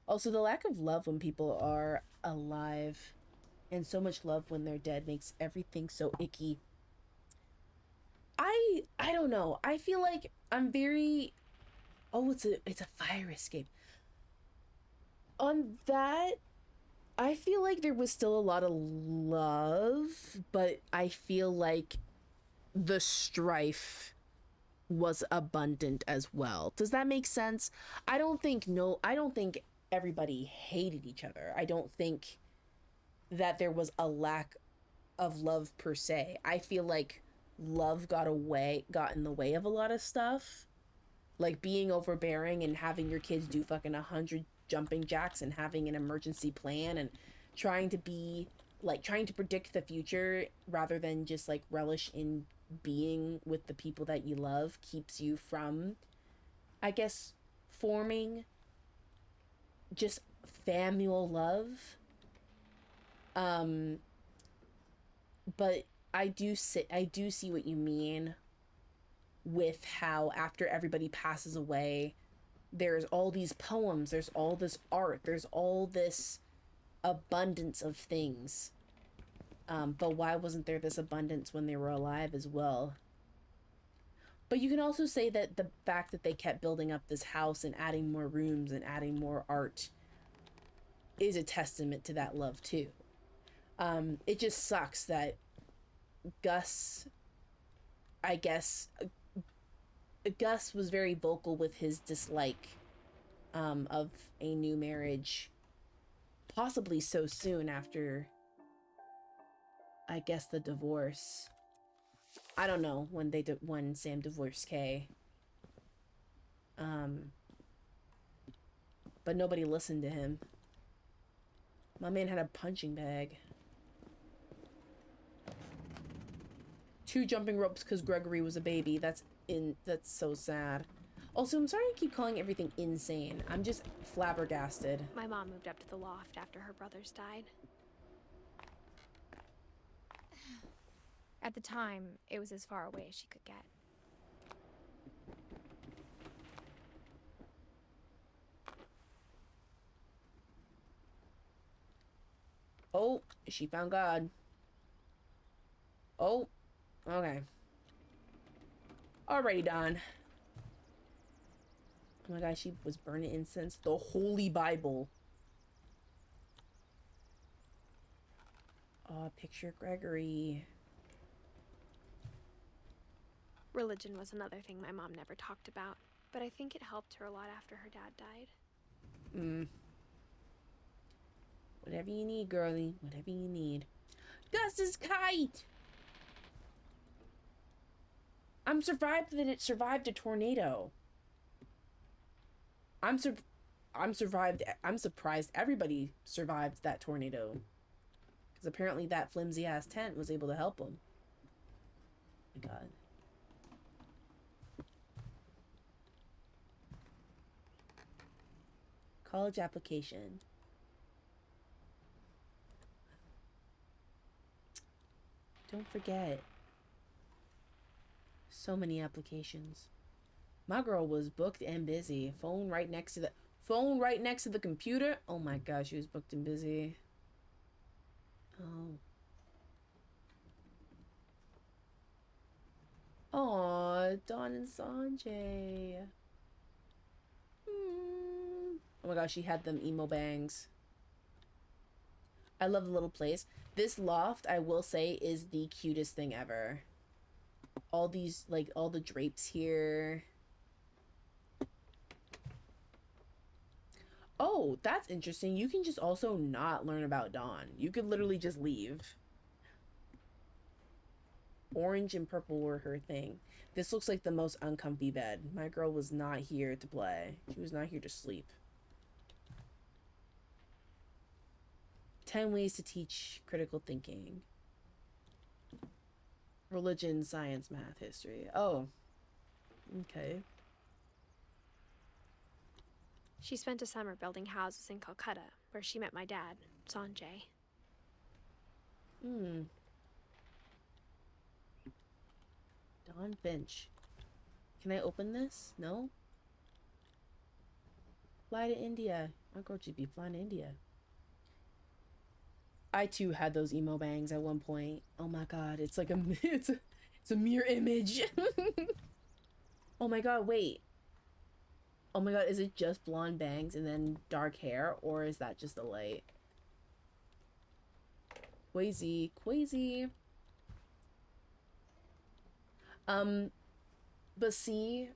Also, the lack of love when people are alive and so much love when they're dead makes everything so icky. I don't know. I feel like I'm very... Oh, it's a fire escape. On that, I feel like there was still a lot of love, but I feel like the strife was abundant as well. Does that make sense? I don't think everybody hated each other. I don't think that there was a lack of love per se. I feel like love got in the way of a lot of stuff. Like being overbearing and having your kids do fucking 100 jumping jacks and having an emergency plan and trying to predict the future rather than just like relish in being with the people that you love keeps you from, I guess, forming just familial love. But I do see what you mean with how after everybody passes away, there's all these poems, there's all this art, there's all this abundance of things. But why wasn't there this abundance when they were alive as well? But you can also say that the fact that they kept building up this house and adding more rooms and adding more art is a testament to that love too. It just sucks that Gus was very vocal with his dislike of a new marriage, possibly so soon after, I guess, the divorce. I don't know when Sam divorced Kay. But nobody listened to him. My man had a punching bag. 2 jumping ropes because Gregory was a baby. That's so sad. Also, I'm sorry I keep calling everything insane. I'm just flabbergasted. My mom moved up to the loft after her brothers died. At the time, it was as far away as she could get. Oh, she found God. Oh, okay. Alrighty, Don. Oh my gosh, she was burning incense. The Holy Bible. Oh, picture Gregory. Religion was another thing my mom never talked about, but I think it helped her a lot after her dad died. Whatever you need, girlie. Whatever you need. Gus's kite! I'm surprised that it survived a tornado. I'm surprised everybody survived that tornado. Because apparently that flimsy ass tent was able to help them. Oh my god. College application. Don't forget. So many applications. My girl was booked and busy. Phone right next to the computer. Oh my gosh, she was booked and busy. Oh. Aw, Dawn and Sanjay. Oh my gosh, she had them emo bangs. I love the little place. This loft, I will say, is the cutest thing ever. All these, like, all the drapes here. Oh, that's interesting. You can just also not learn about Dawn. You could literally just leave. Orange and purple were her thing. This looks like the most uncomfy bed. My girl was not here to play. She was not here to sleep. 10 ways to teach critical thinking. Religion, science, math, history. Oh. Okay. She spent a summer building houses in Calcutta, where she met my dad, Sanjay. Hmm. Dawn Finch. Can I open this? No? Fly to India. My girl should be flying to India. I too had those emo bangs at one point. Oh my god, it's like it's a mirror image. Oh my god, wait. Oh my god, is it just blonde bangs and then dark hair, or is that just a light? Quasi. But see,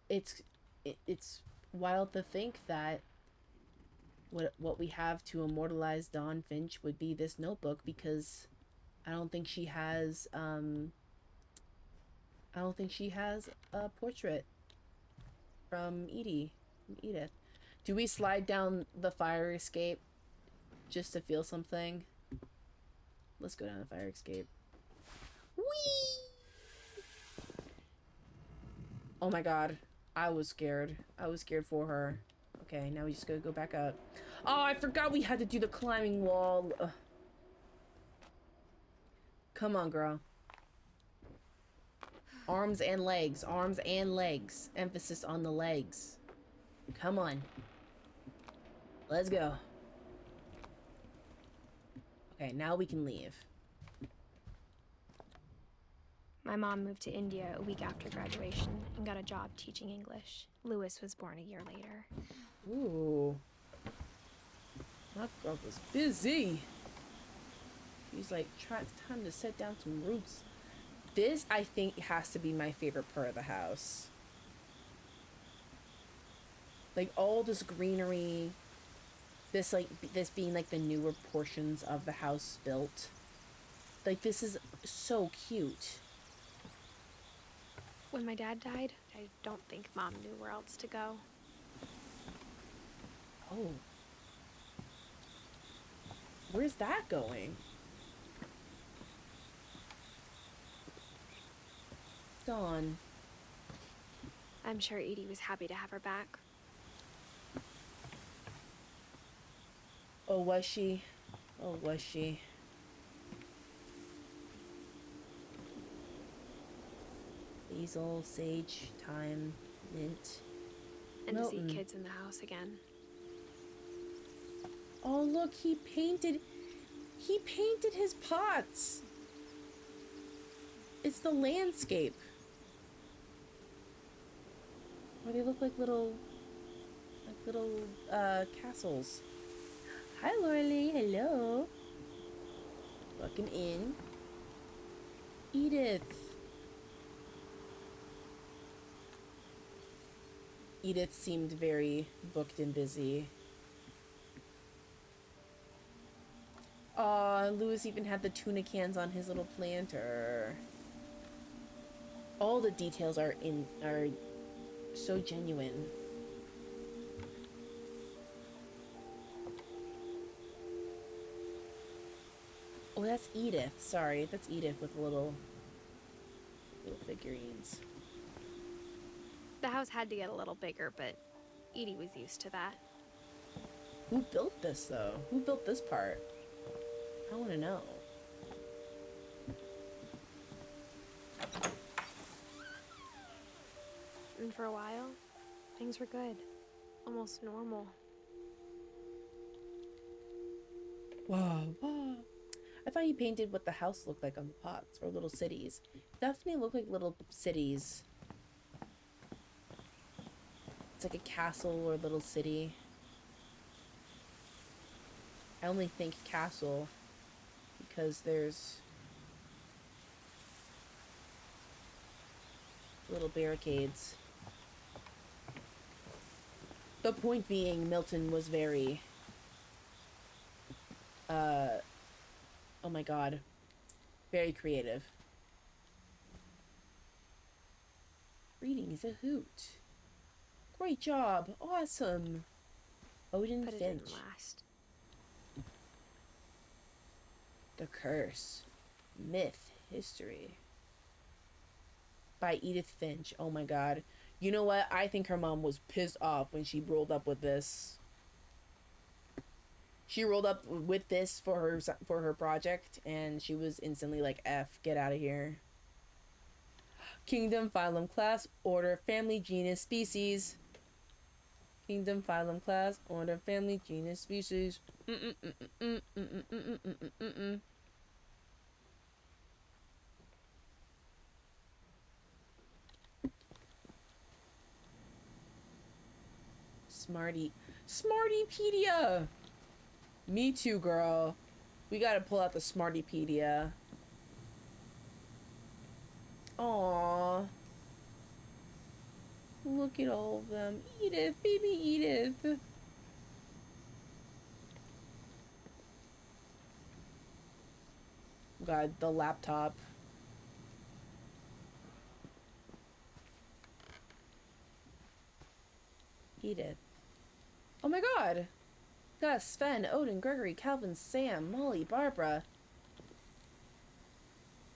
it's wild to think that what we have to immortalize Dawn Finch would be this notebook, because I don't think she has a portrait from Edith. Do we slide down the fire escape just to feel something? Let's go down the fire escape. Whee! Oh my god. I was scared. I was scared for her. Okay, now we just gotta go back up. Oh, I forgot we had to do the climbing wall. Ugh. Come on, girl. Arms and legs. Arms and legs. Emphasis on the legs. Come on. Let's go. Okay, now we can leave. My mom moved to India a week after graduation and got a job teaching English. Lewis was born a year later. Ooh. My girl was busy. She's like, time to set down some roots. This, I think, has to be my favorite part of the house. Like, all this greenery. This being, like, the newer portions of the house built. Like, this is so cute. When my dad died, I don't think Mom knew where else to go. Oh. Where's that going? Dawn. I'm sure Edie was happy to have her back. Oh, was she? Oh, was she? Basil, sage, thyme, mint. And to Milton. see kids in the house again. Oh, look, he painted his pots. It's the landscape. Where they look like little castles. Hi, Lorelei. Hello. Welcome in. Edith. Edith seemed very booked and busy. Aw, Lewis even had the tuna cans on his little planter. All the details are so genuine. Oh, that's Edith. Sorry, that's Edith with little figurines. The house had to get a little bigger, but Edie was used to that. Who built this, though? Who built this part? I want to know. And for a while, things were good. Almost normal. Wow. I thought he painted what the house looked like on the pots, or little cities. Definitely look like little cities. It's like a castle or a little city. I only think castle because there's little barricades. The point being, Milton was very, oh my god, very creative. Reading is a hoot. Great job. Awesome. Odin But it Finch. didn't last. The curse. Myth. History by Edith Finch. Oh my god. You know what? I think her mom was pissed off when she rolled up with this. She rolled up with this for her project, and she was instantly like, F, get out of here. Kingdom, phylum, class, order, family, genus, species. Kingdom, phylum, class, order, family, genus, species. Smartypedia. Me too, girl. We gotta pull out the Smartypedia. Aww. Look at all of them. Edith, baby Edith. God, the laptop. Edith. Oh my god. Gus, Sven, Odin, Gregory, Calvin, Sam, Molly, Barbara.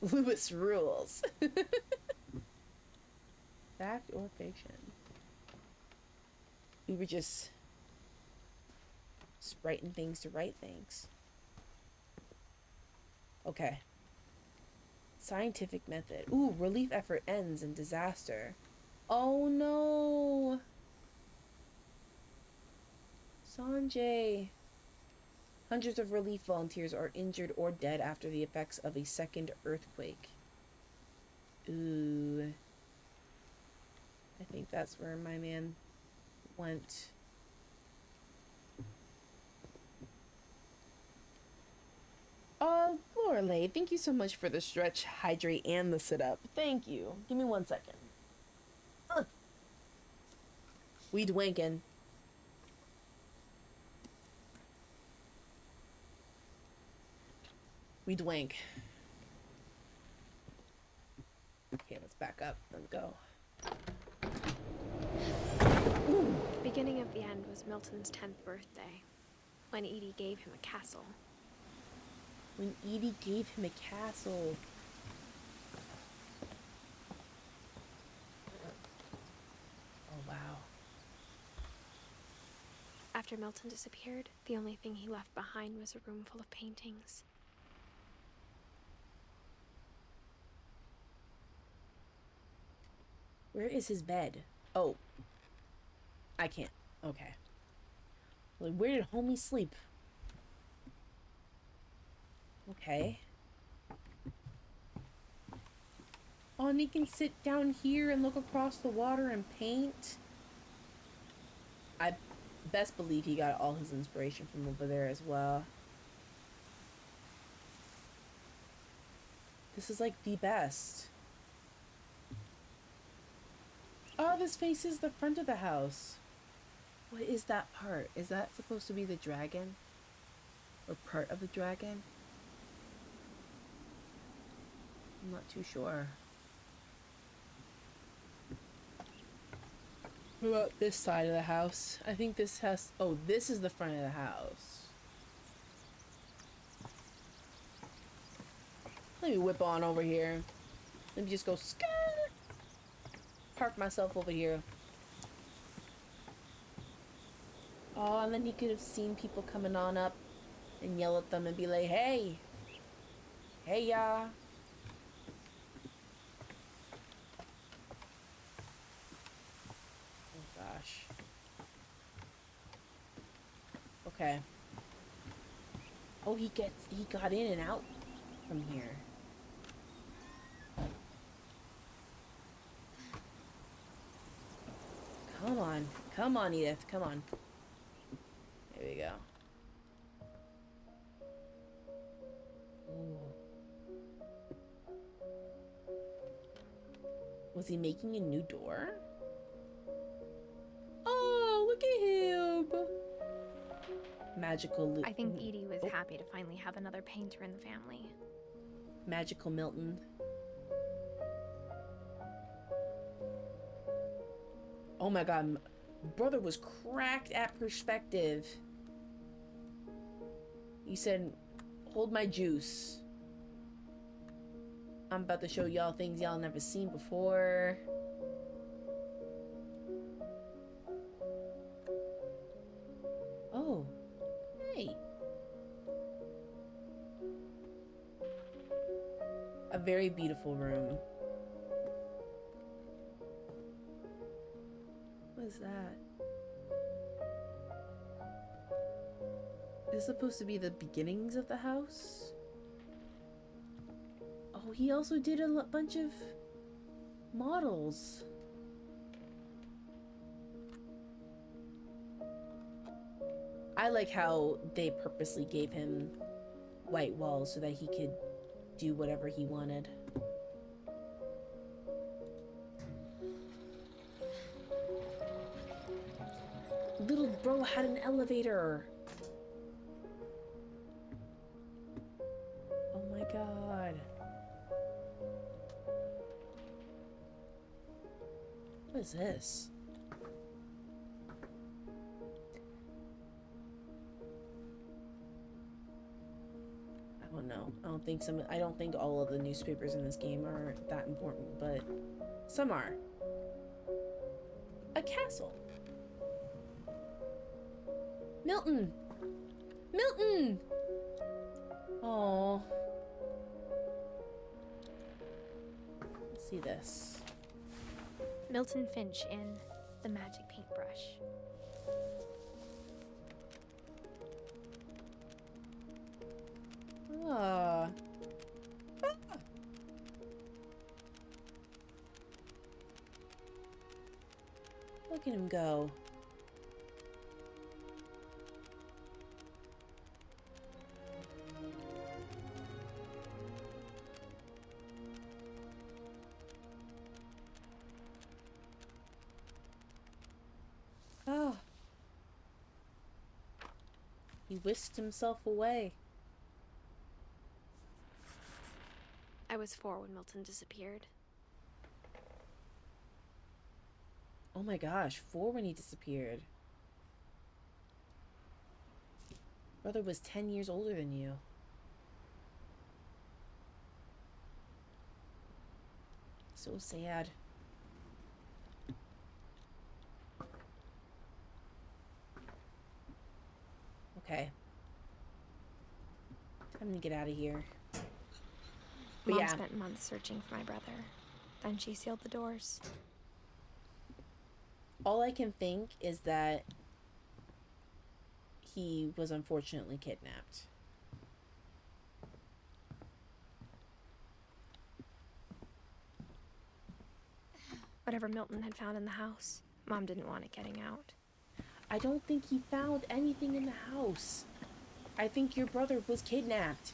Lewis rules. Fact or fiction? We were just writing things to write things. Okay. Scientific method. Ooh, relief effort ends in disaster. Oh no. Sanjay. Hundreds of relief volunteers are injured or dead after the effects of a second earthquake. Ooh. I think that's where my man went. Lorelei, thank you so much for the stretch, hydrate, and the sit-up. Thank you. Give me 1 second. We dwankin'. We dwank. Okay, let's back up and go. The beginning of the end was Milton's 10th birthday, when Edie gave him a castle. When Edie gave him a castle. Oh, wow. After Milton disappeared, the only thing he left behind was a room full of paintings. Where is his bed? Oh. I can't. Okay. Well, where did homie sleep? Okay. Oh, and he can sit down here and look across the water and paint. I best believe he got all his inspiration from over there as well. This is like the best. Oh, this faces the front of the house. What is that part? Is that supposed to be the dragon? Or part of the dragon? I'm not too sure. What about this side of the house? I think this has... Oh, this is the front of the house. Let me whip on over here. Let me just go skirt. Park myself over here. Oh, and then he could have seen people coming on up and yell at them and be like, hey. Hey, y'all. Oh, gosh. Okay. Oh, he got in and out from here. Come on, Edith, come on. There we go. Ooh. Was he making a new door? Oh, look at him! Magical. I think Edie was happy to finally have another painter in the family. Magical Milton. Oh my god, brother was cracked at perspective. He said, hold my juice. I'm about to show y'all things y'all never seen before. Oh, hey. A very beautiful room. What is that? Is this supposed to be the beginnings of the house? Oh, he also did a bunch of models. I like how they purposely gave him white walls so that he could do whatever he wanted. Little bro had an elevator. Oh my god. What is this? I don't know. I don't think all of the newspapers in this game are that important, but some are. A castle. Milton! Milton! Oh. Let's see this. Milton Finch in The Magic Paintbrush. Ah. Look at him go. Oh. He whisked himself away. I was 4 when Milton disappeared. Oh my gosh, 4 when he disappeared. Brother was 10 years older than you. So sad. Okay. Time to get out of here. But Mom yeah. spent months searching for my brother. Then she sealed the doors. All I can think is that he was unfortunately kidnapped. Whatever Milton had found in the house, Mom didn't want it getting out. I don't think he found anything in the house. I think your brother was kidnapped.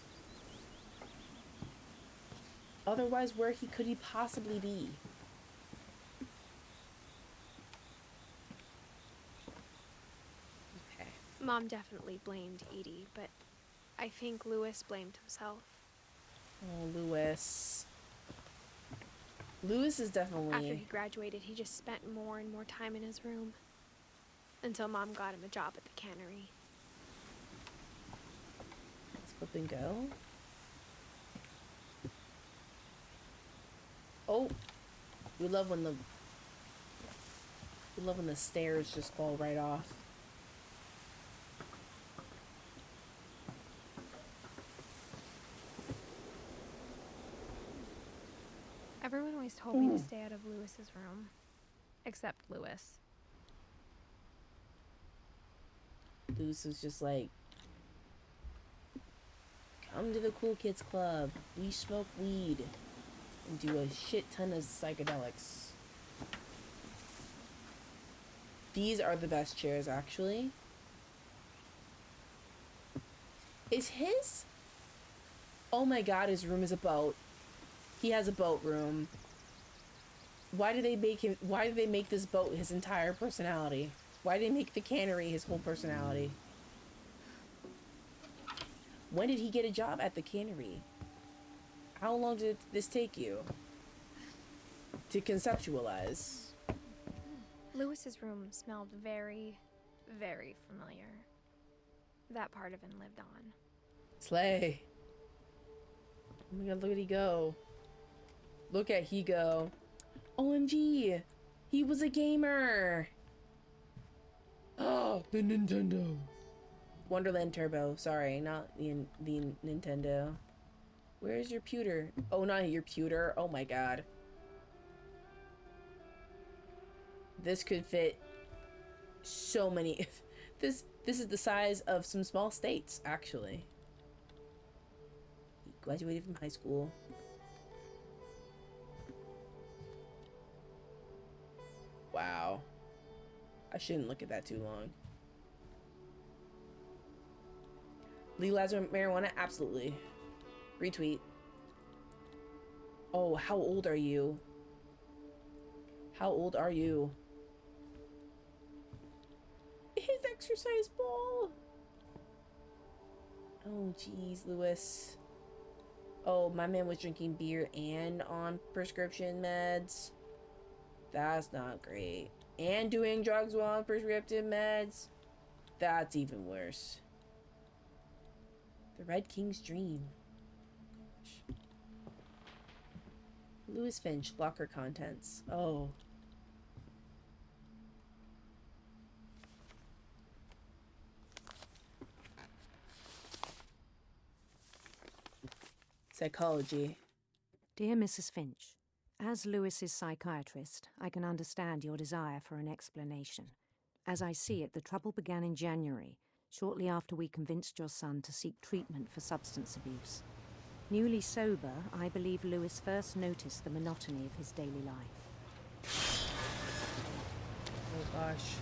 Otherwise, where could he possibly be? Okay. Mom definitely blamed Edie, but I think Lewis blamed himself. Oh, Lewis. Lewis is definitely... After he graduated, he just spent more and more time in his room. Until Mom got him a job at the cannery. Let's flip and go. Oh, we love when the stairs just fall right off. Everyone always told me to stay out of Lewis's room. Except Lewis. Lewis was just like, come to the cool kids club. We smoke weed and do a shit ton of psychedelics. These are the best chairs, actually. Is his... Oh my god, his room is a boat. He has a boat room. Why did they make this boat his entire personality? Why did they make the cannery his whole personality? When did he get a job at the cannery? How long did this take you to conceptualize? Lewis's room smelled very, very familiar. That part of him lived on. Slay. Oh my god, look at he go. Look at he go. OMG. He was a gamer. Oh, the Nintendo. Wonderland Turbo. Sorry, not the Nintendo. Where's your pewter? Oh, not your pewter. Oh my god. This could fit so many. This is the size of some small states, actually. He graduated from high school. Wow. I shouldn't look at that too long. Legalize marijuana? Absolutely. Retweet. Oh, how old are you? How old are you? His exercise ball. Oh, jeez, Lewis. Oh, my man was drinking beer and on prescription meds. That's not great. And doing drugs while on prescriptive meds. That's even worse. The Red King's Dream. Gosh. Lewis Finch, locker contents. Oh. Psychology. Dear Mrs. Finch, as Lewis's psychiatrist, I can understand your desire for an explanation. As I see it, the trouble began in January, shortly after we convinced your son to seek treatment for substance abuse. Newly sober, I believe Lewis first noticed the monotony of his daily life. Oh gosh.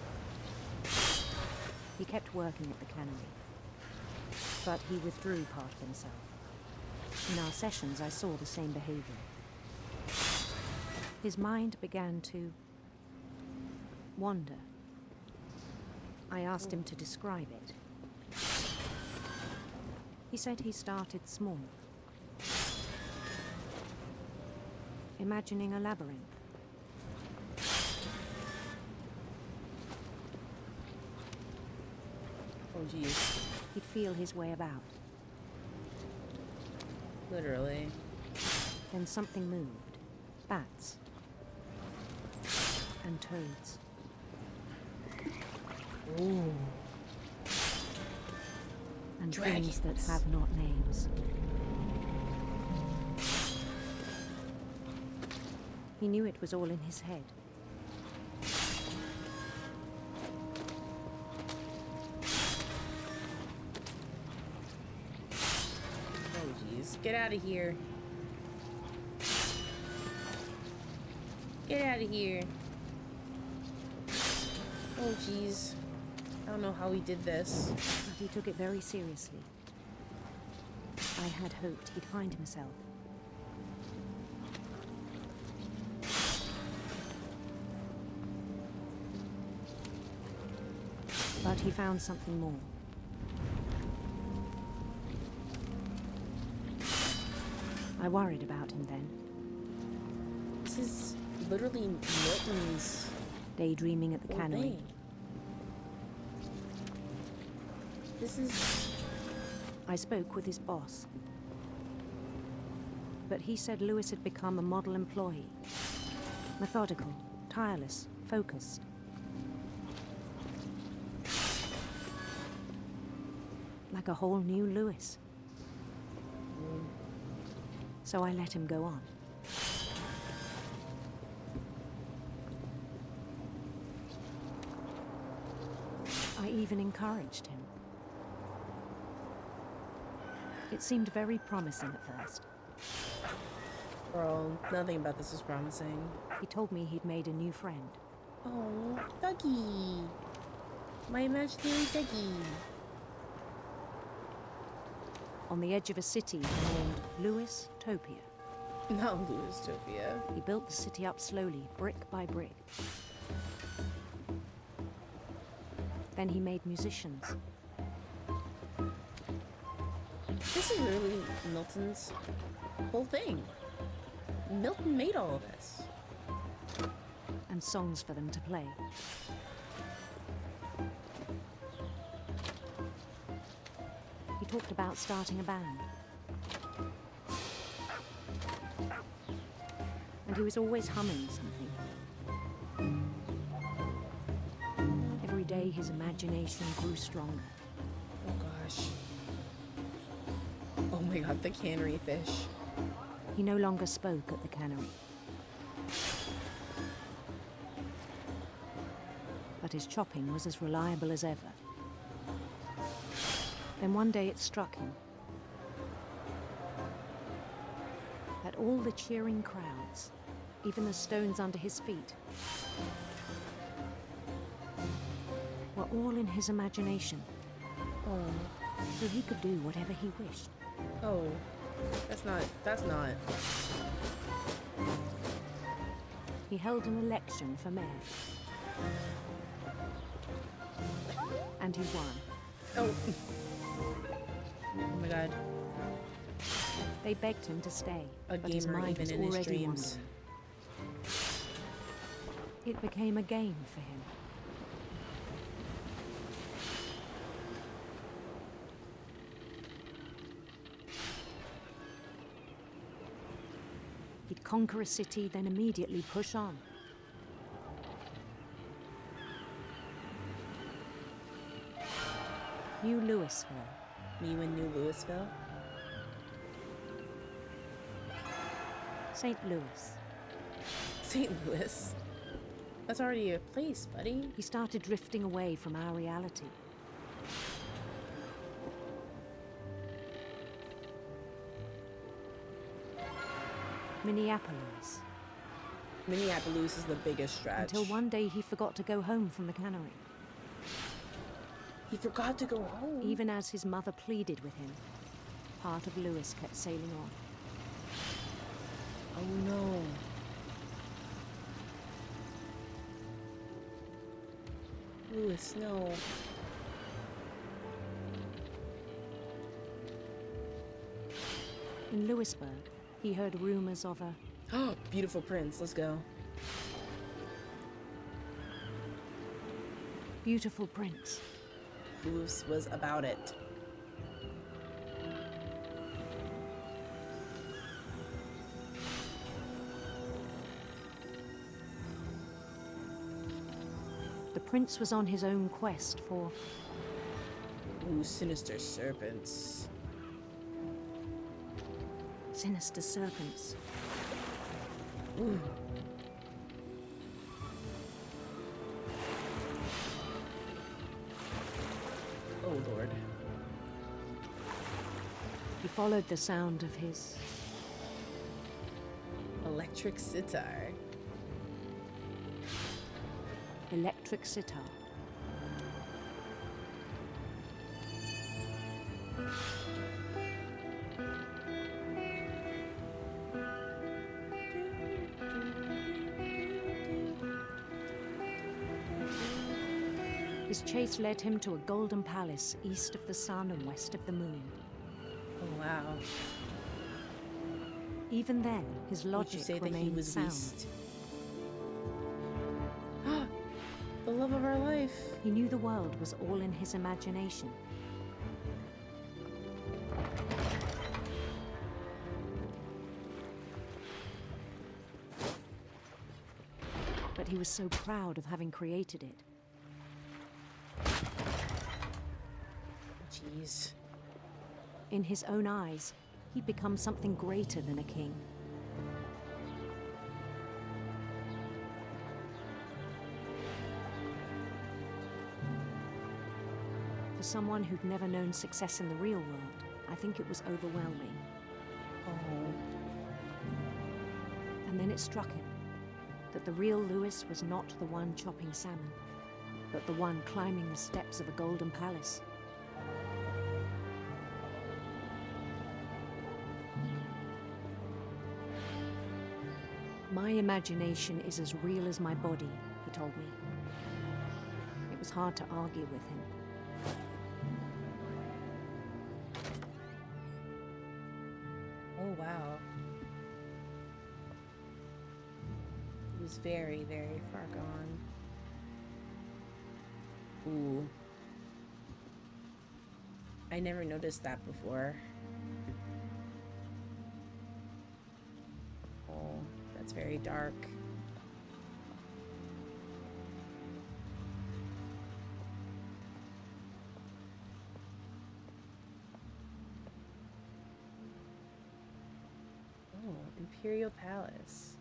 He kept working at the cannery, but he withdrew part of himself. In our sessions, I saw the same behavior. His mind began to wander. I asked him to describe it. He said he started small, imagining a labyrinth. Oh, geez. He'd feel his way about. Literally. Then something moved. Bats. And toads. Ooh. And Dragons. things that have not names. He knew it was all in his head. Oh, jeez. Get out of here. Get out of here. Oh, jeez. I don't know how he did this. But he took it very seriously. I had hoped he'd find himself. But he found something more. I worried about him then. This is literally Milton's daydreaming at the whole cannery. thing. This is... I spoke with his boss. But he said Lewis had become a model employee. Methodical, tireless, focused. Like a whole new Lewis. So I let him go on. I even encouraged him. It seemed very promising at first. Girl, nothing about this is promising. He told me he'd made a new friend. Oh, Dougie. My imaginary Dougie. On the edge of a city named Lewis Topia. Not Lewistopia. He built the city up slowly, brick by brick. Then he made musicians. This is really Milton's whole thing. Milton made all of this. And songs for them to play. He talked about starting a band. and he was always humming something. Every day his imagination grew stronger. Oh gosh. Oh my god, the cannery fish. He no longer spoke at the cannery. But his chopping was as reliable as ever. Then one day it struck him that all the cheering crowds, even the stones under his feet, were all in his imagination. Oh. So he could do whatever he wished. Oh. That's not. He held an election for mayor. And he won. Oh. Oh my god. They begged him to stay, A but his gamer mind even was in his already dreams. wandering. It became a game for him. He'd conquer a city, then immediately push on. New Louisville. Me when New Louisville? St. Louis. St. Louis? That's already a place, buddy. He started drifting away from our reality. Minneapolis. Minneapolis is the biggest stretch. Until one day he forgot to go home from the cannery. He forgot to go home? Even as his mother pleaded with him, part of Louis kept sailing on. Oh no. Louis, no. In Louisburg, he heard rumors of a... Oh, beautiful prince, let's go. Beautiful prince. Louis was about it. The prince was on his own quest for... Ooh, sinister serpents. Sinister serpents. Ooh. Oh, Lord. He followed the sound of his... electric sitar. Electric sitar. His chase led him to a golden palace east of the sun and west of the moon. Oh, wow. Even then, his Would logic you say that he remained was sound. beast? The love of our life. He knew the world was all in his imagination. But he was so proud of having created it. Jeez. In his own eyes, he'd become something greater than a king. For someone who'd never known success in the real world, I think it was overwhelming. Oh. And then it struck him that the real Louis was not the one chopping salmon, but the one climbing the steps of a golden palace. My imagination is as real as my body, he told me. It was hard to argue with him. Oh, wow. He was very, very far gone. Ooh. I never noticed that before. Oh, that's It's very dark. Oh, Imperial Palace.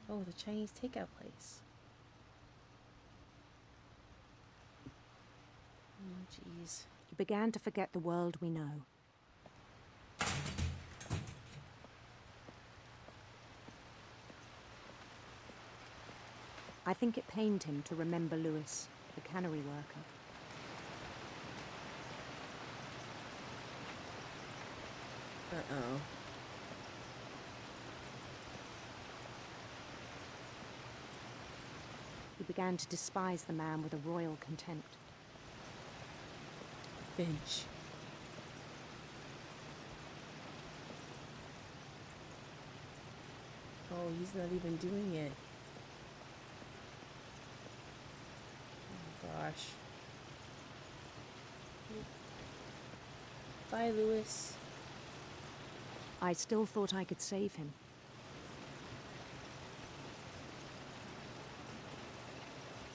Oh, the Chinese takeout place. Oh, jeez. You began to forget the world we know. I think it pained him to remember Lewis, the cannery worker. Uh-oh. He began to despise the man with a royal contempt. Finch. Oh, he's not even doing it. Oh, gosh. Bye, Lewis. I still thought I could save him.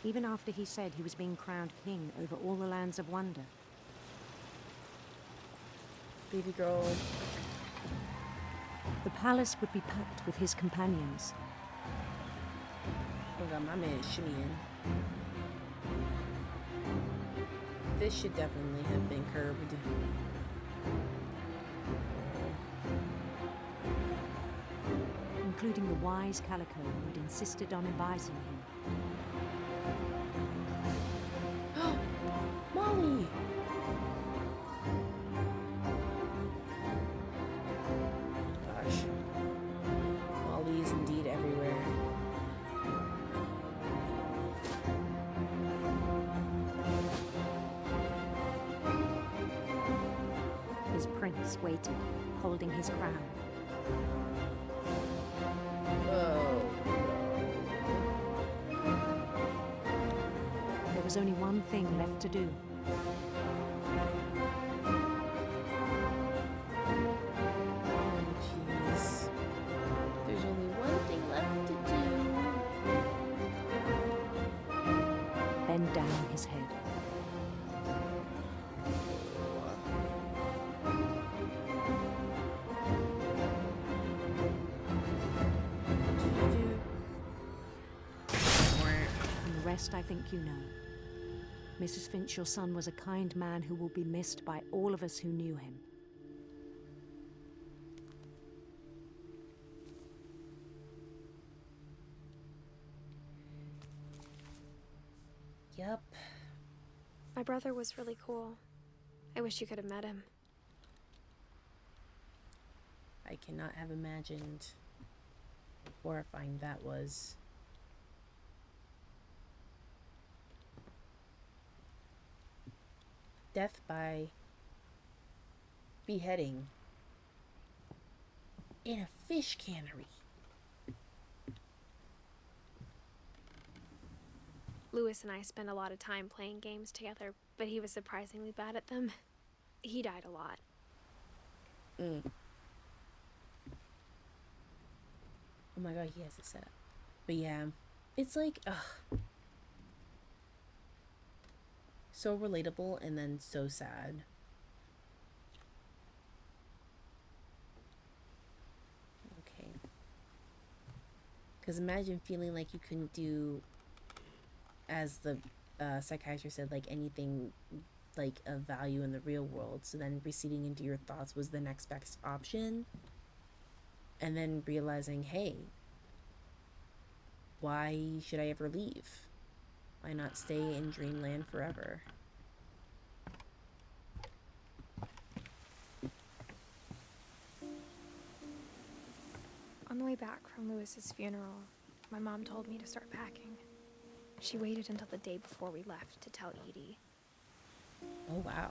Even after he said he was being crowned king over all the lands of wonder. Baby girl. The palace would be packed with his companions. Oh god, my man is shimmying. This should definitely have been curbed. Including the wise Calico who had insisted on advising him. Molly! Gosh. Molly is indeed everywhere. His prince waited, holding his crown. Whoa. There was only one thing left to do. Oh, jeez. There's only one thing left to do. Bend down his head. And the rest I think you know. Mrs. Finch, your son was a kind man who will be missed by all of us who knew him. Yup. My brother was really cool. I wish you could have met him. I cannot have imagined how horrifying that was. Death by beheading in a fish cannery. Lewis and I spent a lot of time playing games together, but he was surprisingly bad at them. He died a lot. Oh my god, he has it set up. But yeah, it's like, ugh. So relatable and then so sad. Okay. Because imagine feeling like you couldn't do, as the psychiatrist said, like anything like of value in the real world. So then receding into your thoughts was the next best option. And then realizing, hey, why should I ever leave? Why not stay in dreamland forever? On the way back from Lewis's funeral, my mom told me to start packing. She waited until the day before we left to tell Edie. Oh, wow.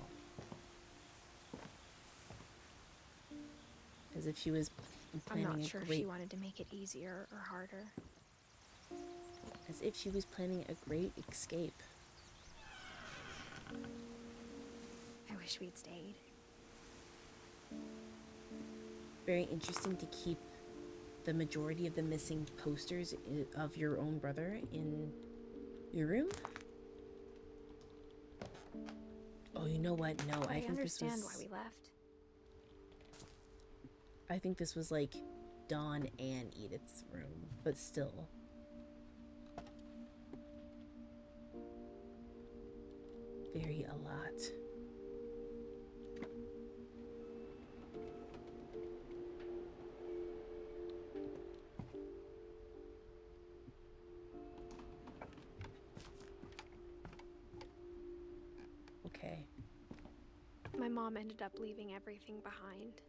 As if she was I'm planning not sure if she wanted to make it easier or harder. As if she was planning a great escape. I wish we'd stayed. very interesting to keep the majority of the missing posters of your own brother in your room. Oh, you know what? No, But I think this understand was... why we left. I think this was like Dawn and Edith's room, but still. Very a lot. Okay. My mom ended up leaving everything behind.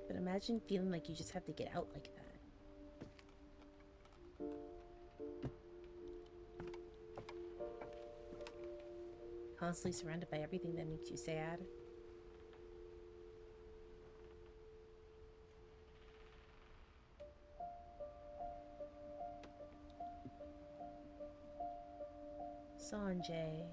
But imagine feeling like you just have to get out like that. Constantly surrounded by everything that makes you sad. Sanjay.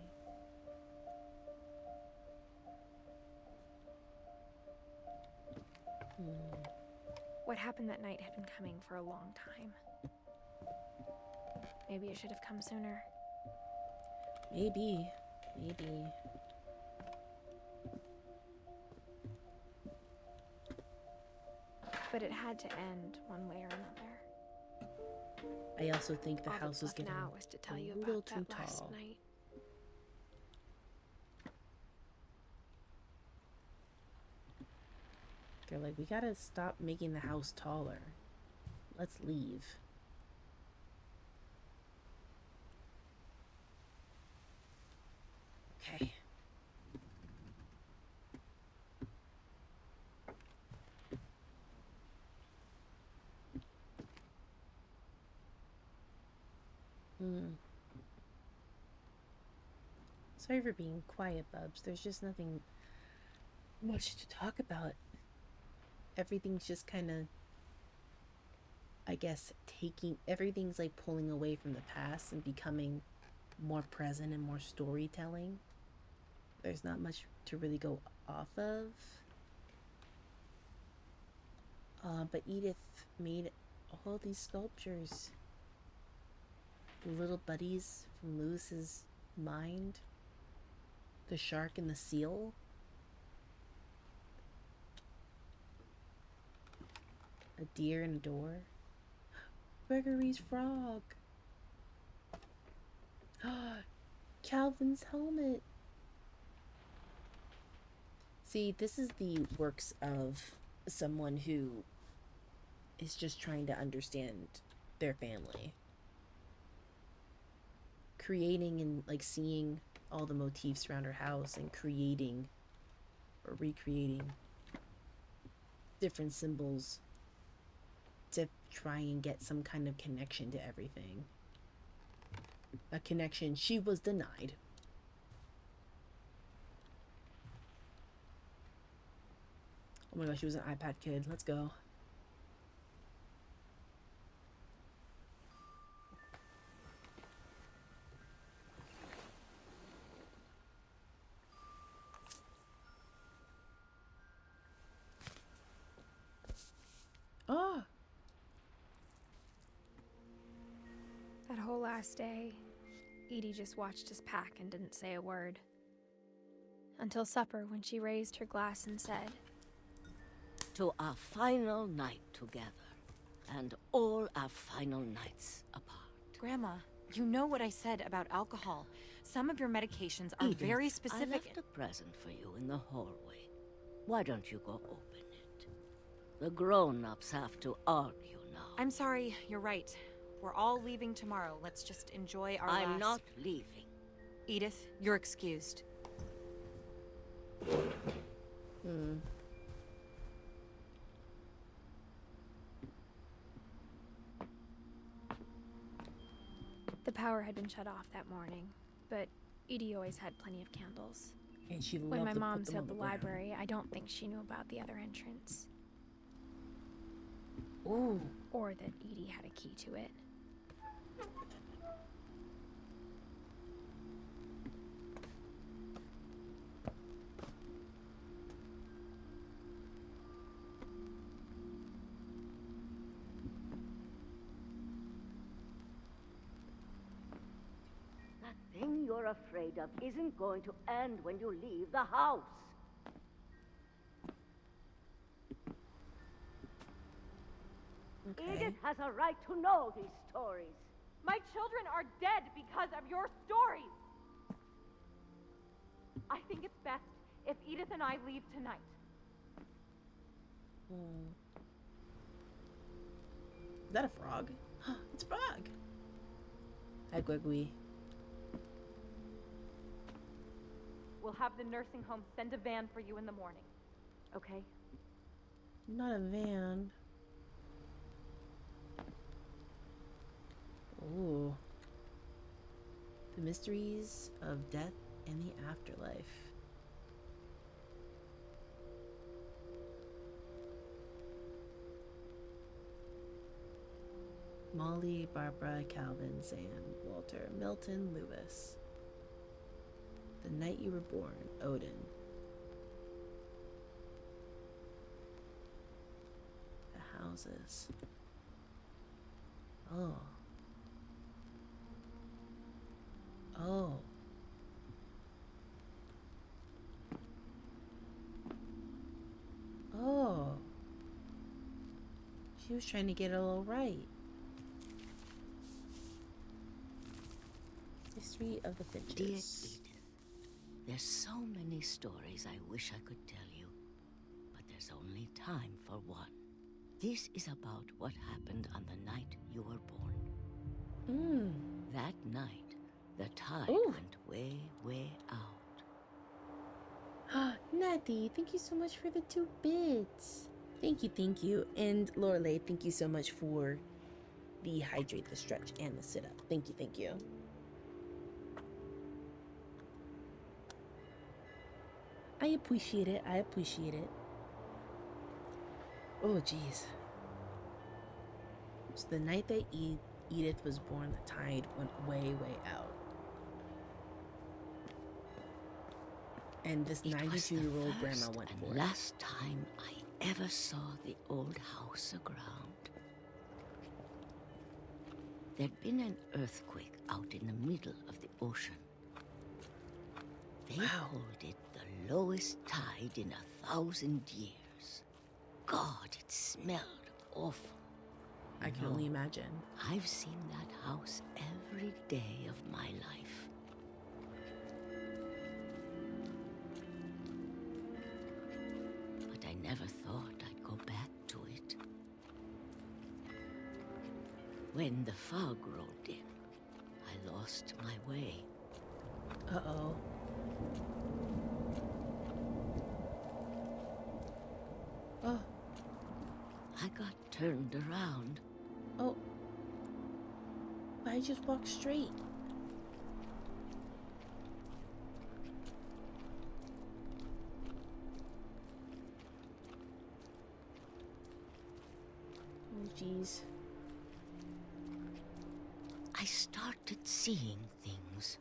What happened that night had been coming for a long time. Maybe it should have come sooner. Maybe. Maybe. But it had to end one way or another. I also think the All house that's was left getting now was to tell you a little about too that last tall. night. They're like, we gotta stop making the house taller. Let's leave. Okay. Sorry for being quiet, Bubs. There's just nothing much to talk about. Everything's just kind of, I guess, everything's like pulling away from the past and becoming more present and more storytelling. There's not much to really go off of. But Edith made all these sculptures. The little buddies from Lewis's mind. The shark and the seal. A deer and a door. Gregory's frog. Calvin's helmet. See, this is the works of someone who is just trying to understand their family. Creating and like seeing all the motifs around her house and creating or recreating different symbols to try and get some kind of connection to everything. A connection she was denied. Oh my gosh, she was an iPad kid. Let's go. Ah! That whole last day, Edie just watched us pack and didn't say a word. Until supper, when she raised her glass and said, "To our final night together, and all our final nights apart." Grandma, you know what I said about alcohol. Some of your medications are Edith, very I specific. left a present for you in the hallway. Why don't you go open it? The grown-ups have to argue now. I'm sorry, you're right. We're all leaving tomorrow. Let's just enjoy our I'm last... not leaving. Edith, you're excused. The power had been shut off that morning, but Edie always had plenty of candles. And she When loved my to mom put them sealed on the the ground. library, I don't think she knew about the other entrance. Ooh. Or that Edie had a key to it. you're afraid of isn't going to end when you leave the house. Okay. Edith has a right to know these stories. My children are dead because of your stories. I think it's best if Edith and I leave tonight. Is that a frog? It's a frog. Hi, Gwigwi. We'll have the nursing home send a van for you in the morning. Okay? Not a van. Ooh. The mysteries of death and the afterlife. Molly, Barbara, Calvin, Sam, Walter, Milton, Lewis. The night you were born, Odin. The houses. Oh. Oh. Oh. She was trying to get it all right. History of the Finches. Dear Edith, there's so many stories I wish I could tell you, but there's only time for one. This is about what happened on the night you were born. That night, the tide went way, way out. Natty, thank you so much for the 2 bits. Thank you. And Lorelei, thank you so much for the hydrate, the stretch, and the sit-up. Thank you. I appreciate it. Oh, jeez. So the night that Edith was born, the tide went way, way out. And this 92-year-old grandma went for it. Last time I ever saw the old house aground. There'd been an earthquake out in the middle of the ocean. They called it the lowest tide in 1,000 years. God, it smelled awful. I can only imagine. I've seen that house every day of my life. But I never thought I'd go back to it. When the fog rolled in, I lost my way. Uh-oh. Oh. I got turned around. Oh. I just walked straight. Oh, jeez. I started seeing things.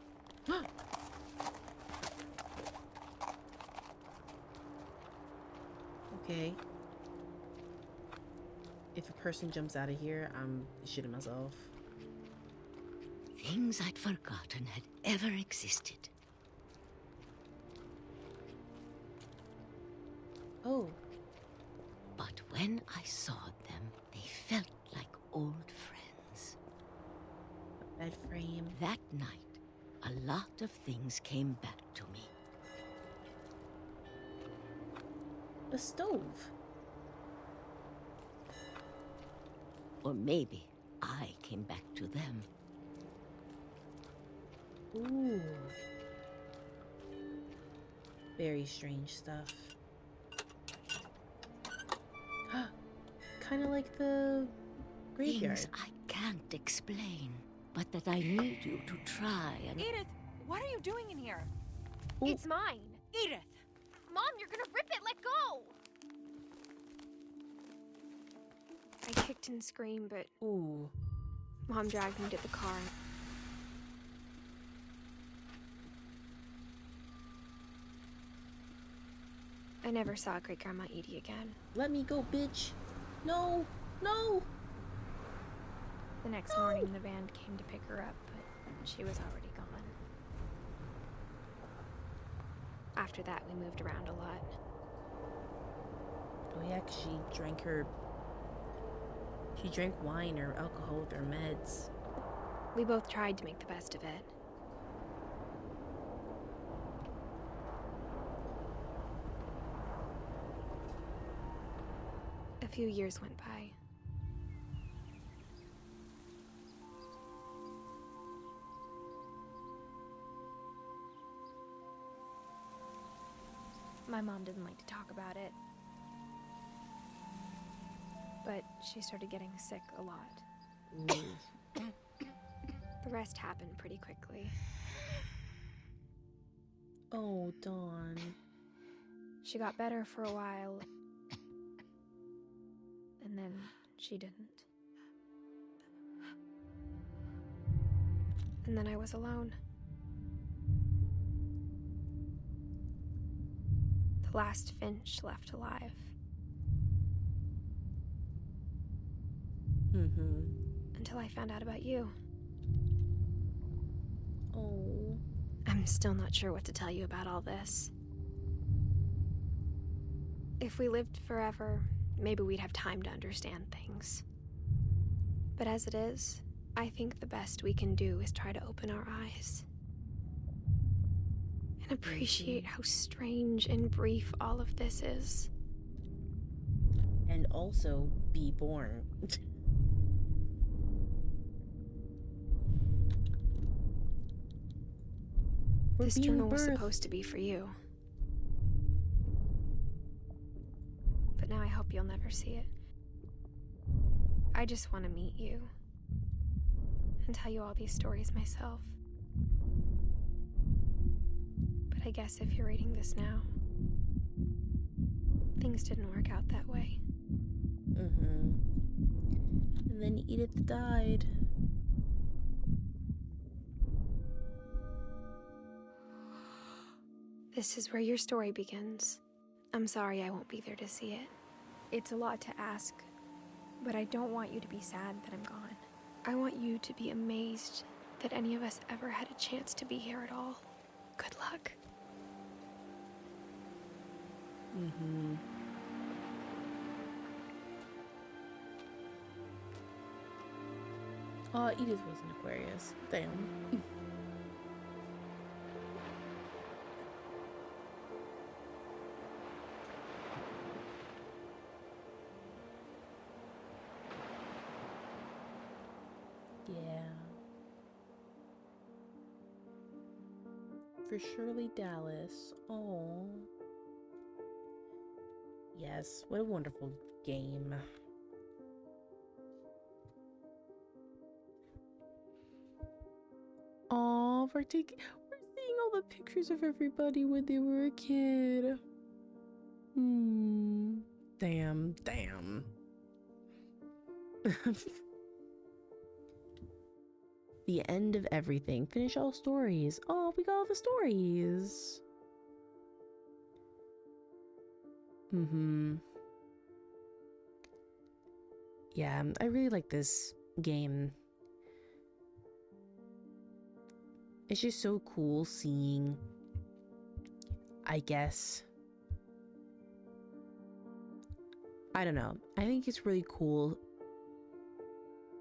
Okay. If a person jumps out of here, I'm shitting myself. Things I'd forgotten had ever existed. Oh. But when I saw them, they felt like old friends. Bed frame. That night, a lot of things came back to me. A stove. Or maybe I came back to them. Ooh. Very strange stuff. Kind of like the graveyard. Things I can't explain, but that I need you to try and... Edith, what are you doing in here? Ooh. It's mine. Edith! Mom, you're gonna rip it. Let go! I kicked and screamed, but Ooh. Mom dragged me to the car. I never saw Great Grandma Edie again. Let me go, bitch. No. No. The next morning, the van came to pick her up, but she was already gone. After that, we moved around a lot. Oh yeah, 'cause she drank wine or alcohol with her meds. We both tried to make the best of it. A few years went by. My mom didn't like to talk about it, but she started getting sick a lot. The rest happened pretty quickly. Oh, Dawn. She got better for a while, and then she didn't. And then I was alone. The last Finch left alive. Until I found out about you. Oh. I'm still not sure what to tell you about all this. If we lived forever, maybe we'd have time to understand things. But as it is, I think the best we can do is try to open our eyes. And appreciate how strange and brief all of this is. And also be born. This journal was supposed to be for you. But now I hope you'll never see it. I just want to meet you. And tell you all these stories myself. But I guess if you're reading this now, things didn't work out that way. And then Edith died. This is where your story begins. I'm sorry I won't be there to see it. It's a lot to ask, but I don't want you to be sad that I'm gone. I want you to be amazed that any of us ever had a chance to be here at all. Good luck. Oh, Edith was an Aquarius. Damn. Yeah. For Shirley Dallas. Oh. Yes, what a wonderful game. Oh, we're seeing all the pictures of everybody when they were a kid. Damn. The end of everything. Finish all stories. Oh, we got all the stories. Yeah, I really like this game. It's just so cool seeing, I guess, I don't know. I think it's really cool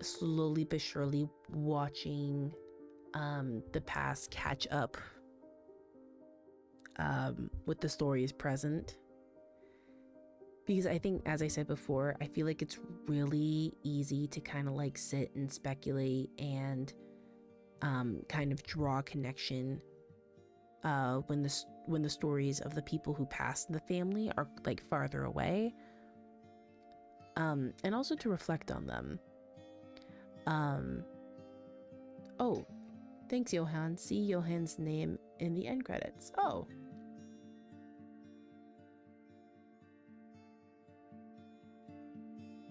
slowly but surely watching the past catch up with the stories present. Because I think, as I said before, I feel like it's really easy to kind of like sit and speculate and kind of draw a connection when the stories of the people who passed in the family are like farther away, and also to reflect on them. Oh, thanks, Johan. See Johan's name in the end credits. Oh.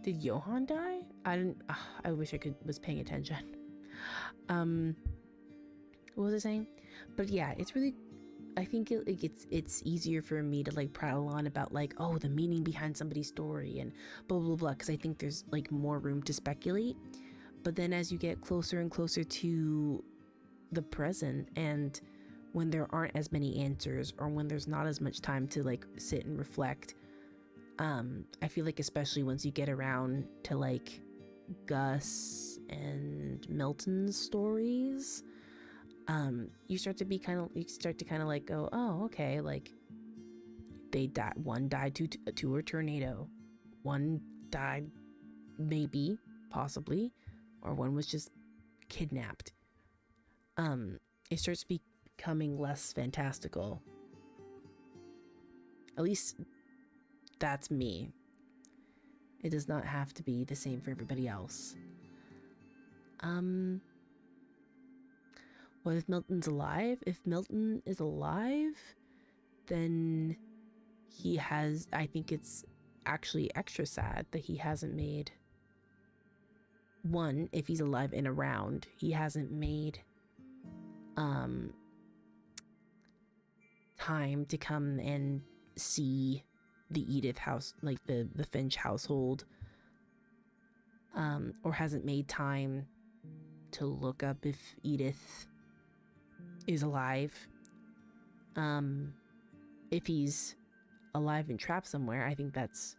Did Johan die? I wish I was paying attention. What was I saying? But yeah, it's really, I think it's easier for me to like prattle on about like, oh, the meaning behind somebody's story and blah blah blah, because I think there's like more room to speculate. But then as you get closer and closer to the present and when there aren't as many answers, or when there's not as much time to like sit and reflect. I feel like especially once you get around to like Gus and Milton's stories, you start to kind of like go, oh, okay, like they died. One died to a tornado, one died maybe, possibly, or one was just kidnapped. It starts becoming less fantastical. At least that's me. It does not have to be the same for everybody else. What if Milton's alive? If Milton is alive, then I think it's actually extra sad that he hasn't made, one, if he's alive and around, he hasn't made time to come and see the Edith house, like the Finch household, or hasn't made time to look up if Edith is alive. If he's alive and trapped somewhere, I think that's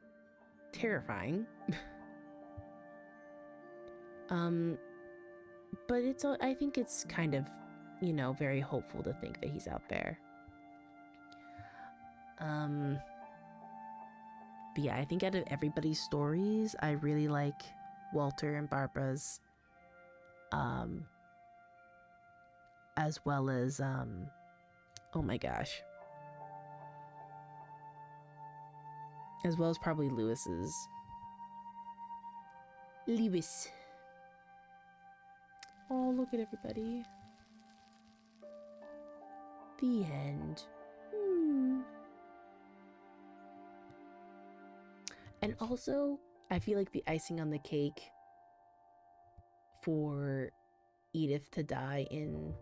terrifying. But I think it's kind of, very hopeful to think that he's out there. But yeah, I think out of everybody's stories, I really like Walter and Barbara's, as well as, oh my gosh, as well as probably Lewis's. Lewis. Oh, look at everybody. The end. And also, I feel like the icing on the cake for Edith to die in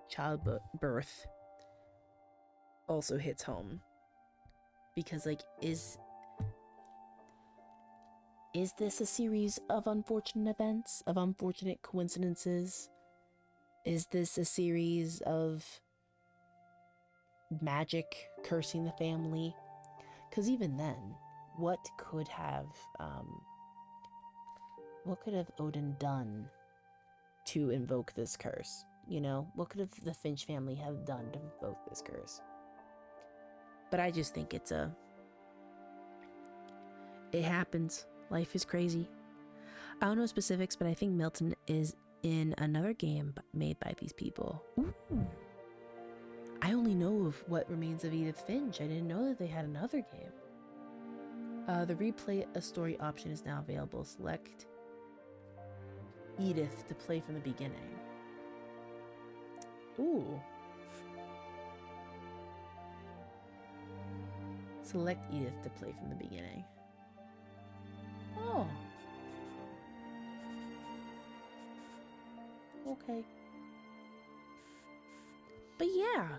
childbirth also hits home. Because, like, is this a series of unfortunate events, of unfortunate coincidences? Is this a series of magic cursing the family? Because even then, what could have Odin done to invoke this curse? What could the Finch family have done to invoke this curse? But I just think it happens. Life is crazy. I don't know specifics, but I think Milton is in another game made by these people. Ooh. I only know of what Remains of Edith Finch. I didn't know that they had another game. The replay a story option is now available. Select Edith to play from the beginning. Ooh. Select Edith to play from the beginning. Oh. Okay. But yeah,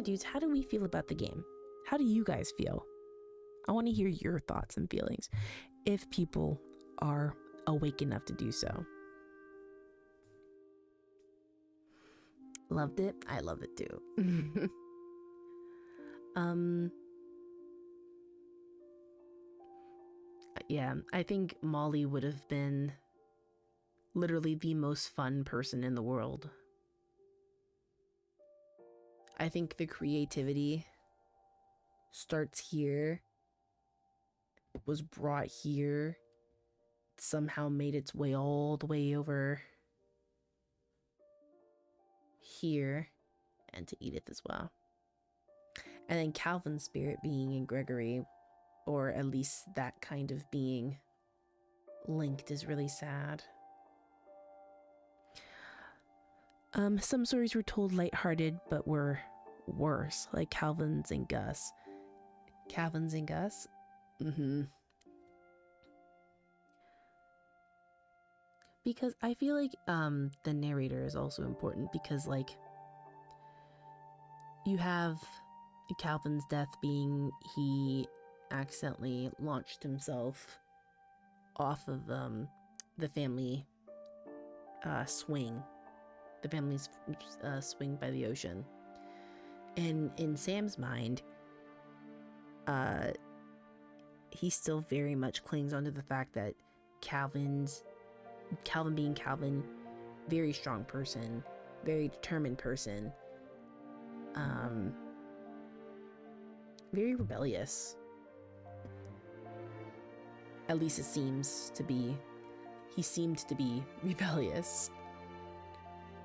dudes, how do we feel about the game? How do you guys feel? I want to hear your thoughts and feelings, if people are awake enough to do so. Loved it? I love it too. Yeah, I think Molly would have been literally the most fun person in the world. I think the creativity starts here, was brought here, somehow made its way all the way over here, and to Edith as well. And then Calvin's spirit being in Gregory, or at least that kind of being linked, is really sad. Some stories were told lighthearted, but were worse, like Calvin's and Gus. Calvin's and Gus? Because I feel like the narrator is also important, because like you have Calvin's death being he accidentally launched himself off of the family swing the family's swing by the ocean. And in Sam's mind, he still very much clings onto the fact that Calvin being Calvin, very strong person, very determined person, very rebellious. At least it seems to be. He seemed to be rebellious,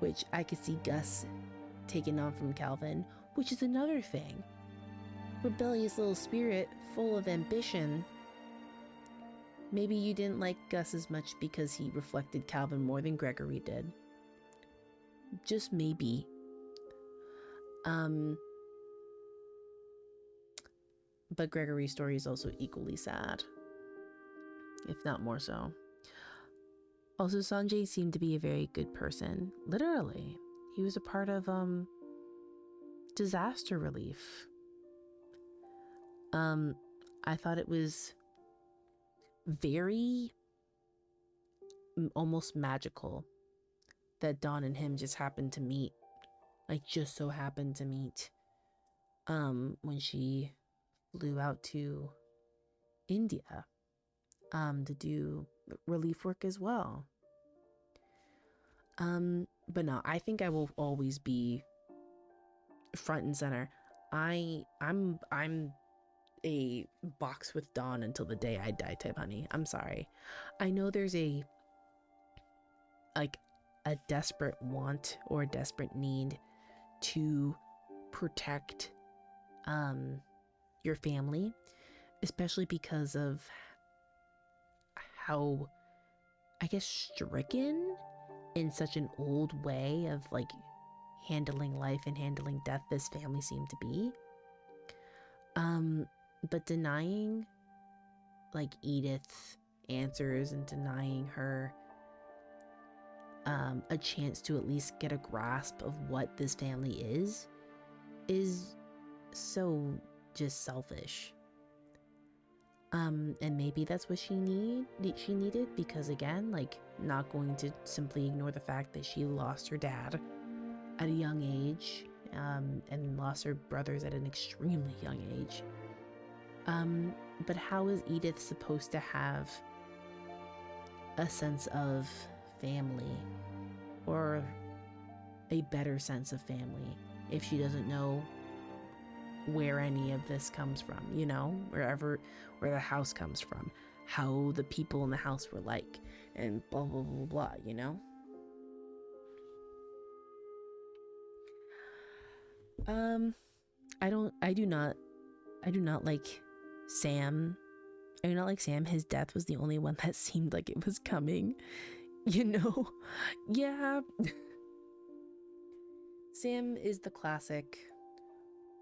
which I could see Gus taking on from Calvin, which is another thing. Rebellious little spirit, full of ambition. Maybe you didn't like Gus as much because he reflected Calvin more than Gregory did. Just maybe. But Gregory's story is also equally sad, if not more so. Also, Sanjay seemed to be a very good person. Literally, he was a part of disaster relief. I thought it was very almost magical that Dawn and him just happened to meet, like just so happened to meet when she flew out to India to do relief work as well. But no, I think I will always be front and center. I'm a box with Dawn until the day I die type honey. I'm sorry. I know there's a desperate want or a desperate need to protect your family, especially because of how, I guess, stricken in such an old way of like handling life and handling death this family seemed to be. But denying like Edith's answers and denying her a chance to at least get a grasp of what this family is so just selfish. And maybe that's what she needed, because again, like, not going to simply ignore the fact that she lost her dad at a young age, and lost her brothers at an extremely young age. But how is Edith supposed to have a sense of family, or a better sense of family, if she doesn't know where any of this comes from, you know, where the house comes from, how the people in the house were like, and blah blah blah blah, you know? I do not like Sam. I do not like Sam. His death was the only one that seemed like it was coming, you know? Yeah. Sam is the classic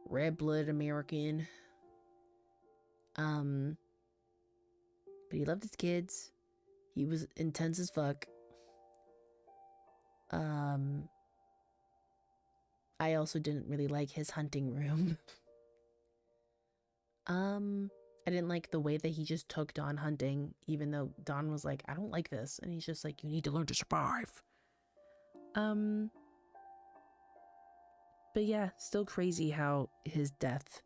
red-blooded American. But he loved his kids. He was intense as fuck. I also didn't really like his hunting room. I didn't like the way that he just took Dawn hunting, even though Dawn was like, I don't like this. And he's just like, you need to learn to survive. But yeah, still crazy how his death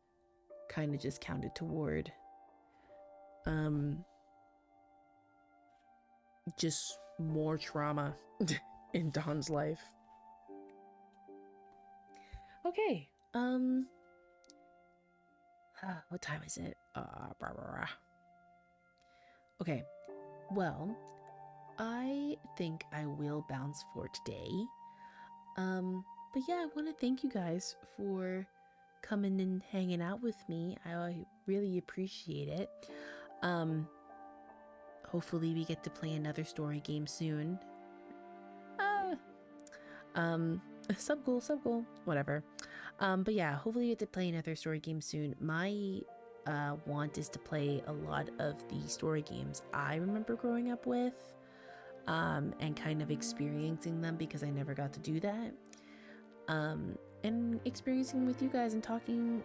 kind of just counted toward just more trauma in Dawn's life. Okay, what time is it? Okay, well, I think I will bounce for today. But yeah, I want to thank you guys for coming and hanging out with me. I really appreciate it. Hopefully we get to play another story game soon. Sub goal, whatever. But yeah, hopefully we get to play another story game soon. My want is to play a lot of the story games I remember growing up with, and kind of experiencing them, because I never got to do that. And experiencing with you guys and talking,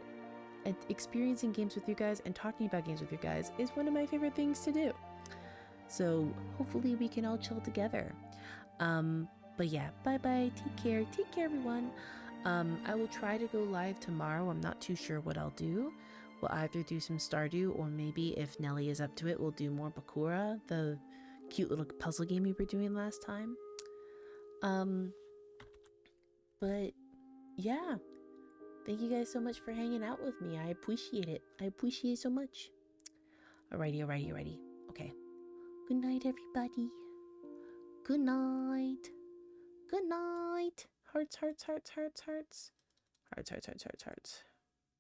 and experiencing games with you guys and talking about games with you guys is one of my favorite things to do. So hopefully we can all chill together. But yeah, bye bye. Take care, everyone. I will try to go live tomorrow. I'm not too sure what I'll do. We'll either do some Stardew, or maybe if Nelly is up to it, we'll do more Bakura, the cute little puzzle game we were doing last time. But yeah, thank you guys so much for hanging out with me. I appreciate it. I appreciate it so much. Alrighty. Okay. Good night, everybody. Good night. Good night. Hearts. Hearts.